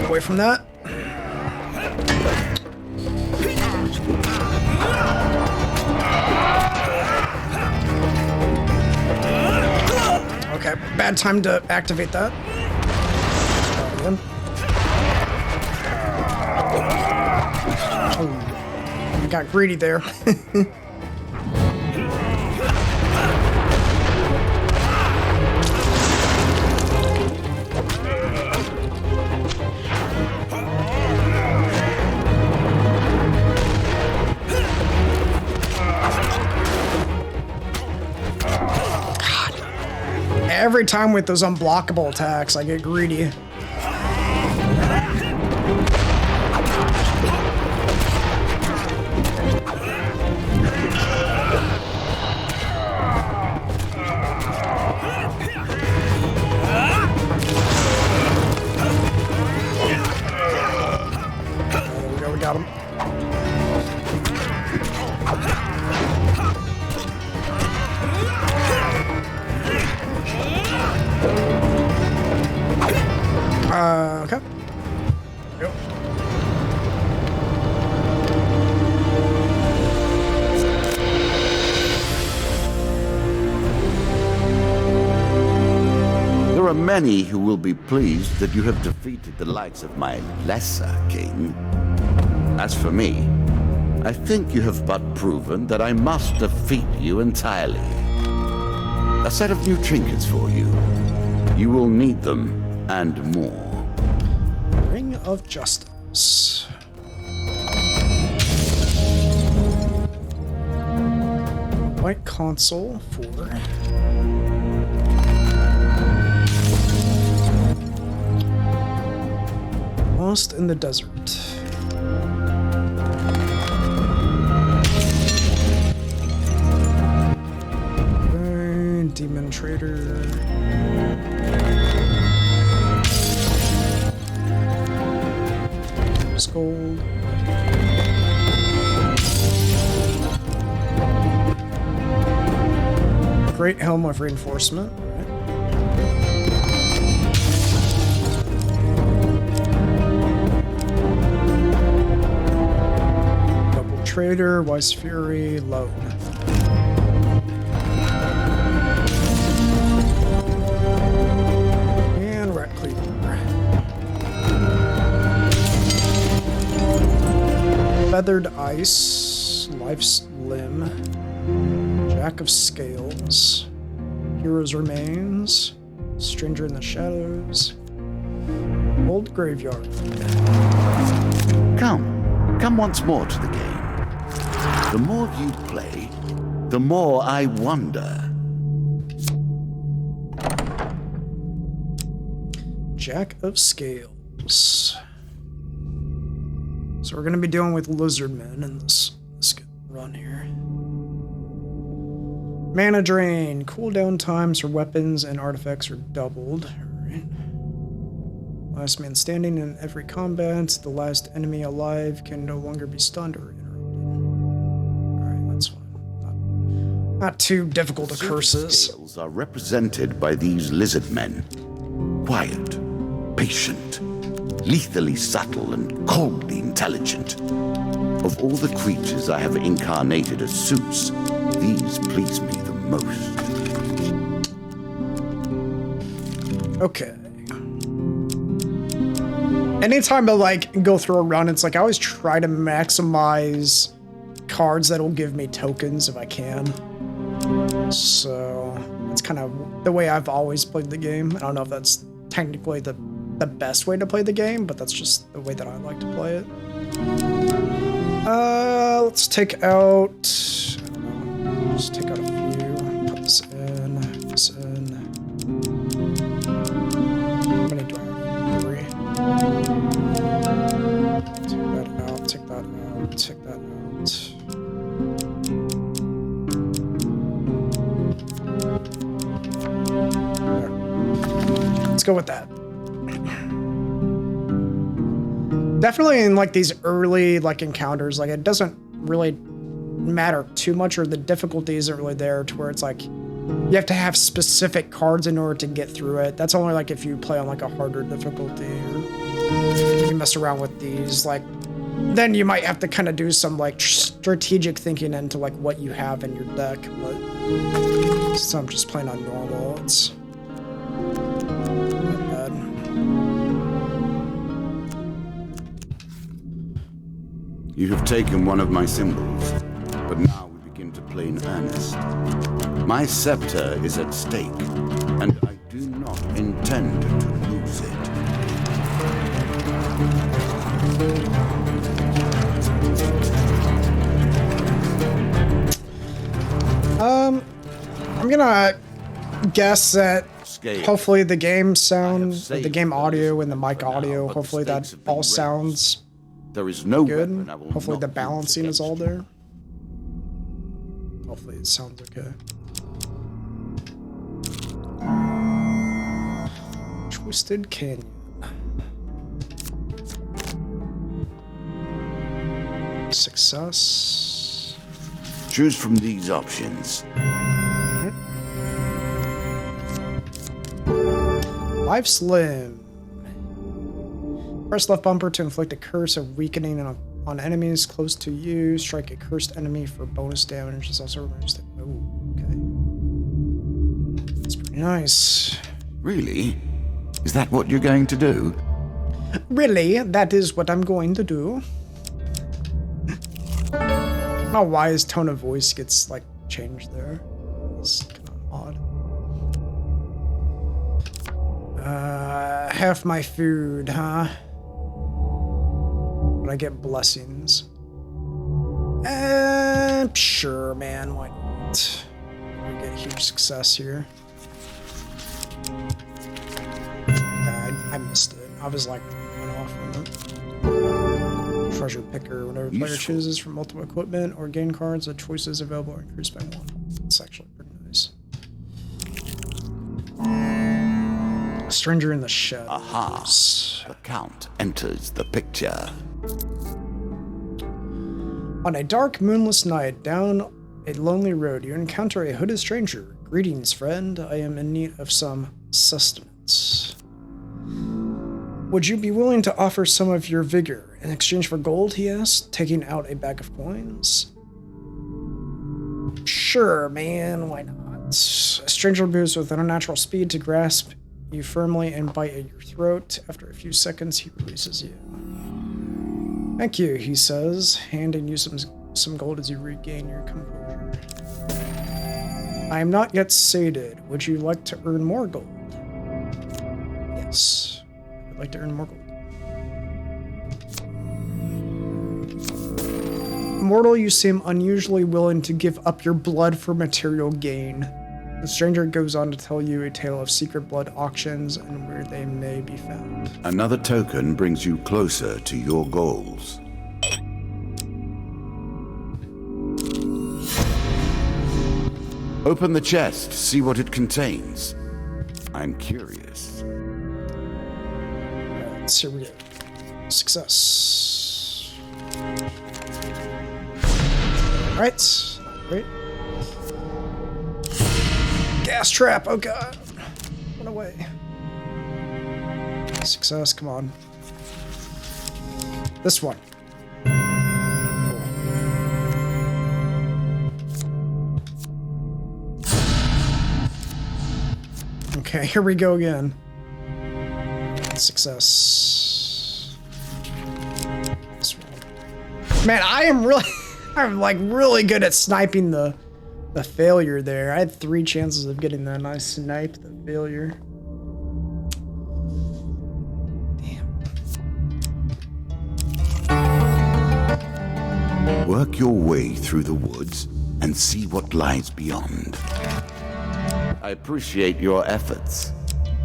Away from that. Okay, bad time to activate that. Oh, I got greedy there. Every time with those unblockable attacks, I get greedy. There we go, we got him. Okay. Yep. There are many who will be pleased that you have defeated the likes of my lesser king. As for me, I think you have but proven that I must defeat you entirely. A set of new trinkets for you. You will need them and more. Ring of Justice. White console for Lost in the Desert. Demon Trader. Gold. Great Helm of Reinforcement. Double Trader, Wise Fury, Load. And Rat Cleaver. Feathered Ice, Life's Limb, Jack of Scales, Hero's Remains, Stranger in the Shadows, Old Graveyard. Come once more to the game. The more you play, the more I wonder. Jack of Scales. So we're going to be dealing with lizardmen in this run here. Mana drain. Cooldown times for weapons and artifacts are doubled. Alright. Last man standing in every combat. The last enemy alive can no longer be stunned or interrupted. Alright, that's fine. Not too difficult to curses. Scales are represented by these lizard men. Quiet, patient, lethally subtle and coldly intelligent. Of all the creatures I have incarnated as suits, these please me the most. Okay. Anytime I like go through a run, it's like I always try to maximize cards that'll give me tokens if I can. So that's kind of the way I've always played the game. I don't know if that's technically the best way to play the game, but that's just the way that I like to play it. Let's take out, just take out a few, put this in, this in. How many do I have? 3. Take that out, take that out, take that out. There. Let's go with that. Definitely in like these early like encounters, like it doesn't really matter too much, or the difficulty isn't really there to where it's like you have to have specific cards in order to get through it. That's only like if you play on like a harder difficulty or you mess around with these, like then you might have to kind of do some like strategic thinking into like what you have in your deck. But since I'm just playing on normal, it's You have taken one of my symbols, but now we begin to play in earnest. My scepter is at stake, and I do not intend to lose it. I'm gonna guess that hopefully the game sound, the game audio and the mic audio, hopefully that all sounds There is no good. weapon I will Hopefully not the use balancing is all against you. there. Hopefully it sounds okay. Twisted Canyon. Success. Choose from these options. Life Slim. Press left bumper to inflict a curse of weakening on enemies close to you. Strike a cursed enemy for bonus damage. This also removes the... Oh, okay. That's pretty nice. Really? Is that what you're going to do? Really? That is what I'm going to do. I don't know why his tone of voice gets, like, changed there. It's kind of odd. Half my food, huh? But I get blessings. Sure, man, why not? We get huge success here. I missed it. I was like, went off on it. Treasure picker. Whenever a player chooses from multiple equipment or gain cards, the choices available are increased by 1. It's actually pretty nice. Stranger in the Shadows. Aha! The Count enters the picture. On a dark, moonless night, down a lonely road, you encounter a hooded stranger. Greetings, friend. I am in need of some sustenance. Would you be willing to offer some of your vigor in exchange for gold, he asked, taking out a bag of coins. Sure, man, why not? A stranger moves with an unnatural speed to grasp you firmly and bite at your throat. After a few seconds, he releases you. Thank you, he says, handing you some gold as you regain your composure. I am not yet sated. Would you like to earn more gold? Yes, I'd like to earn more gold. Mortal, you seem unusually willing to give up your blood for material gain. The stranger goes on to tell you a tale of secret blood auctions and where they may be found. Another token brings you closer to your goals. Open the chest, see what it contains. I'm curious. Alright, here we go. Success. Alright, great. Gas trap, oh god. Run away. Success, come on. This one. Okay, here we go again. Success. This one. Man, I am really, I'm like really good at sniping the failure there. I had 3 chances of getting that, and I sniped the failure. Damn. Work your way through the woods and see what lies beyond. I appreciate your efforts.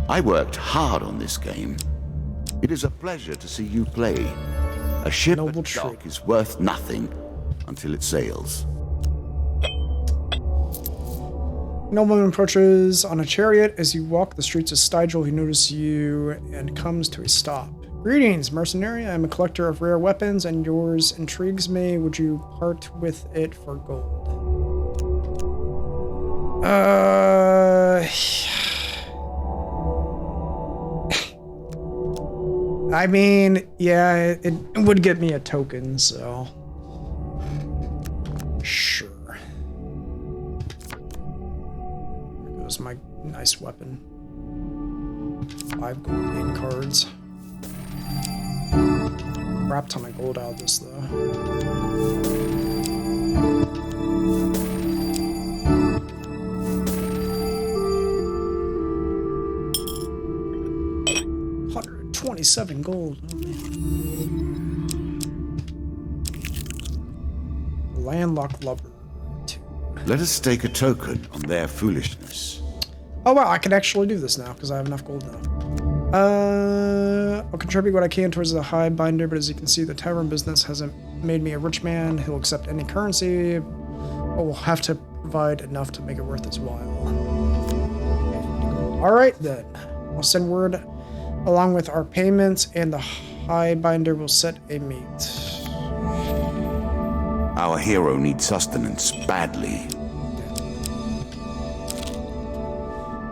I worked hard on this game. It is a pleasure to see you play. A ship Noble at dock trick. is worth nothing until it sails. Nobleman approaches on a chariot. As you walk the streets of Stygel, he notices you and comes to a stop. Greetings, mercenary. I am a collector of rare weapons, and yours intrigues me. Would you part with it for gold? I mean, yeah, it would get me a token, so sure. There goes my nice weapon. 5 gold game cards. crap ton of gold out of this, though. $127 gold. Oh, man. Landlocked lover. Let us stake a token on their foolishness. Oh wow, I can actually do this now because I have enough gold now. I'll contribute what I can towards the high binder, but as you can see, the tavern business hasn't made me a rich man. He'll accept any currency, but we'll have to provide enough to make it worth his while. Alright then, I'll send word along with our payments, and the high binder will set a meet. Our hero needs sustenance badly.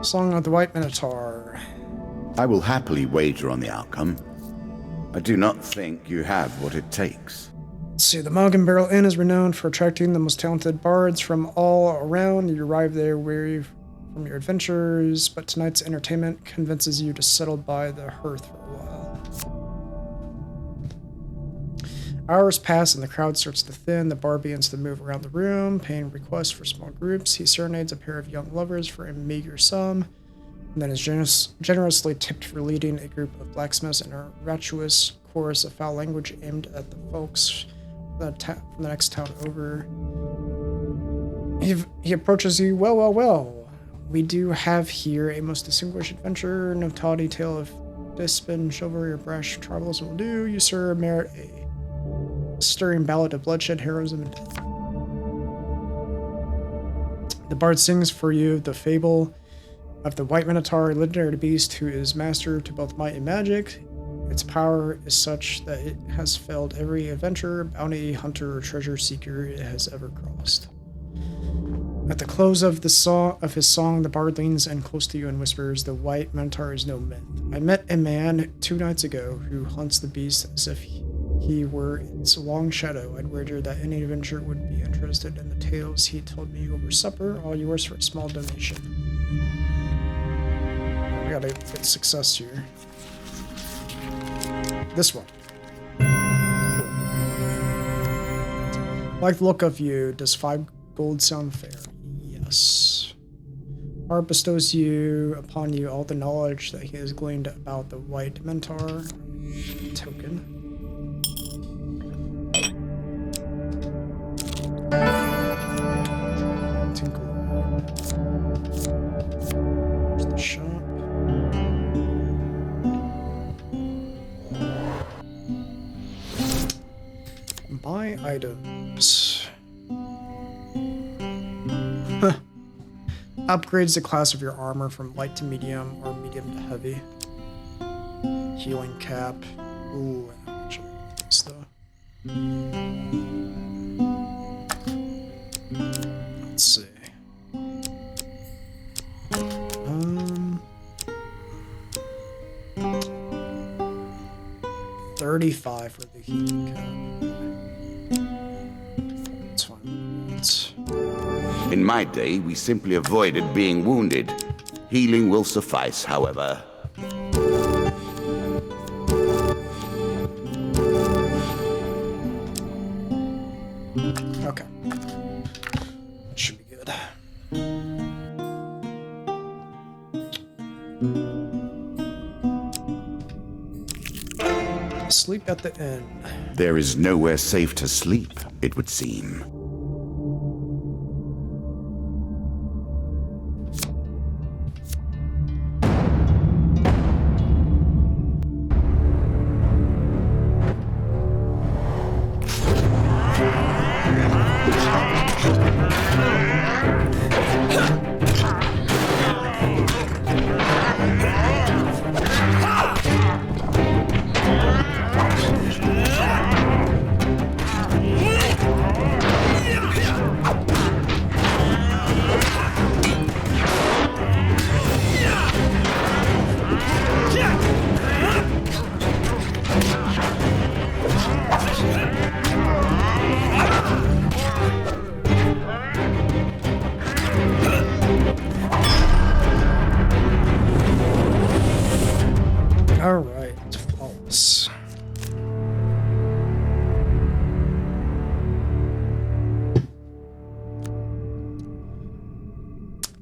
Song of the White Minotaur. I will happily wager on the outcome. I do not think you have what it takes. Let's see, the Mug and Barrel Inn is renowned for attracting the most talented bards from all around. You arrive there weary from your adventures, but tonight's entertainment convinces you to settle by the hearth for a while. Hours pass and the crowd starts to thin. The bard begins to move around the room, paying requests for small groups. He serenades a pair of young lovers for a meager sum, and then is generously tipped for leading a group of blacksmiths in a raucous chorus of foul language aimed at the folks from the next town over. He approaches you. Well. We do have here a most distinguished adventure. No tawdry tale of despin, chivalry, or brash tribalism will do. You, sir, merit a stirring ballad of bloodshed, heroism, and death. The bard sings for you the fable of the White Minotaur, a legendary beast who is master to both might and magic. Its power is such that it has felled every adventurer, bounty hunter, or treasure seeker it has ever crossed. At the close of his song, the bard leans in close to you and whispers, "The White Minotaur is no myth. I met a man 2 nights ago who hunts the beast as if he were its long shadow. I'd wager that any adventurer would be interested in the tales he told me over supper, all yours for a small donation." We gotta get success here. This one. Like the look of you, does 5 gold sound fair? Yes. Bard bestows upon you all the knowledge that he has gleaned about the White Minotaur. Token. There's the shop. Buy items. Upgrades the class of your armor from light to medium or medium to heavy. Healing cap. Ooh, actually, this though. Let's see. 35 for the healing cap. That's fine. In my day, we simply avoided being wounded. Healing will suffice, however. Okay. That should be good. Sleep at the inn. There is nowhere safe to sleep, it would seem.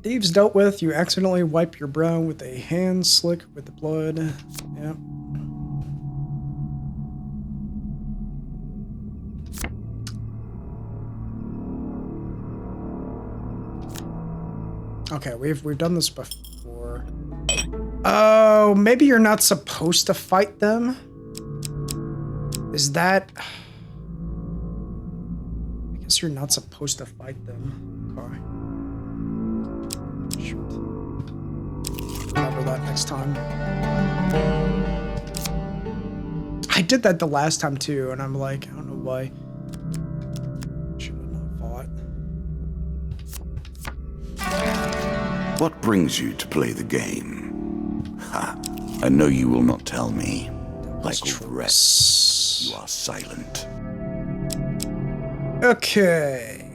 Thieves dealt with. You accidentally wipe your brow with a hand slick with the blood. Yep. Okay, we've done this before. Oh, maybe you're not supposed to fight them? Is that... I guess you're not supposed to fight them. Okay. Shoot. Remember that next time. I did that the last time too, and I'm like, I don't know why. Should have not fought. What brings you to play the game? Ha! I know you will not tell me. Like all the rest, you are silent. Okay.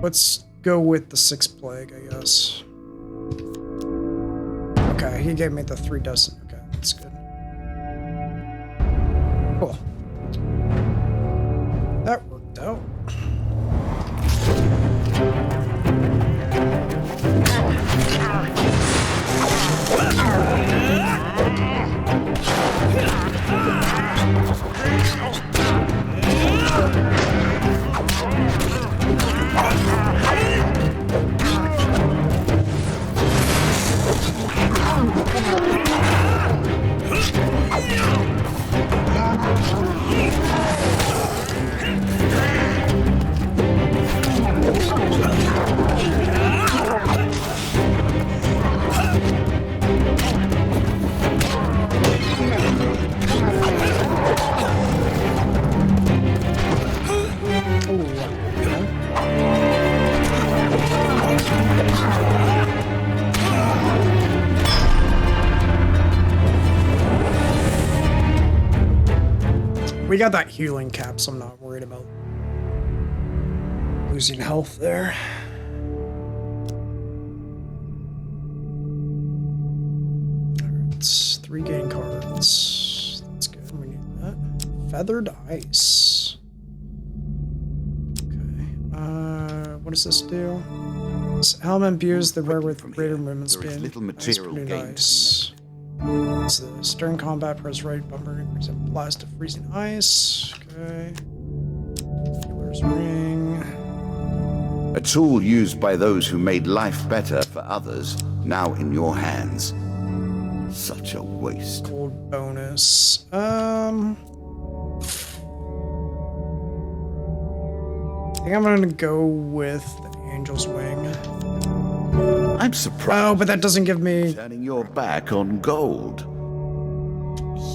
Let's go with the 6th plague, I guess. Okay, he gave me the 3 dozen. Okay, that's good. Cool. That worked out. We got that healing cap, so I'm not worried about losing health there. Alright, it's 3 gain cards. That's good. We need that. Feathered ice. Okay. What does this do? This element imbues the wearer with greater movement speed. That's pretty nice. It's the stern combat, press right bumper, increase a blast of freezing ice. Okay. Healer's ring. A tool used by those who made life better for others, now in your hands. Such a waste. Gold bonus. I think I'm gonna go with the Angel's Wing. I'm surprised. Oh, but that doesn't give me turning your back on gold.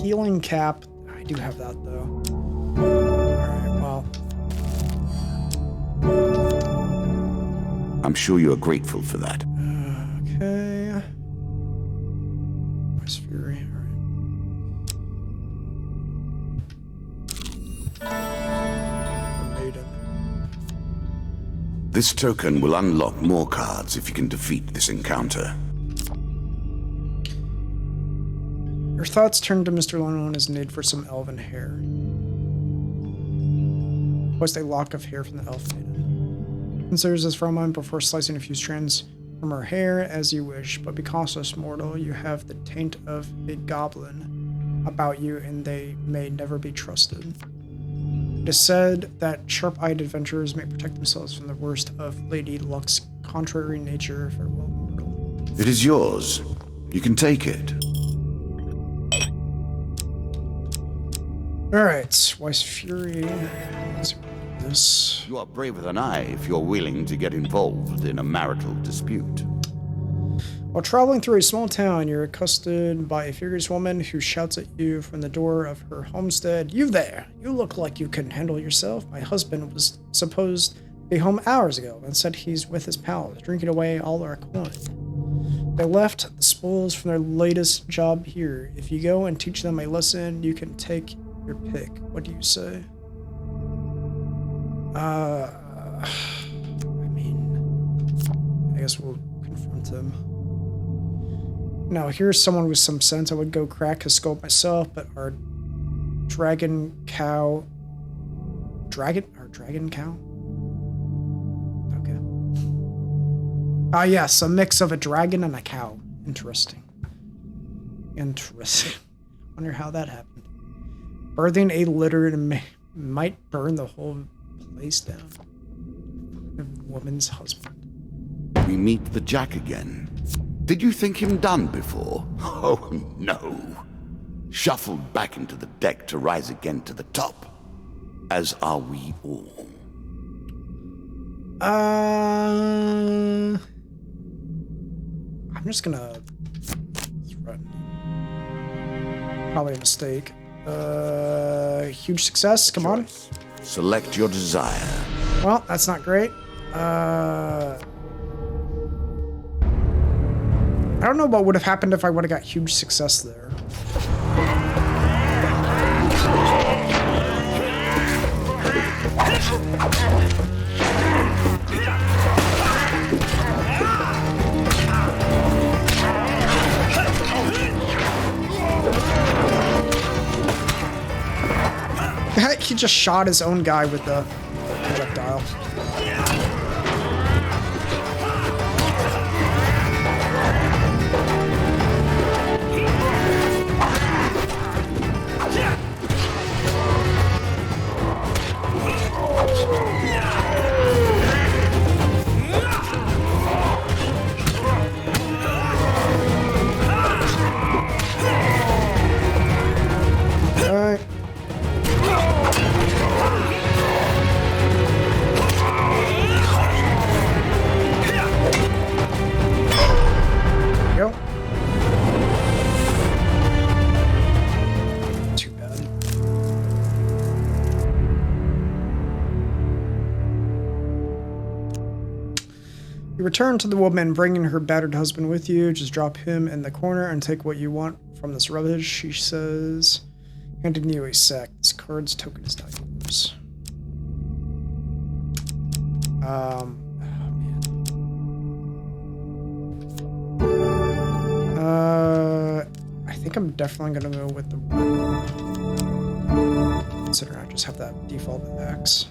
healing cap. I do have that though. Alright, well. I'm sure you are grateful for that. Okay. Where's Fury? Alright. Maiden. This token will unlock more cards if you can defeat this encounter. Your thoughts turn to Mr. Lionel and his need for some elven hair. Post a lock of hair from the elf maiden. Considers this from mine before slicing a few strands from her hair as you wish, but be cautious, mortal. You have the taint of a goblin about you, and they may never be trusted. It is said that sharp-eyed adventurers may protect themselves from the worst of Lady Luck's contrary nature. Farewell, mortal. It is yours. You can take it. Alright, Wise Fury. Let's see this. You are braver than I if you're willing to get involved in a marital dispute. While traveling through a small town, you're accosted by a furious woman who shouts at you from the door of her homestead. You there! You look like you can handle yourself. My husband was supposed to be home hours ago and said he's with his pals, drinking away all our coin. They left the spoils from their latest job here. If you go and teach them a lesson, you can take your pick. What do you say? I mean, I guess we'll confront him. Now, here's someone with some sense. I would go crack his skull myself, but our a dragon cow? Okay. Ah, yes, a mix of a dragon and a cow. Interesting. Interesting. Wonder how that happened. Birthing a litter might burn the whole place down. The woman's husband. We meet the Jack again. Did you think him done before? Oh, no. Shuffled back into the deck to rise again to the top. As are we all. I'm just gonna threaten. Probably a mistake. Huge success. Come on. Select your desire. Well, that's not great. I don't know what would have happened if I would have got huge success there. He just shot his own guy with the projectile. Alright. Go. Too bad. You return to the woman, bringing her battered husband with you. Just drop him in the corner and take what you want from this rubbish, she says. Handing you a sack. This card's token is not yours. Oh man. I think I'm definitely gonna go with the one. Considering I just have that default X.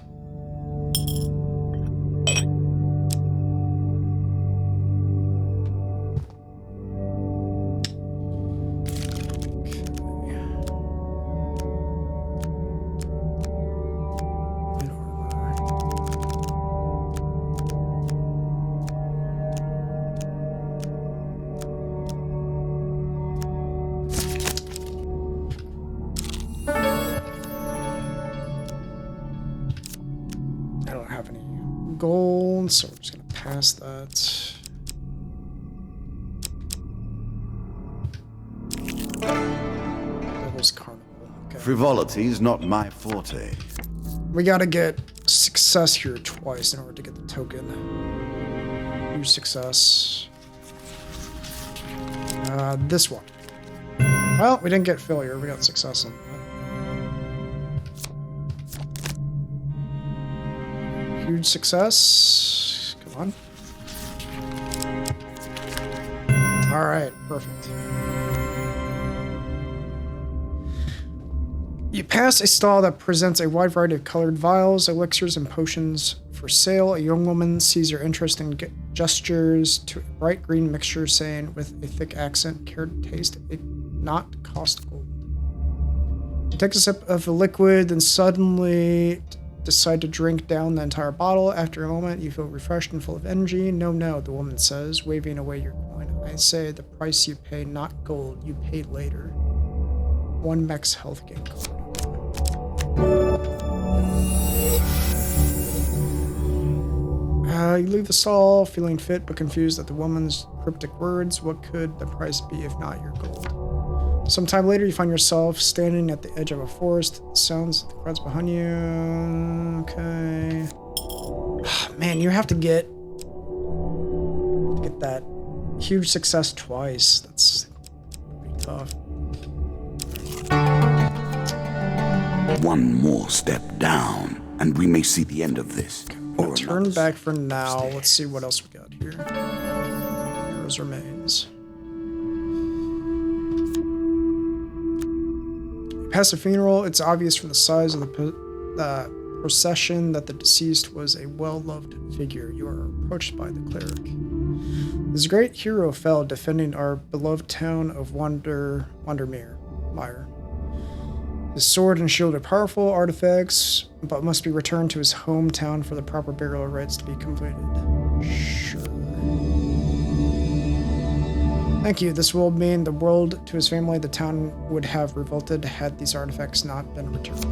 Gold, so we're just gonna pass that. Devil's Carnival. Okay. Frivolity is not my forte. We gotta get success here twice in order to get the token. Huge success. This one. Well, we didn't get failure, we got success on that. Huge success. Come on. Alright, perfect. You pass a stall that presents a wide variety of colored vials, elixirs, and potions for sale. A young woman sees your interest and gestures to a bright green mixture, saying with a thick accent, care to taste it not cost gold. You take a sip of the liquid, then suddenly decide to drink down the entire bottle. After a moment, you feel refreshed and full of energy. No, no, the woman says, waving away your coin. I say the price you pay, not gold, you pay later. 1 max health gain card. You leave the stall, feeling fit but confused at the woman's cryptic words. What could the price be if not your gold? Sometime later, you find yourself standing at the edge of a forest. Sounds of the crowds behind you. Okay. Man, you have to get that huge success twice. That's pretty tough. One more step down, and we may see the end of this. Or turn back for now. Let's see what else we got here. Heroes remains. Past a funeral, it's obvious from the size of the procession that the deceased was a well-loved figure. You are approached by the cleric. This great hero fell defending our beloved town of Wandermere. His sword and shield are powerful artifacts, but must be returned to his hometown for the proper burial rites to be completed. Sure. Thank you. This will mean the world to his family. The town would have revolted had these artifacts not been returned.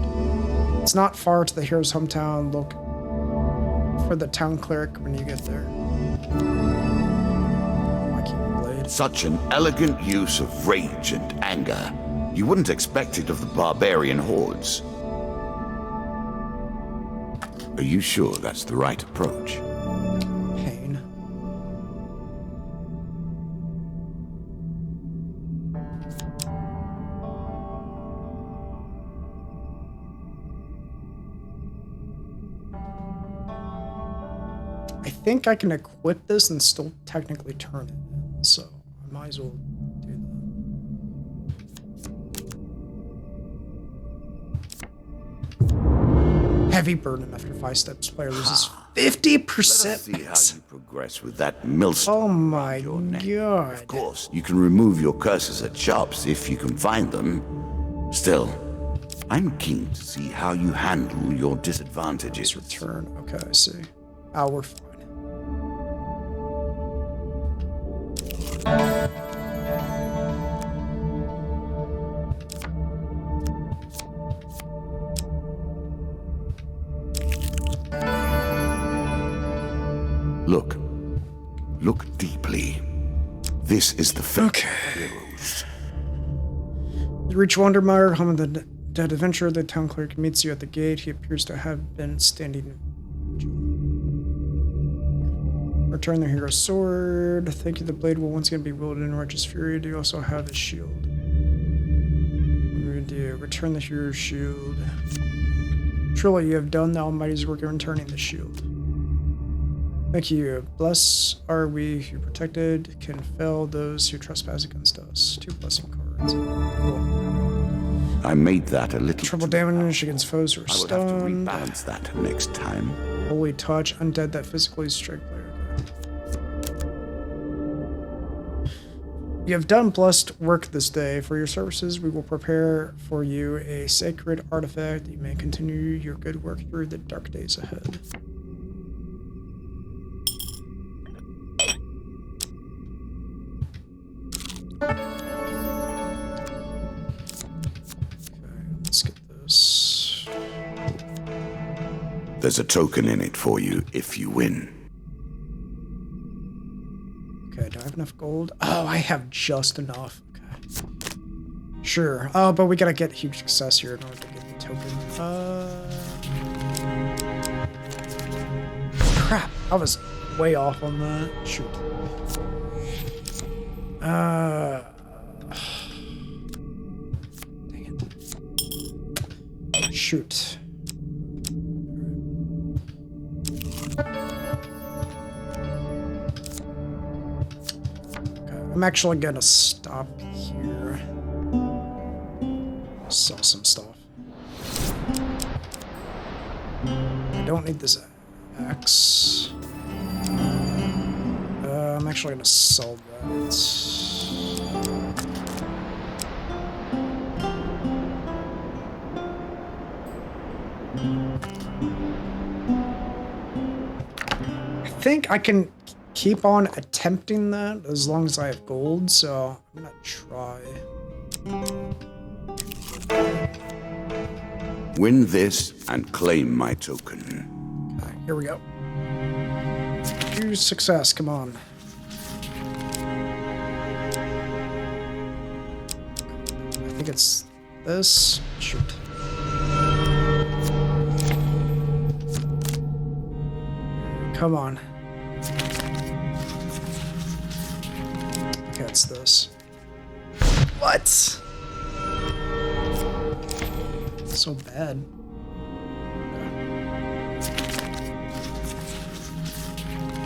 It's not far to the hero's hometown. Look for the town cleric when you get there. Such an elegant use of rage and anger. You wouldn't expect it of the barbarian hordes. Are you sure that's the right approach? Pain. I think I can equip this and still technically turn it in, so I might as well do that. Heavy burden after 5 steps. Player loses 50%. Let's see how you progress with that millstone. Oh my your neck. god. Of course, you can remove your curses at shops if you can find them. Still, I'm keen to see how you handle your disadvantages. Just return. Okay, I see. Oh, we're fine. Look deeply. This is the fate Okay. of heroes. You reach Wandermire, home of the dead adventurer. The town clerk meets you at the gate. He appears to have been standing. Return the hero's sword. Thank you. The blade will once again be wielded in righteous fury. Do you also have his shield? Return the hero's shield. Truly, you have done the Almighty's work in returning the shield. Thank you. Blessed are we who protected can fell those who trespass against us. 2 blessing cards. Cool. I made that a little Triple too damage against foes who are I will have to stunned. rebalance that next time. Holy touch. Undead that physically strike player. You have done blessed work this day. For your services, we will prepare for you a sacred artifact that you may continue your good work through the dark days ahead. Okay, let's get this. There's a token in it for you if you win. Okay, do I have enough gold? Oh, I have just enough. Okay. Sure. Oh, but we gotta get huge success here in order to get the token. Crap. I was way off on that. Shoot. Dang it. Shoot. I'm actually gonna stop here. Sell some stuff. I don't need this axe. I'm actually gonna sell that. I think I can keep on attempting that as long as I have gold, so I'm gonna try. Win this and claim my token. Okay, here we go. Huge success, come on. I think it's this. Shoot. Come on. Okay, it's this. What? So bad.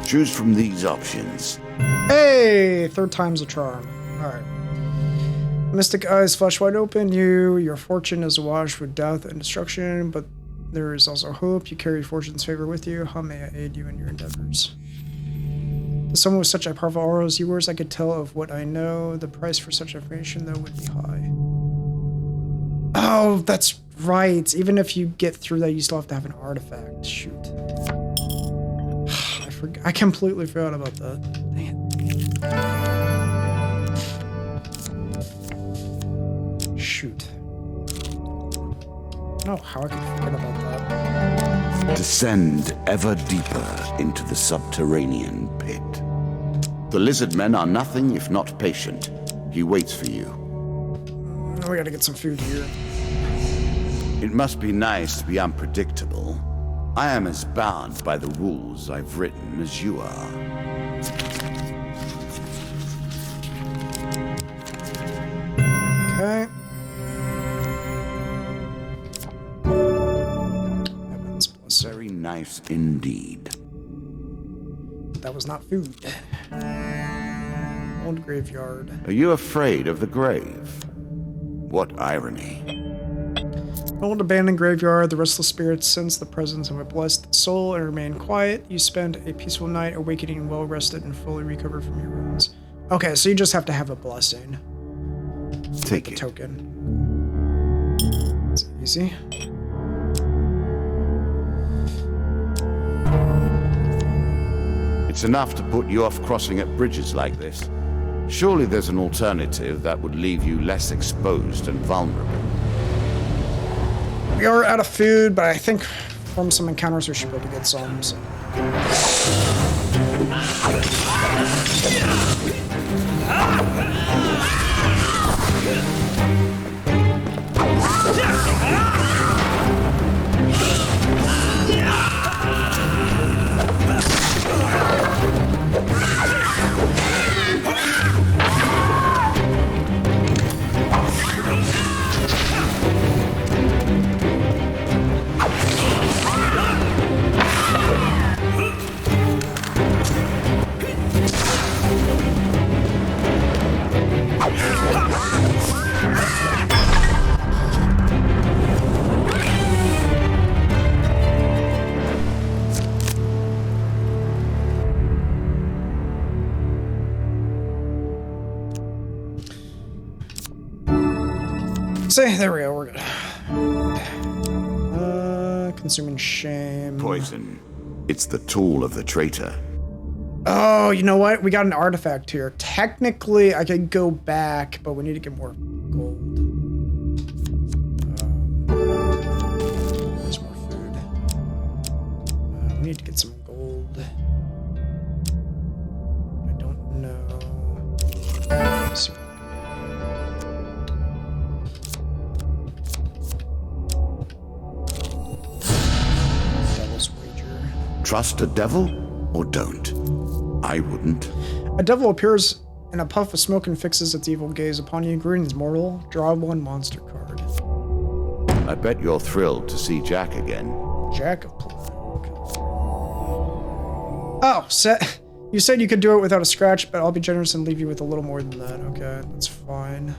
Choose from these options. Hey! 3rd time's a charm. Alright. Mystic eyes flash wide open. Your fortune is awash with death and destruction, but There is also hope. You carry fortune's favor with you. How may I aid you in your endeavors? To someone with such a powerful aura as yours, I could tell of what I know. The price for such information, though, would be high. Oh, that's right. Even if you get through that, you still have to have an artifact. Shoot. I completely forgot about that. Dang it. Shoot. Oh, how I could forget about that. Descend ever deeper into the subterranean pit. The lizard men are nothing if not patient. He waits for you. We gotta get some food here. It must be nice to be unpredictable. I am as bound by the rules I've written as you are. Okay. Very nice indeed. That was not food. Old graveyard. Are you afraid of the grave? What irony. Old abandoned graveyard. The restless spirits sense the presence of a blessed soul and remain quiet. You spend a peaceful night awakening well rested and fully recovered from your wounds. Okay, so you just have to have a blessing. Take the it. Token. It's easy. It's enough to put you off crossing at bridges like this. Surely there's an alternative that would leave you less exposed and vulnerable. We are out of food, but I think from some encounters we should be able to get some. So. See, there we go, we're good. Consuming shame. Poison. It's the tool of the traitor. Oh, you know what? We got an artifact here. Technically, I could go back, but we need to get more gold. There's more food. We need to get some gold. I don't know. Let's see. Trust a devil or don't? I wouldn't. A devil appears in a puff of smoke and fixes its evil gaze upon you. Greetings, mortal. Draw one monster card. I bet you're thrilled to see Jack again. Jack of Play. Okay. Oh, you said you could do it without a scratch, but I'll be generous and leave you with a little more than that. Okay, that's fine.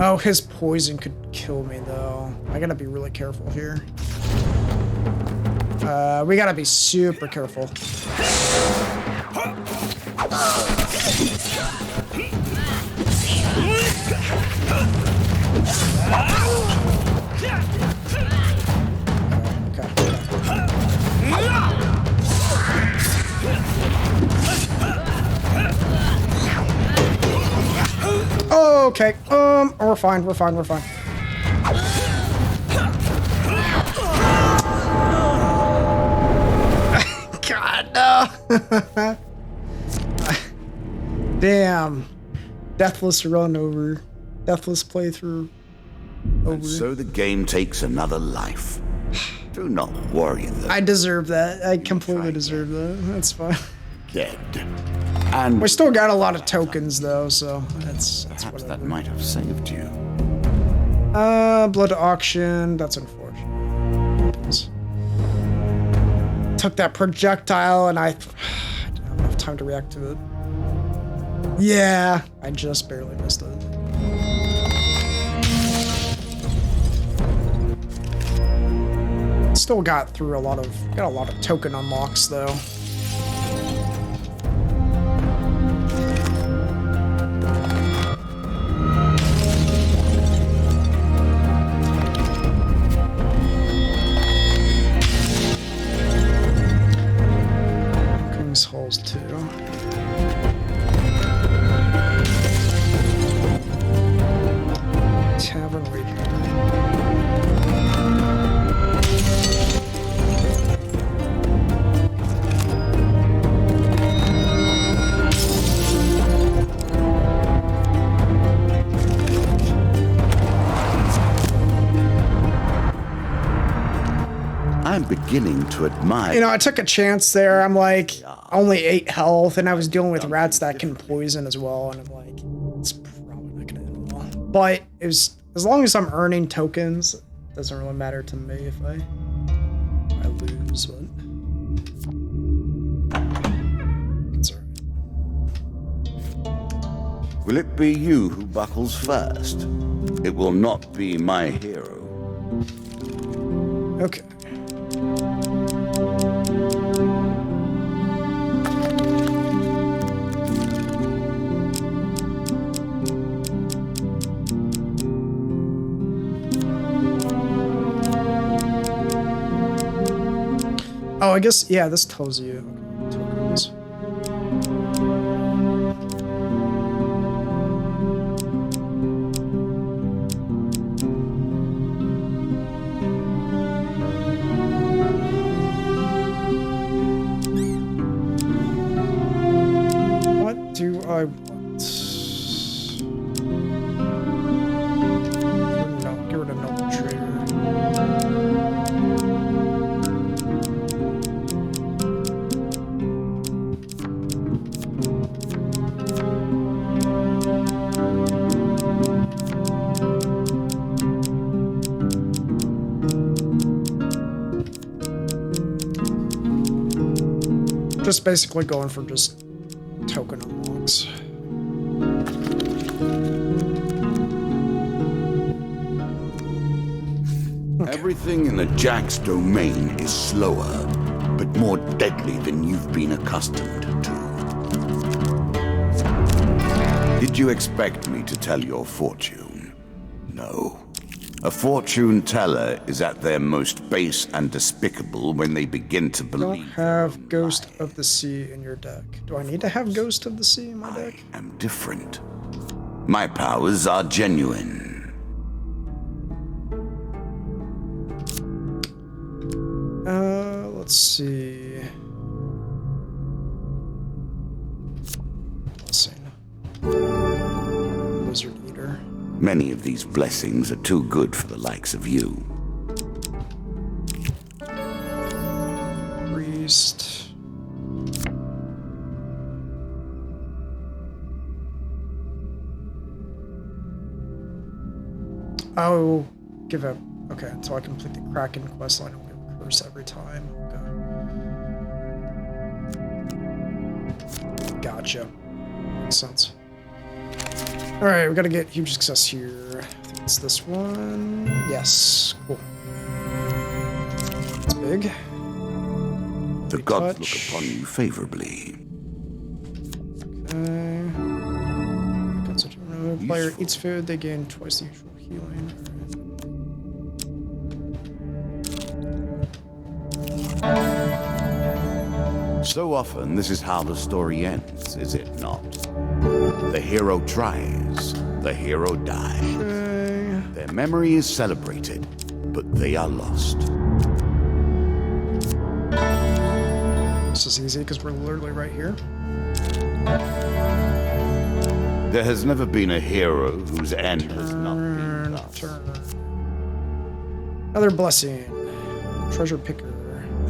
Oh, his poison could kill me, though. I gotta be really careful here. We gotta be super careful. Okay. We're fine. We're fine. We're fine. God, no. Damn. Deathless run over. Deathless playthrough over. And so the game takes another life. Do not worry though. I deserve that. I completely deserve that. That's fine. Dead. And We still got a lot of tokens though, so that's perhaps whatever. that might have saved you. Blood auction. That's unfortunate. Took that projectile and I didn't have enough time to react to it. Yeah, I just barely missed it. Still got through a lot of token unlocks though. King's Halls 2. Tavern Wager. I'm beginning to admire. You know, I took a chance there. I'm like, only 8 health, and I was dealing with rats that can poison as well, and I'm like, it's probably not gonna end well. But it was, as long as I'm earning tokens, it doesn't really matter to me if I lose, but it's alright. Will it be you who buckles first? It will not be my hero. Okay. Oh, I guess, yeah, this tells you. Okay, tokens. What do I want? No, get rid of Noble Trader. Just basically going for just token unlocks. Okay. Everything in the Jack's domain is slower, but more deadly than you've been accustomed to. Did you expect me to tell your fortune? No. A fortune teller is at their most base and despicable when they begin to believe. Don't have Ghost of the Sea in your deck. Do I need to have Ghost of the Sea in my deck? I am different. My powers are genuine. Let's see. Blessing. Lizard Eater. Many of these blessings are too good for the likes of you. Priest. Oh, give up. Okay, until I complete the Kraken questline, I'll give a curse every time. Okay. Gotcha. Makes sense. Alright, we gotta get huge success here. I think it's this one. Yes, cool. It's big. The gods look upon you favorably. Okay. When a player eats food, they gain twice the usual healing. So often, this is how the story ends, is it not? The hero tries, the hero dies. Okay. Their memory is celebrated, but they are lost. This is easy because we're literally right here. There has never been a hero whose end has not been thus. Another blessing. Treasure picker.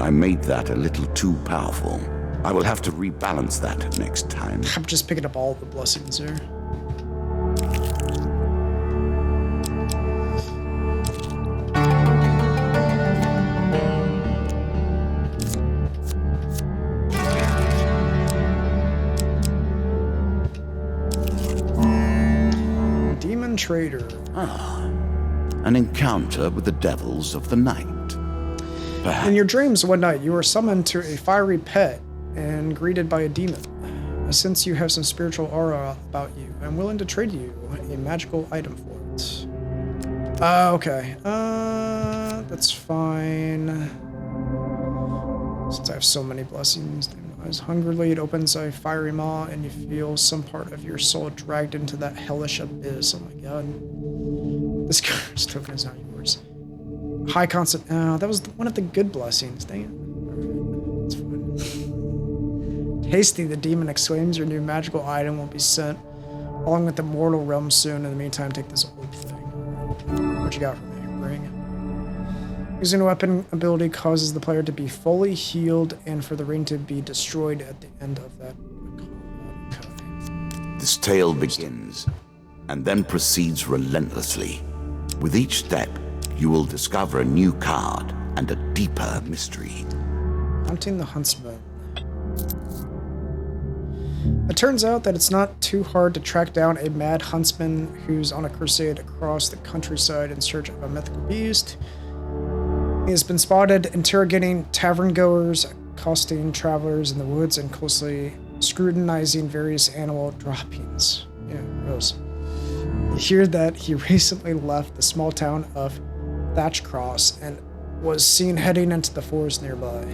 I made that a little too powerful. I will have to rebalance that next time. I'm just picking up all the blessings here. Demon Trader. Ah, an encounter with the devils of the night. perhaps. In your dreams one night, you were summoned to a fiery pit and greeted by a demon. Since you have some spiritual aura about you, I'm willing to trade you a magical item for it. Okay. That's fine. Since I have so many blessings, as hungrily it opens a fiery maw, and you feel some part of your soul dragged into that hellish abyss. Oh my god. This curse token is not yours. High constant. Oh, that was one of the good blessings. Dang it. Alright, that's fine. Hasty, the demon exclaims, your new magical item will be sent along with the mortal realm soon. In the meantime, take this old thing. What you got for me? Ring. Using a weapon ability causes the player to be fully healed and for the ring to be destroyed at the end of that combat. This tale begins and then proceeds relentlessly. With each step, you will discover a new card and a deeper mystery. Hunting the Huntsman. It turns out that it's not too hard to track down a mad huntsman who's on a crusade across the countryside in search of a mythical beast. He has been spotted interrogating tavern goers, accosting travelers in the woods, and closely scrutinizing various animal droppings. Yeah, gross. You hear that he recently left the small town of Thatchcross and was seen heading into the forest nearby.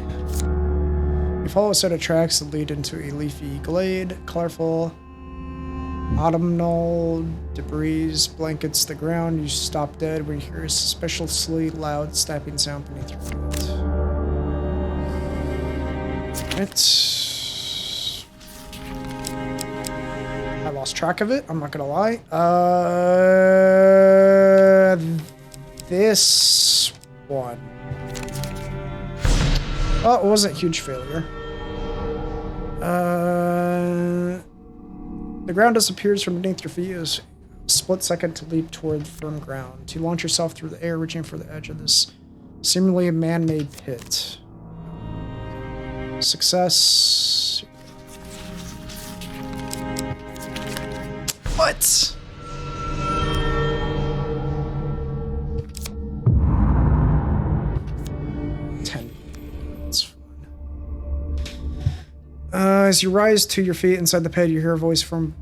You follow a set of tracks that lead into a leafy glade. Colorful autumnal debris blankets the ground. You stop dead when you hear a suspiciously loud snapping sound beneath your feet. I lost track of it, I'm not gonna lie. This one. Oh, it wasn't a huge failure. The ground disappears from beneath your feet as a split second to leap toward firm ground. You launch yourself through the air, reaching for the edge of this seemingly man-made pit. Success. What? As you rise to your feet inside the pit, you hear a voice from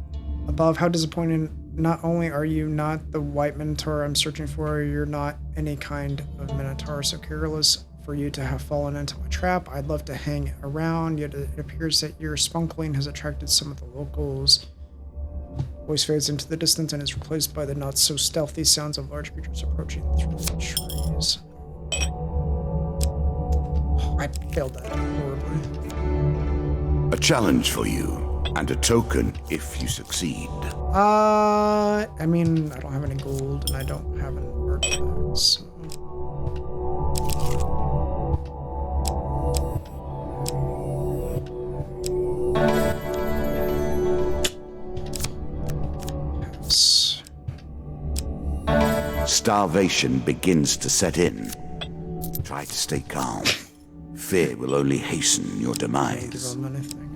above. How disappointing. Not only are you not the white minotaur I'm searching for, you're not any kind of minotaur, so careless for you to have fallen into my trap. I'd love to hang around, yet it appears that your spunkling has attracted some of the locals. Voice fades into the distance and is replaced by the not so stealthy sounds of large creatures approaching through the trees. I failed that horribly. A challenge for you, and a token if you succeed. I mean, I don't have any gold, and I don't have an artifact, so... Yes. Starvation begins to set in. Try to stay calm. Fear will only hasten your demise.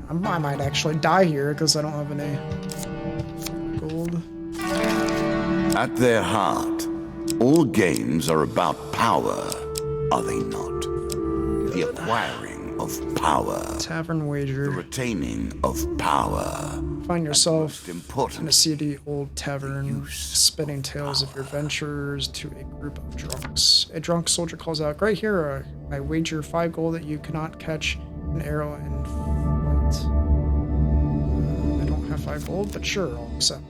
I might actually die here because I don't have any gold. At their heart, all games are about power, are they not? The acquiring of power. Tavern The wager. retaining of power. Find yourself Most important, in a seedy old tavern, use spinning tales of your ventures to a group of drunks. A drunk soldier calls out, "Great hero, I wager 5 gold that you cannot catch an arrow in flight." I don't have 5 gold, but sure, I'll accept.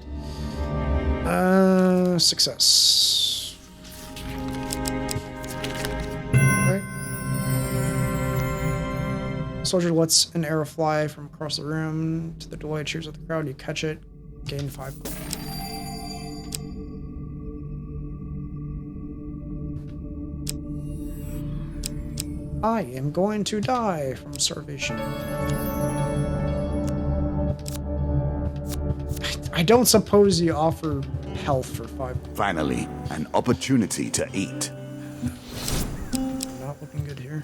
Success. Right. Soldier lets an arrow fly from across the room. To the delighted cheers of the crowd, you catch it, gain 5 gold. I am going to die from starvation. I don't suppose you offer health for 5 gold. finally, an opportunity to eat. Not looking good here.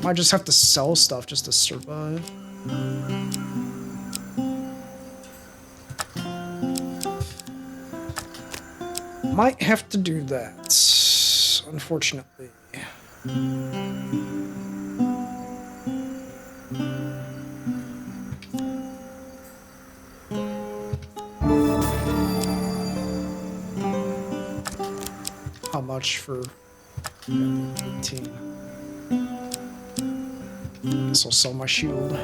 Might just have to sell stuff just to survive. Might have to do that, unfortunately. How much for 18? Guess I'll sell my shield.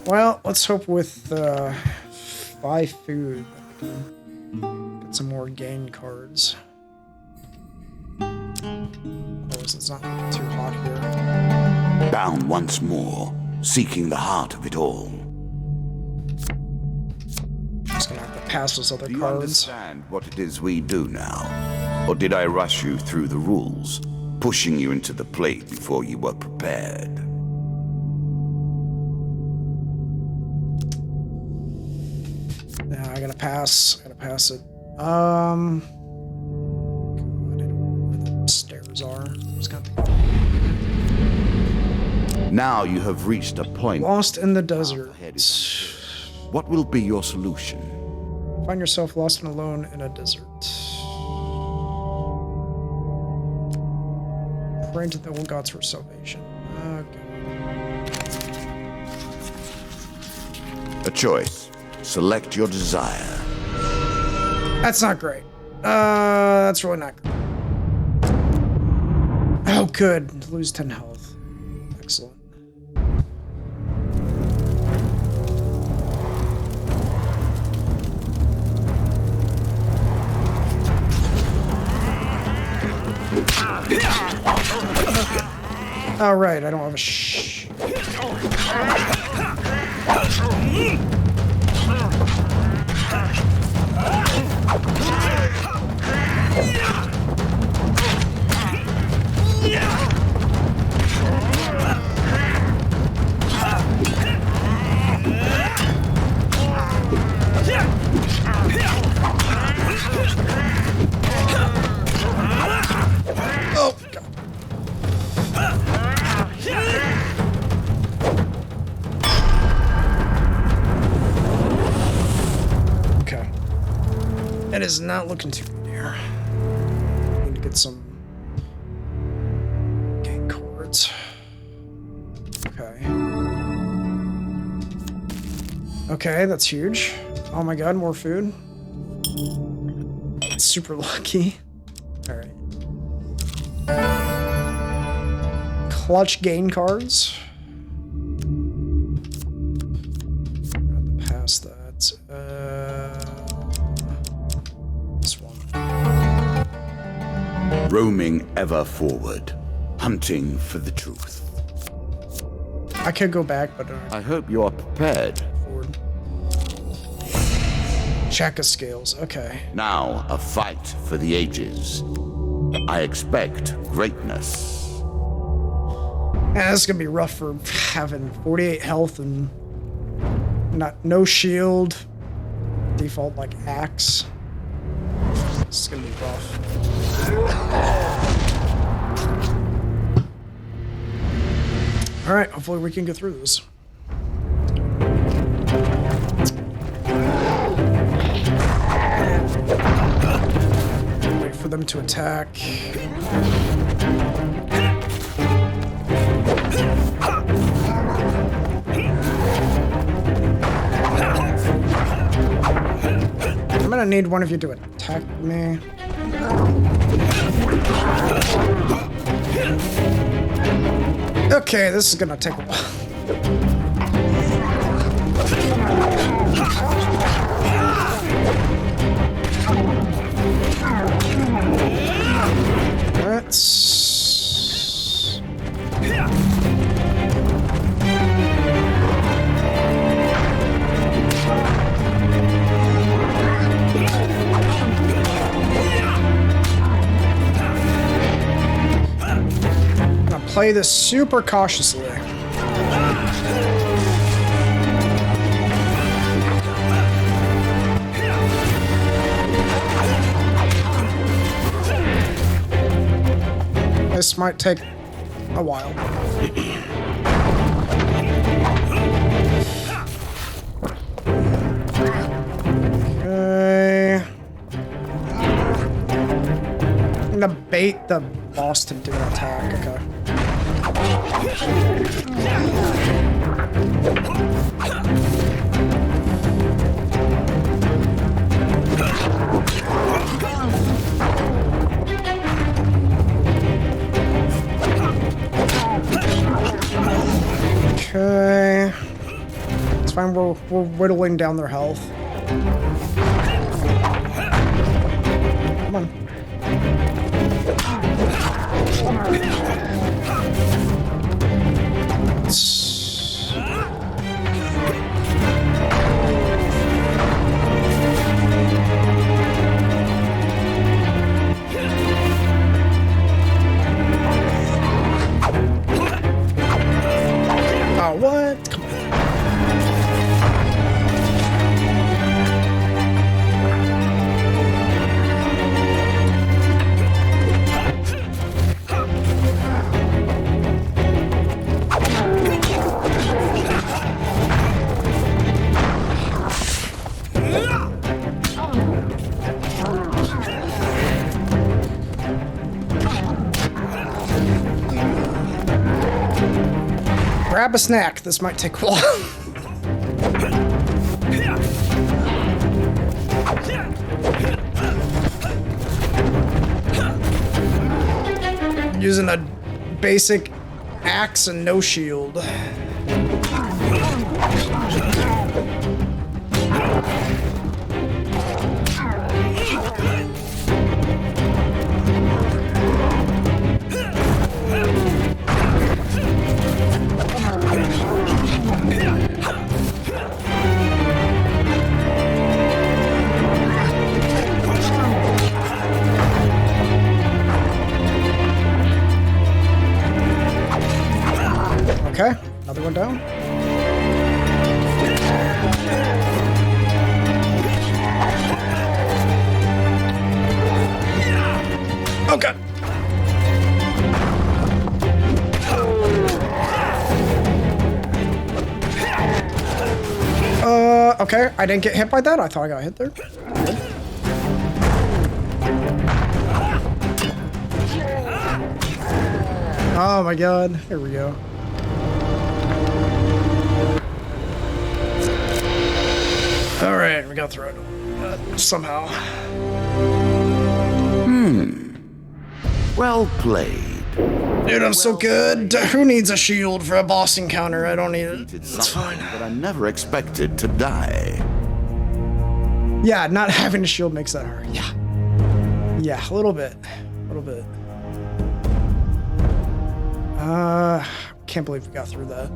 Well, let's hope with 5 food get some more gain cards. Otherwise, it's not looking too hot here. Bound once more, seeking the heart of it all. Just gonna have to pass those other Do you cards. understand what it is we do now? Or did I rush you through the rules, pushing you into the plate before you were prepared? Yeah, I gotta pass. I gotta pass it. God, I don't know where the stairs are. I'm just gonna have to Now you have reached a point. Lost in the desert. What will be your solution? Find yourself lost and alone in a desert. Pray to the old gods for salvation. Okay. A choice. Select your desire. That's not great. That's really not great. Oh, good. Lose 10 health. Excellent. All right, I don't have a Oh, God. Okay. That is not looking too good here. Need to get some game cards. Okay. Okay, that's huge. Oh my god, more food. That's super lucky. Alright. Clutch gain cards. Past that. This one. Roaming ever forward, hunting for the truth. I could go back, but I hope you are prepared. forward. Check of scales. Okay. Now, a fight for the ages. I expect greatness. Yeah, this is gonna be rough for having 48 health and no shield. Default like axe. This is gonna be rough. All right, hopefully we can get through this. Wait for them to attack. I'm gonna need one of you to attack me. Okay, this is gonna take a while. Let's... play this super cautiously. This might take a while. Okay. I'm gonna bait the boss to do an attack. Okay. Okay. It's fine, we're whittling down their health. Come on. Oh, what? Come on. Grab a snack. This might take a while. Using a basic axe and no shield. Okay, another one down. Okay. Okay, I didn't get hit by that. I thought I got hit there. Oh my god, here we go. Alright, we got through it. Somehow. Well played. Dude, I'm so good. Who needs a shield for a boss encounter? I don't need it. It's fine. But I never expected to die. Yeah, not having a shield makes that hard. Yeah. Yeah, a little bit. A little bit. Can't believe we got through that.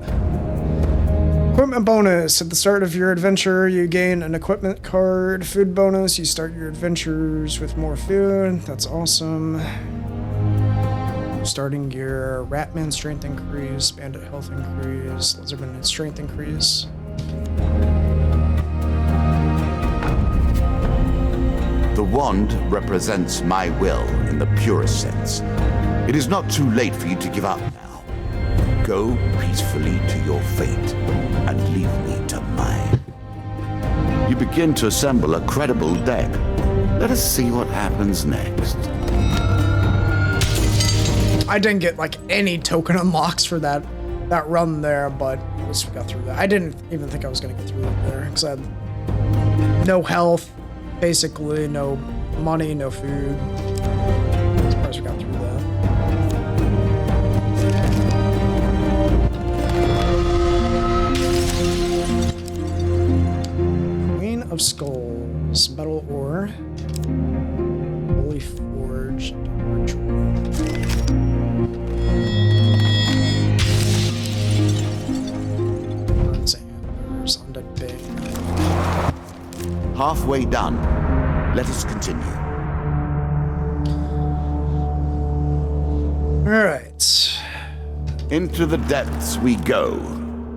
Equipment bonus. At the start of your adventure, you gain an equipment card. Food bonus. You start your adventures with more food. That's awesome. Starting gear. Ratman strength increase. Bandit health increase. Lizardman strength increase. The wand represents my will in the purest sense. It is not too late for you to give up now. Go peacefully to your fate and leave me to mine. You begin to assemble a credible deck. Let us see what happens next. I didn't get like any token unlocks for that run there, but at least we got through that. I didn't even think I was gonna get through it there because I had no health, basically no money, no food. I'm surprised we got through that. Queen of Skulls, metal ore, fully forged ritual. Halfway done. Let us continue. All right. Into the depths we go,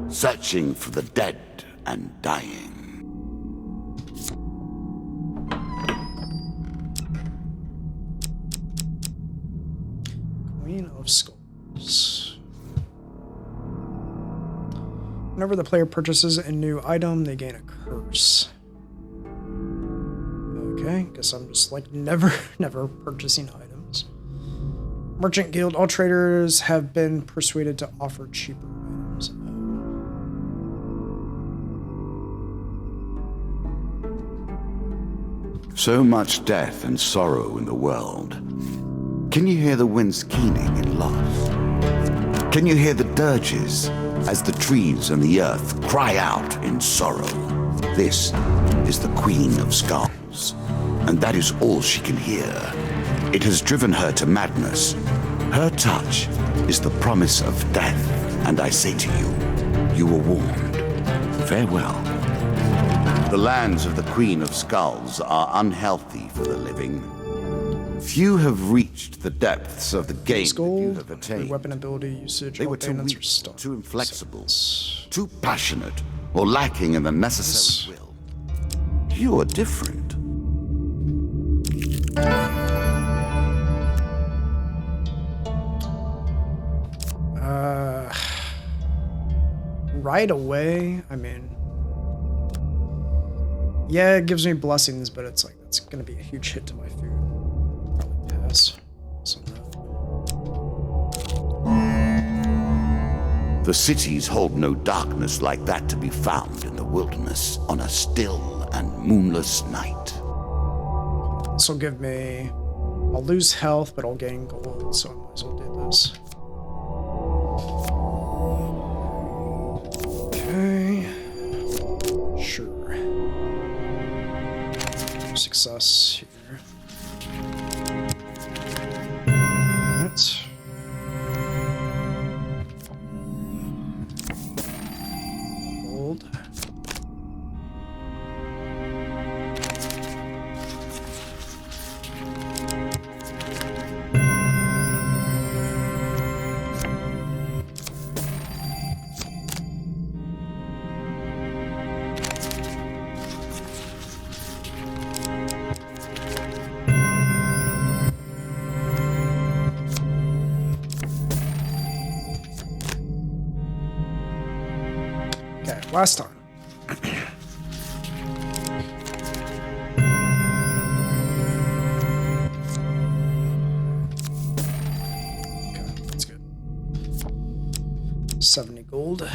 searching for the dead and dying. Queen of of Skulls. Whenever the player purchases a new item, they gain a curse. Okay, guess I'm just like never purchasing items. Merchant Guild, all traders have been persuaded to offer cheaper items. So much death and sorrow in the world. Can you hear the winds keening in loss? Can you hear the dirges as the trees and the earth cry out in sorrow? This is the Queen of Skulls, and that is all she can hear. It has driven her to madness. Her touch is the promise of death, and I say to you, you were warned. Farewell. The lands of the Queen of Skulls are unhealthy for the living. Few have reached the depths of the game that you have attained. Weapon ability usage. They were too weak, too inflexible, too passionate, or lacking in the necessary will. You are different. Right away, I mean, yeah, it gives me blessings, but it's like, that's gonna be a huge hit to my food. Probably pass. The cities hold no darkness like that to be found in the wilderness on a still and moonless night. This will give me, I'll lose health, but I'll gain gold, so I might as well do this. Okay. Sure. Success here. That's gold. Last time. Okay, that's good. 70 gold.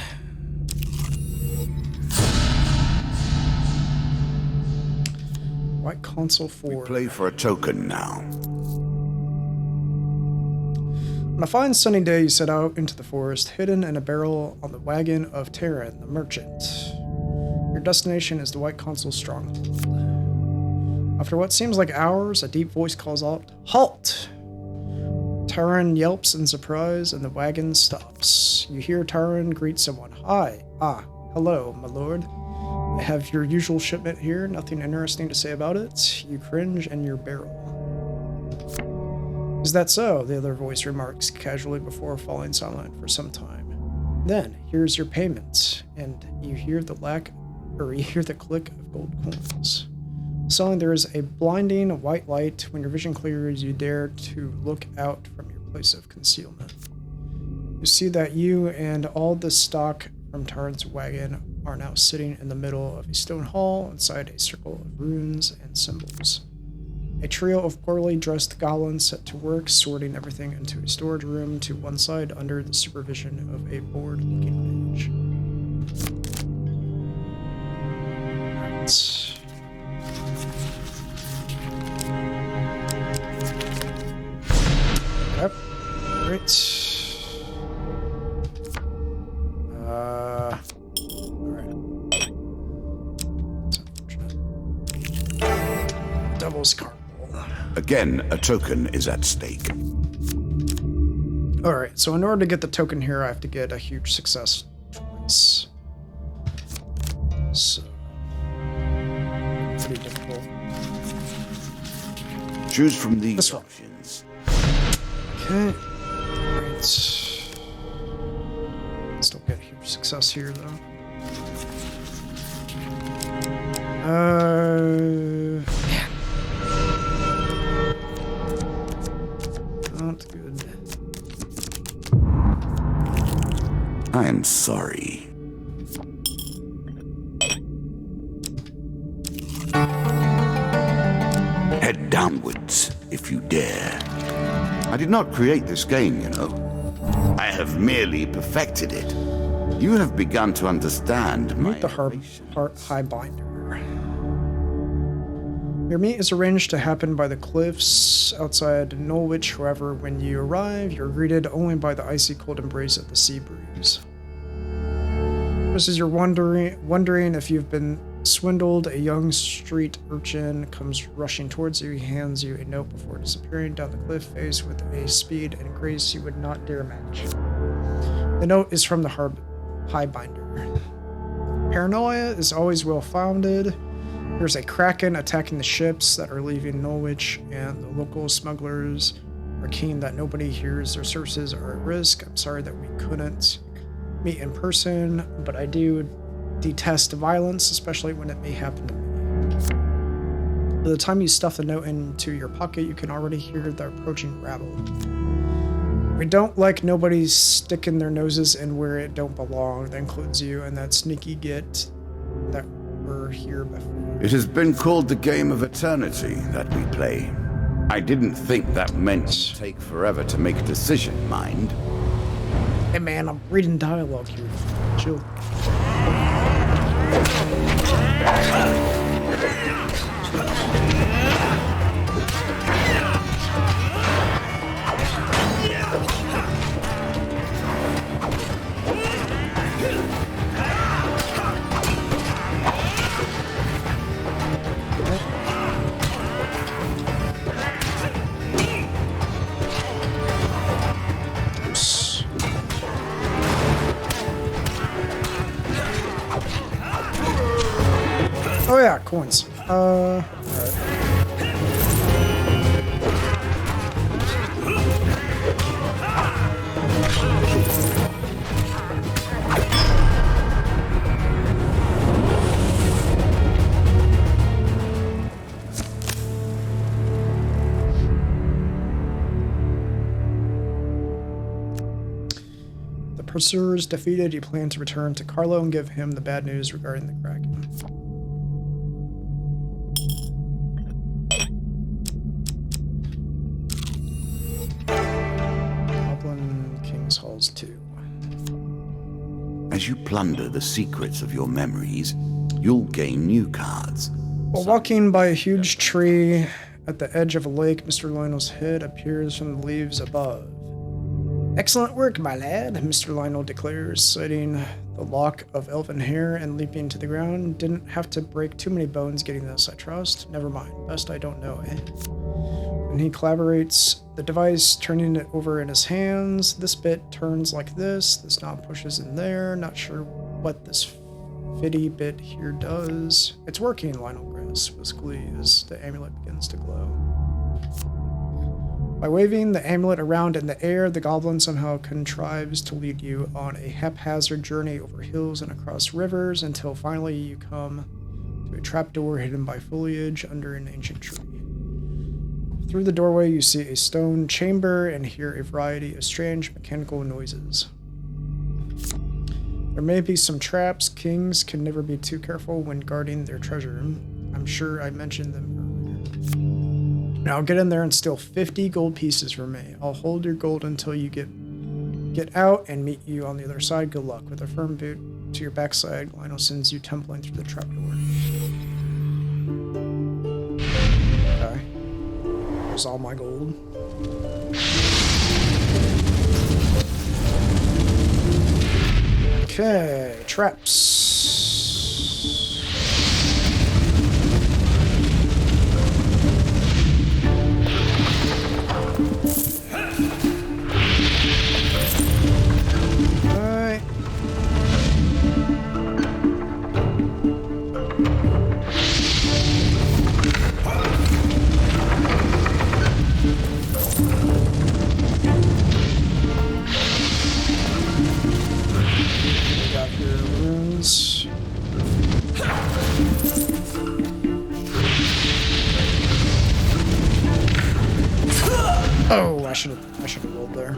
White console 4. We play for a token now. On a fine sunny day, you set out into the forest, hidden in a barrel on the wagon of Terran, the merchant. Your destination is the White Consul's stronghold. After what seems like hours, a deep voice calls out, "Halt!" Terran yelps in surprise, and the wagon stops. You hear Terran greet someone. "Hi. Hello, my lord. I have your usual shipment here. Nothing interesting to say about it." You cringe in your barrel. "Is that so?" the other voice remarks casually before falling silent for some time. "Then, here's your payment," and you hear the click of gold coins. Suddenly there is a blinding white light. When your vision clears, you dare to look out from your place of concealment. You see that you and all the stock from Taran's wagon are now sitting in the middle of a stone hall inside a circle of runes and symbols. A trio of poorly dressed goblins set to work sorting everything into a storage room to one side under the supervision of a bored-looking mage. Yep. Great. Alright. That's unfortunate. Devil's Cart. Again, a token is at stake. Alright, so in order to get the token here, I have to get a huge success twice. So, pretty difficult. Choose from these options. Okay. Alright. Still get a huge success here, though. Man. Not good. am sorry. Head downwards, if you dare. I did not create this game, you know. I have merely perfected it. You have begun to understand my Meet the High Binder. Your meet is arranged to happen by the cliffs outside Norwich. However, when you arrive, you're greeted only by the icy cold embrace of the sea breeze. Just as you're wondering if you've been swindled, a young street urchin comes rushing towards you. He hands you a note before disappearing down the cliff face with a speed and grace you would not dare match. The note is from the High Binder. Paranoia is always well-founded. There's a kraken attacking the ships that are leaving Norwich, and the local smugglers are keen that nobody hears their services are at risk. I'm sorry that we couldn't meet in person, but I do detest violence, especially when it may happen to me. By the time you stuff the note into your pocket, you can already hear the approaching rabble. We don't like nobody sticking their noses in where it don't belong. That includes you and that sneaky git that were here before. It has been called the game of eternity that we play. I didn't think that meant it'd take forever to make a decision, mind. Hey man, I'm reading dialogue here. Chill. Oh yeah, coins. Alright. The pursuers defeated, you plan to return to Carlo and give him the bad news regarding the Kraken. Halls 2. As you plunder the secrets of your memories, you'll gain new cards. While walking by a huge tree at the edge of a lake, Mr. Lionel's head appears from the leaves above. Excellent work, my lad, Mr. Lionel declares, citing the lock of elven hair and leaping to the ground. Didn't have to break too many bones getting this, I trust. Never mind. Best I don't know, eh? And he collaborates the device, turning it over in his hands. This bit turns like this knob pushes in there. Not sure what this fitty bit here does. It's working, Lionel grasps with glee as the amulet begins to glow. By waving the amulet around in the air, the goblin somehow contrives to lead you on a haphazard journey over hills and across rivers until finally you come to a trapdoor hidden by foliage under an ancient tree. Through the doorway, you see a stone chamber and hear a variety of strange mechanical noises. There may be some traps. Kings can never be too careful when guarding their treasure. I'm sure I mentioned them earlier. Now get in there and steal 50 gold pieces from me. I'll hold your gold until you get out and meet you on the other side. Good luck. With a firm boot to your backside, Lionel sends you tumbling through the trapdoor. Okay. There's all my gold. Okay, traps. Alright. Got your runes. Oh, I should have rolled there.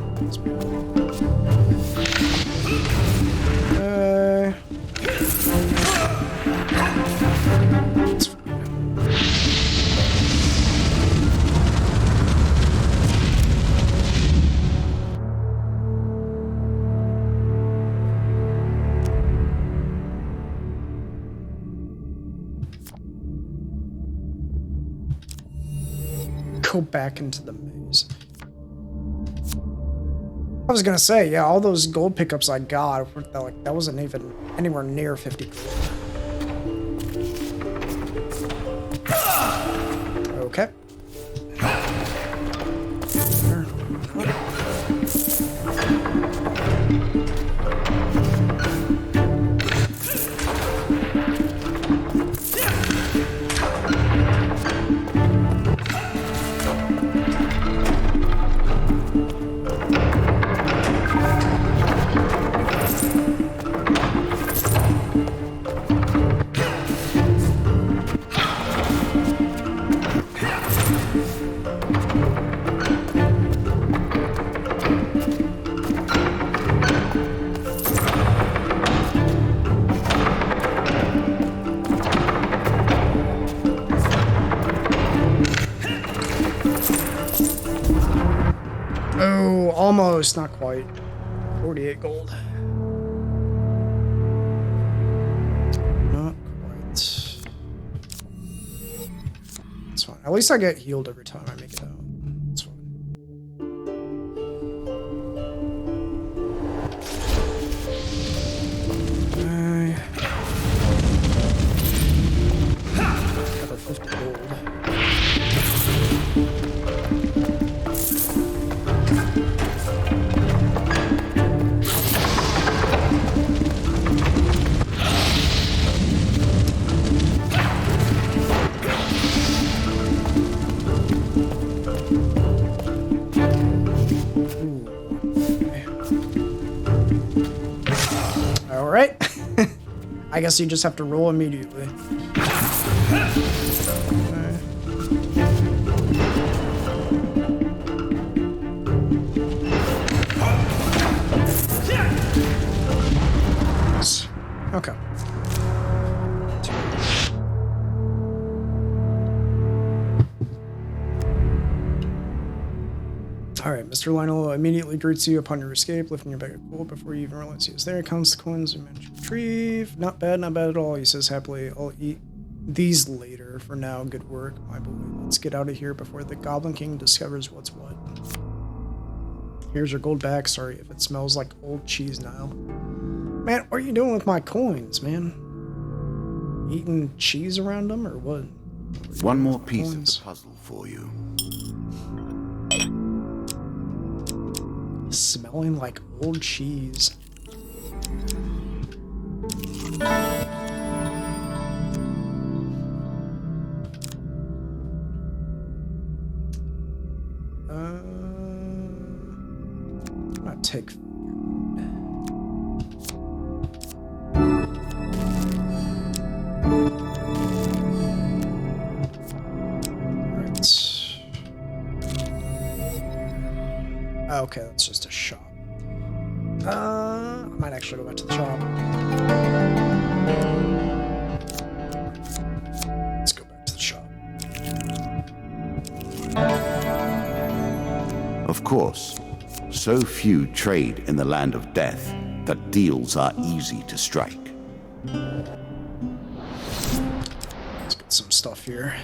go back into the maze. I was gonna say, yeah, all those gold pickups I got, were like, that wasn't even anywhere near 50 gold. Okay. Almost, not quite. 48 gold. Not quite. That's fine. At least I get healed every time I make it out. That's fine. Another 50 gold. I guess you just have to roll immediately. Okay. Alright, Mr. Lionel immediately greets you upon your escape, lifting your bag of gold before you even realize he is there. Counts the coins and manage to retrieve. Not bad at all, he says happily. I'll eat these later. For now, good work, my boy. Let's get out of here before the Goblin King discovers what's what. Here's your gold back. Sorry if it smells like old cheese now. Man, what are you doing with my coins, man? Eating cheese around them, or what? One more piece of the puzzle for you. Smelling like old cheese. I'm gonna take food. Okay, that's just a shop. I might actually go back to the shop. Let's go back to the shop. Of course, so few trade in the land of death that deals are easy to strike. Let's get some stuff here.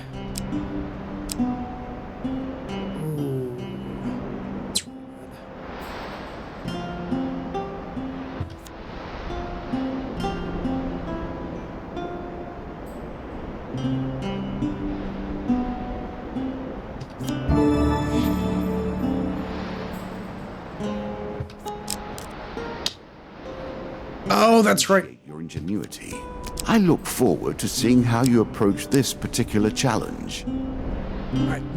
Oh, that's right. Your ingenuity. I look forward to seeing how you approach this particular challenge.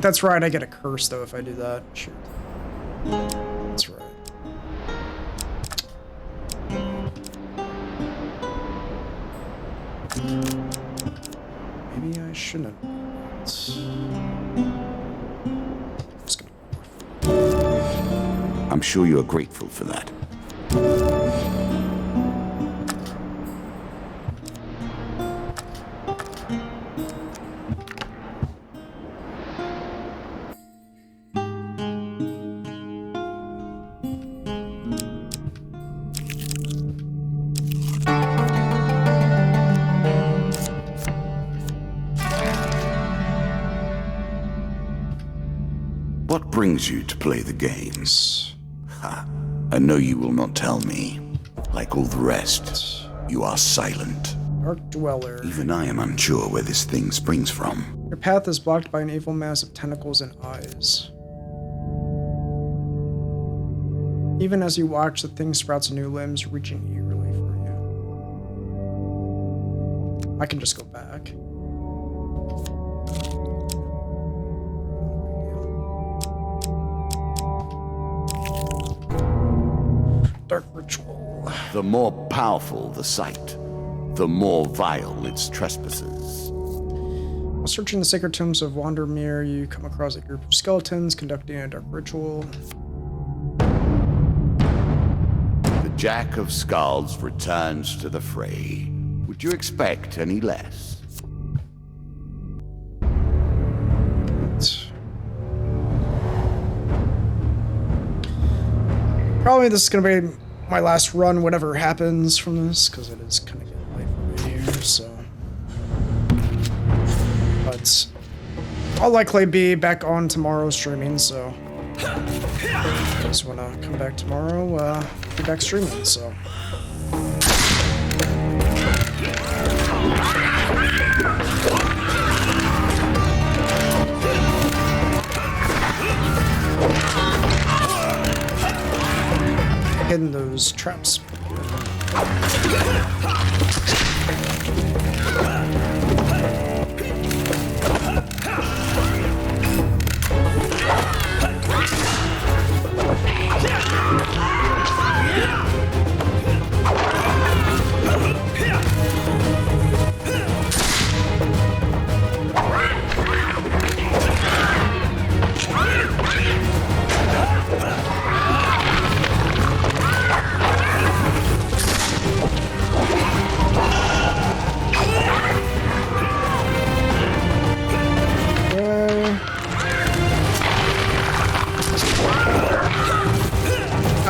That's right, I get a curse though if I do that. Sure. That's right. Maybe I shouldn't. I'm sure you are grateful for that. brings you to play the games? Ha. I know you will not tell me. Like all the rest, you are silent. Dark Dweller. Even I am unsure where this thing springs from. Your path is blocked by an evil mass of tentacles and eyes. Even as you watch, the thing sprouts new limbs, reaching eagerly for you. I can just go back. Dark Ritual. The more powerful the sight, the more vile its trespasses. While searching the sacred tombs of Wandermere, you come across a group of skeletons conducting a dark ritual. The Jack of Skulls returns to the fray. Would you expect any less? Probably this is going to be my last run, whatever happens from this, because it is kind of getting late for me here, so. But I'll likely be back on tomorrow streaming, so. If you guys want to come back tomorrow, be back streaming, so. Hidden those traps.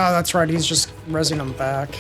Oh, that's right, he's just rezzing them back.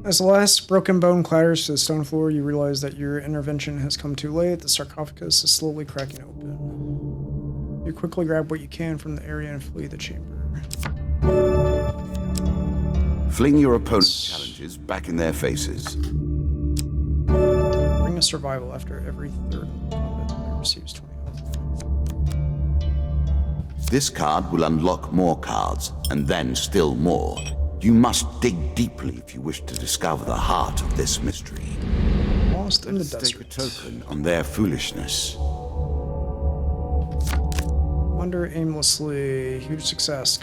As the last broken bone clatters to the stone floor, you realize that your intervention has come too late. The sarcophagus is slowly cracking open. You quickly grab what you can from the area and flee the chamber. Fling your opponent's challenges back in their faces. Bring a survival after every third combat player receives 20 health. This card will unlock more cards, and then still more. You must dig deeply if you wish to discover the heart of this mystery. Lost in the Stake a desert. token on their foolishness. Wander aimlessly. Huge success.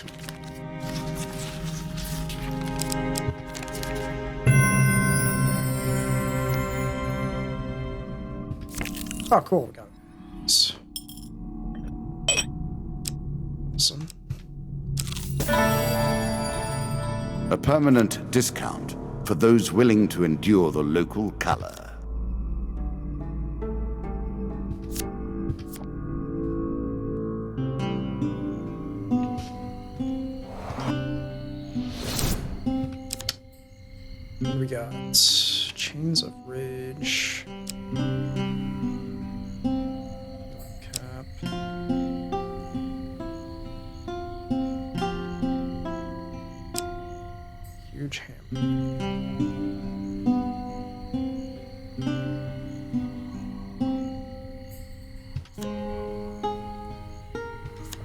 Oh, cool. We got it. Nice. Awesome. A permanent discount for those willing to endure the local color. We got Chains of Rage. Cap. Huge hammer.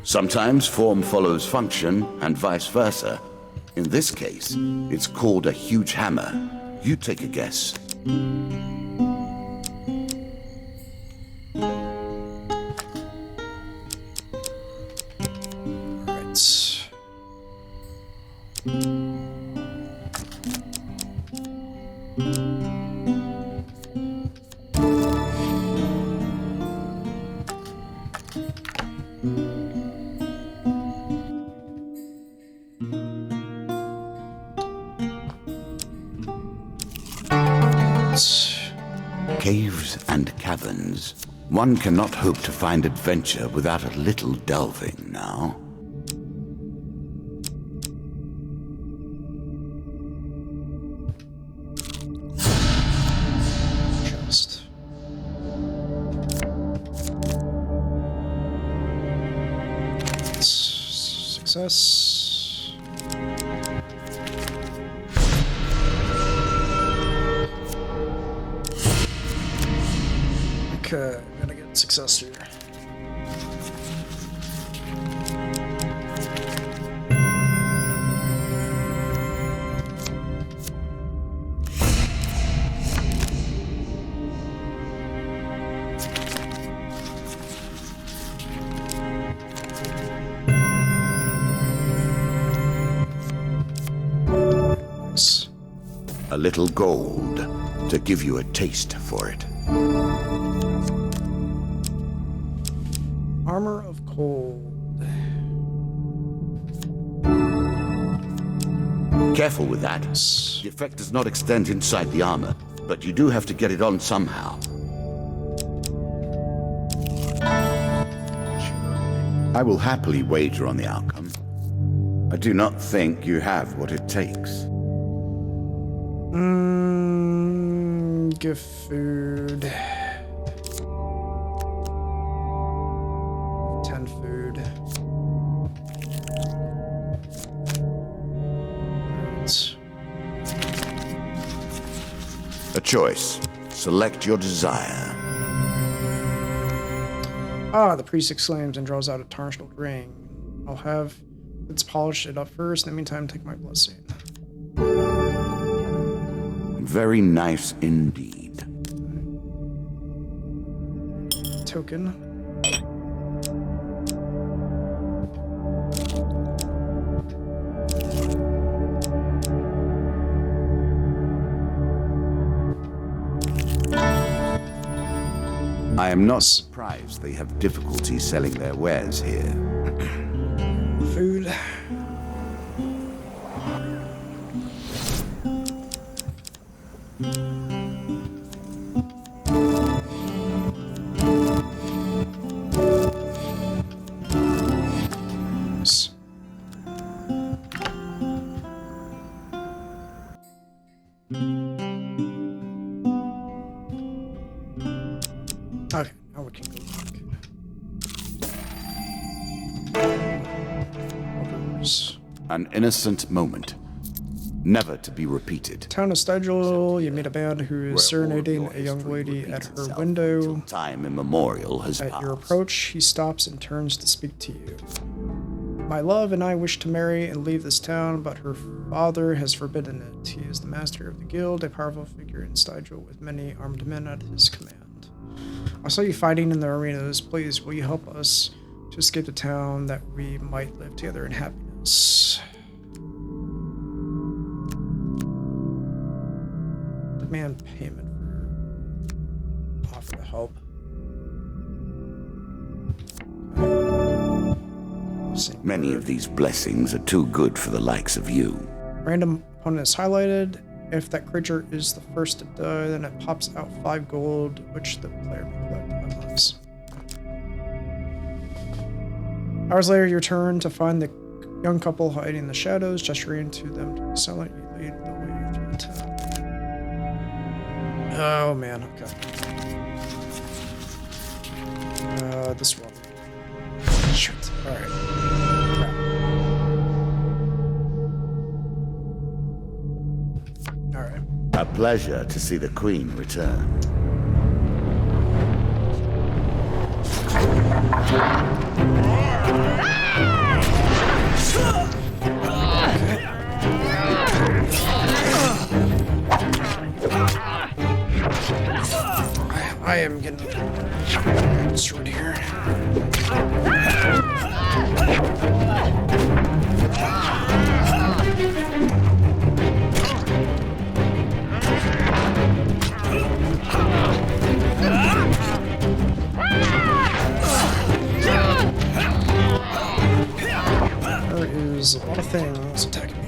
Sometimes form follows function and vice versa. In this case, it's called a huge hammer. You take a guess. Alright. Caves and caverns. One cannot hope to find adventure without a little delving now. Chest. Success. Okay, I'm gonna get success here. A little gold to give you a taste for it. Armor of cold. Careful with that. The effect does not extend inside the armor, but you do have to get it on somehow. I will happily wager on the outcome. I do not think you have what it takes. Give food. 10 food. Right. A choice. Select your desire. Ah, the priest exclaims and draws out a tarnished old ring. I'll have let's polish it up first. In the meantime, take my blessing. Very nice indeed. Token. I am not surprised they have difficulty selling their wares here. Food. Okay, now we can go back. An innocent moment, never to be repeated. Town of Stygel, you meet a man who is serenading a young lady at her window. Time immemorial has At passed. your approach, he stops and turns to speak to you. My love and I wish to marry and leave this town, but her father has forbidden it. He is the master of the guild, a powerful figure in Stygel with many armed men at his command. I saw you fighting in the arenas. Please, will you help us to escape the town that we might live together in happiness? Demand payment for offer to help. Many of these blessings are too good for the likes of you. Random opponent is highlighted. If that creature is the first to die, then it pops out 5 gold, which the player may collect at once. Hours later, you return to find the young couple hiding in the shadows, gesturing to them to be silent. You lead the way through the town. Oh man, okay. This one. Shit. Alright. Alright. A pleasure to see the Queen return. I am getting destroyed here. There is a lot of things attacking me.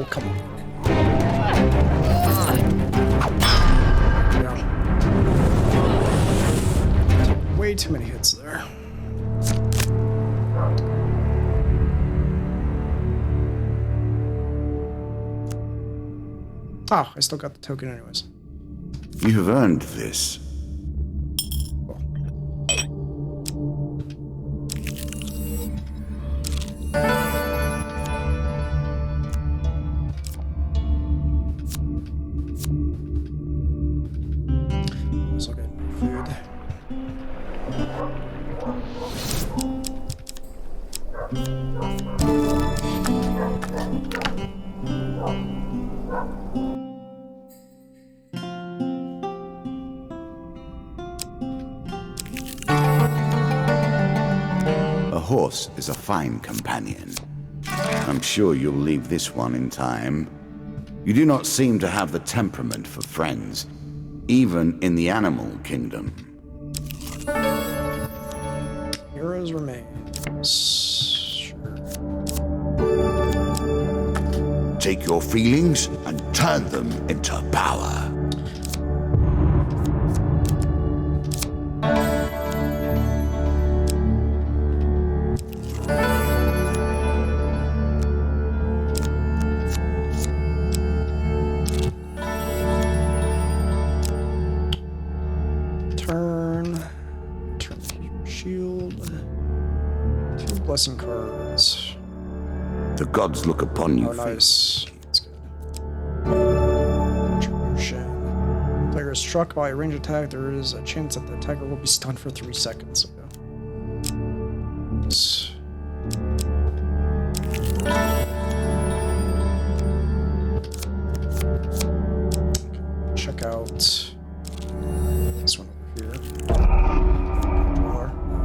Oh, come on. Yeah. Way too many hits there. Oh, I still got the token anyways. You have earned this. Also got food. A horse is a fine companion. I'm sure you'll leave this one in time. You do not seem to have the temperament for friends, even in the animal kingdom. Heroes remain. Sure. Take your feelings and turn them into power. Blessing cards. The gods look upon you. Oh, nice. That's good. Retribution. Player is struck by a range attack. There is a chance that the attacker will be stunned for 3 seconds. Okay. Check out this one over here.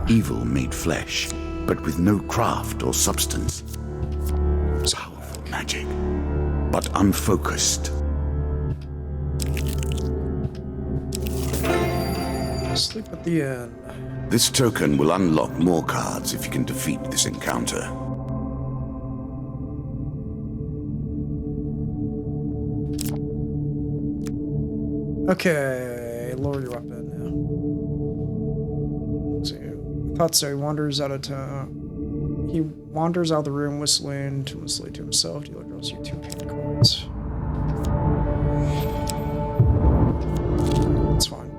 Evil made flesh, but with no craft or substance. Powerful magic, but unfocused. Sleep at the end. This token will unlock more cards if you can defeat this encounter. Okay, lower your weapon now. Let's see. Thought so. He wanders out of town. He wanders out of the room, whistling tunelessly to himself. Dealer draws you 2 pain cards. That's fine.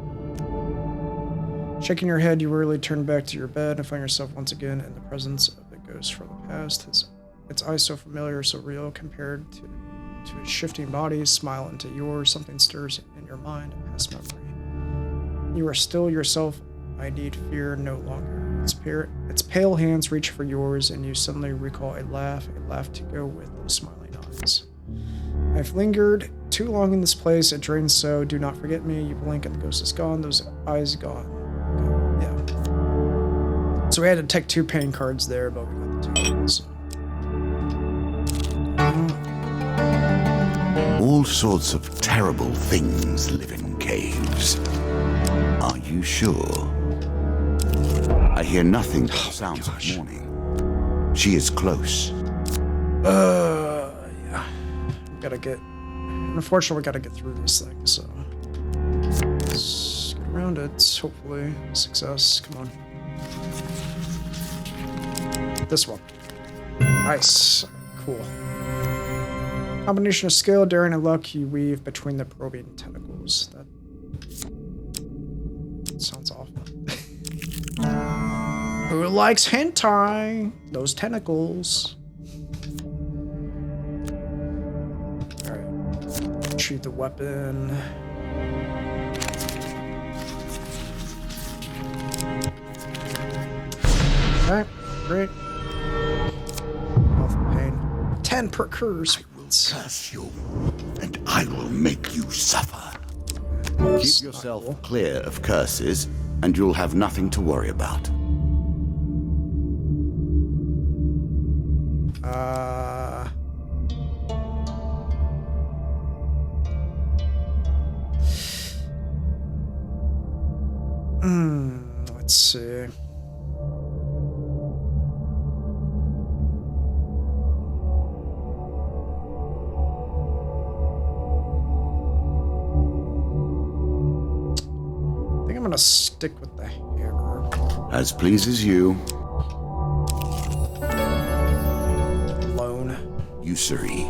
Shaking your head, you wearily turn back to your bed and find yourself once again in the presence of the ghost from the past. Its eyes so familiar, so real, compared to his shifting body, smile into yours. Something stirs in your mind, a past memory. You are still yourself. I need fear no longer. Its pale hands reach for yours, and you suddenly recall a laugh to go with those smiling eyes. I've lingered too long in this place. It drains so. Do not forget me. You blink, and the ghost is gone. Those eyes gone. Yeah. So we had to take 2 pain cards there, but we got the 2 ones. All sorts of terrible things live in caves. Are you sure? I hear nothing but the sounds of mourning. She is close. Yeah. Unfortunately, we gotta get through this thing, so. Let's get around it. Hopefully, success. Come on. This one. Nice. Cool. Combination of skill, daring, and luck you weave between the probing tentacles. That sounds awful. Who likes hentai? Those tentacles. Alright. Retrieve the weapon. Alright, great. Health pain. 10 per curse. I will curse you, and I will make you suffer. Keep yourself clear of curses, and you'll have nothing to worry about. Let's see. gonna stick with the hammer. As pleases you. Loan. Usury,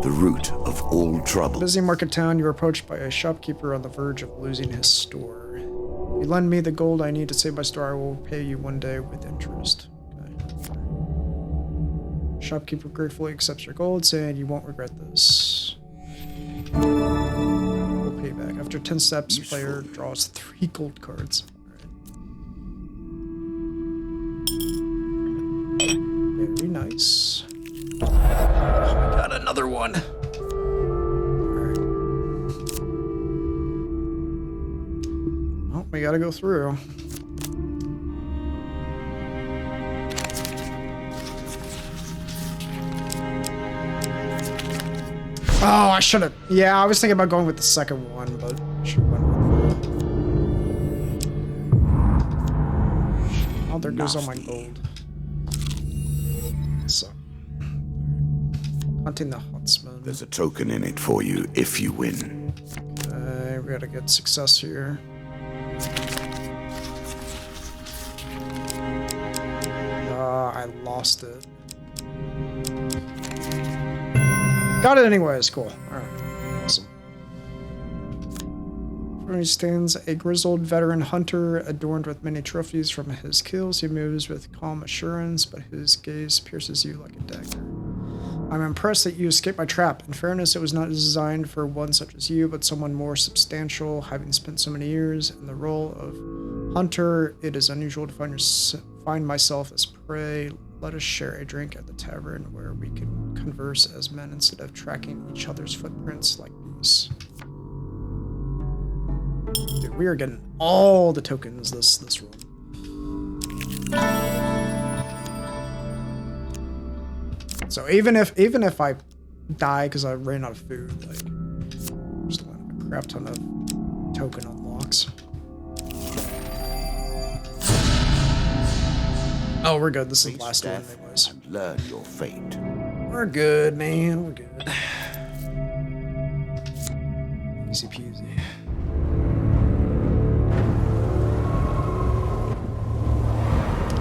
the root of all trouble. Busy market town, you're approached by a shopkeeper on the verge of losing his store. If you lend me the gold I need to save my store, I will pay you one day with interest. Okay. Shopkeeper gratefully accepts your gold, saying you won't regret this. We'll pay back. After 10 steps, player draws 3 gold cards. Alright. Very nice. Oh my god, another one! Alright. Oh, we gotta go through. Oh, I should have. Yeah, I was thinking about going with the second one, but I should have went with the... Oh, there goes all my gold. So. Hunting the huntsman. There's a token in it for you if you win. Okay, we gotta get success here. I lost it. Got it anyways, cool. Alright, awesome. Where he stands a grizzled veteran hunter adorned with many trophies from his kills. He moves with calm assurance, but his gaze pierces you like a dagger. I'm impressed that you escaped my trap. In fairness, it was not designed for one such as you, but someone more substantial. Having spent so many years in the role of hunter, it is unusual to find myself as prey. Let us share a drink at the tavern where we can converse as men instead of tracking each other's footprints like beasts. Dude, we are getting all the tokens this run. So even if I die because I ran out of food, like, I'm just gonna have a crap ton of token unlocks. Oh, we're good. This is the last one anyways. And learn your fate. We're good, man. We're good. Easy peasy.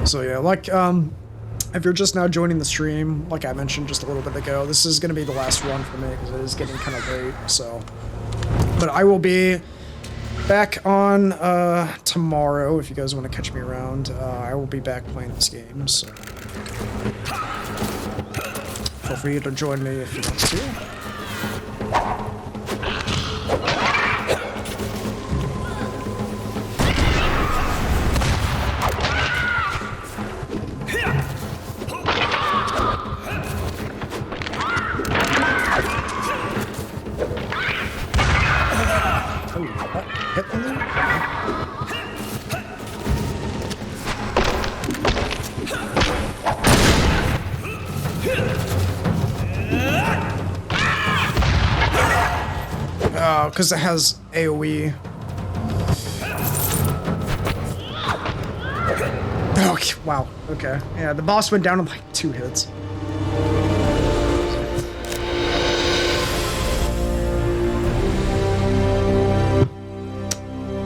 So yeah, like, if you're just now joining the stream, like I mentioned just a little bit ago, this is gonna be the last one for me because it is getting kind of late, so. But I will be back on tomorrow if you guys want to catch me around. I will be back playing this game, so feel free to join me if you want to. Because it has AoE. Okay, wow, okay. Yeah, the boss went down in like 2 hits.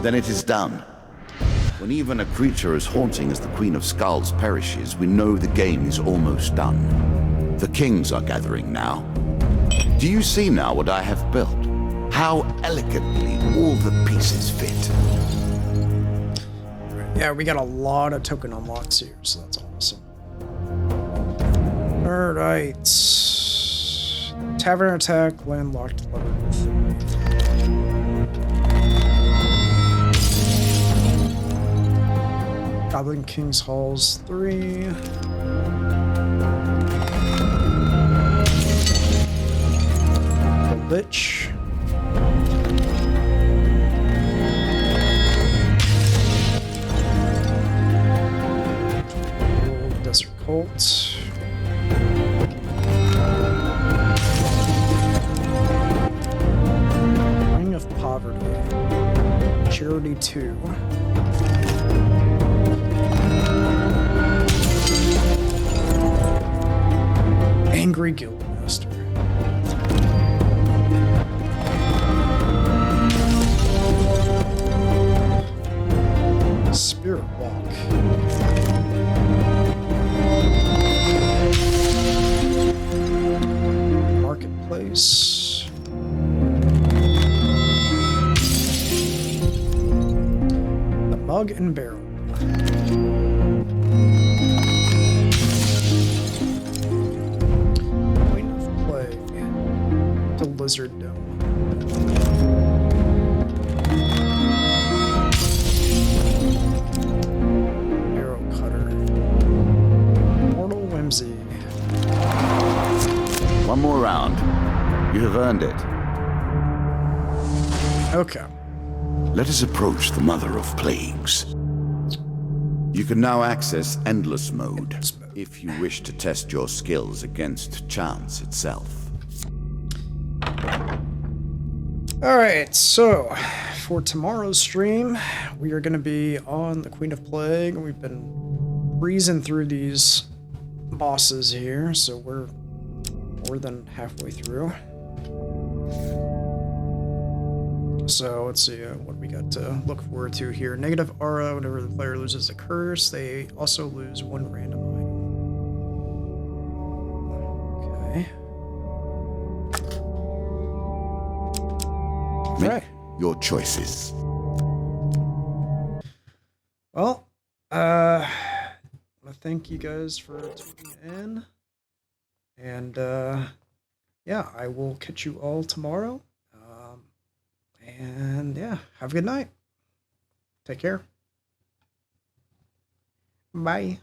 Then it is done. When even a creature as haunting as the Queen of Skulls perishes, we know the game is almost done. The kings are gathering now. Do you see now what I have built? How elegantly all the pieces fit. Yeah, we got a lot of token unlocks here, so that's awesome. Alright. Tavern attack, landlocked level 3. Goblin King's Halls 3. The Lich. Desert Cult. Ring of Poverty. Charity 2. Angry Guildmaster. place. The mug and barrel. Point of plague. The lizard dome. Arrow cutter. Mortal whimsy. One more round. You have earned it. Okay. Let us approach the Mother of Plagues. You can now access Endless Mode if you wish to test your skills against chance itself. Alright, so for tomorrow's stream, we are going to be on the Queen of Plague. We've been breezing through these bosses here, so we're more than halfway through. So let's see what we got to look forward to here. Negative aura, whenever the player loses a curse, they also lose one random item. Okay. Make Alright. your choices. Well, I want to thank you guys for tuning in. And, yeah, I will catch you all tomorrow. And, yeah, have a good night. Take care. Bye.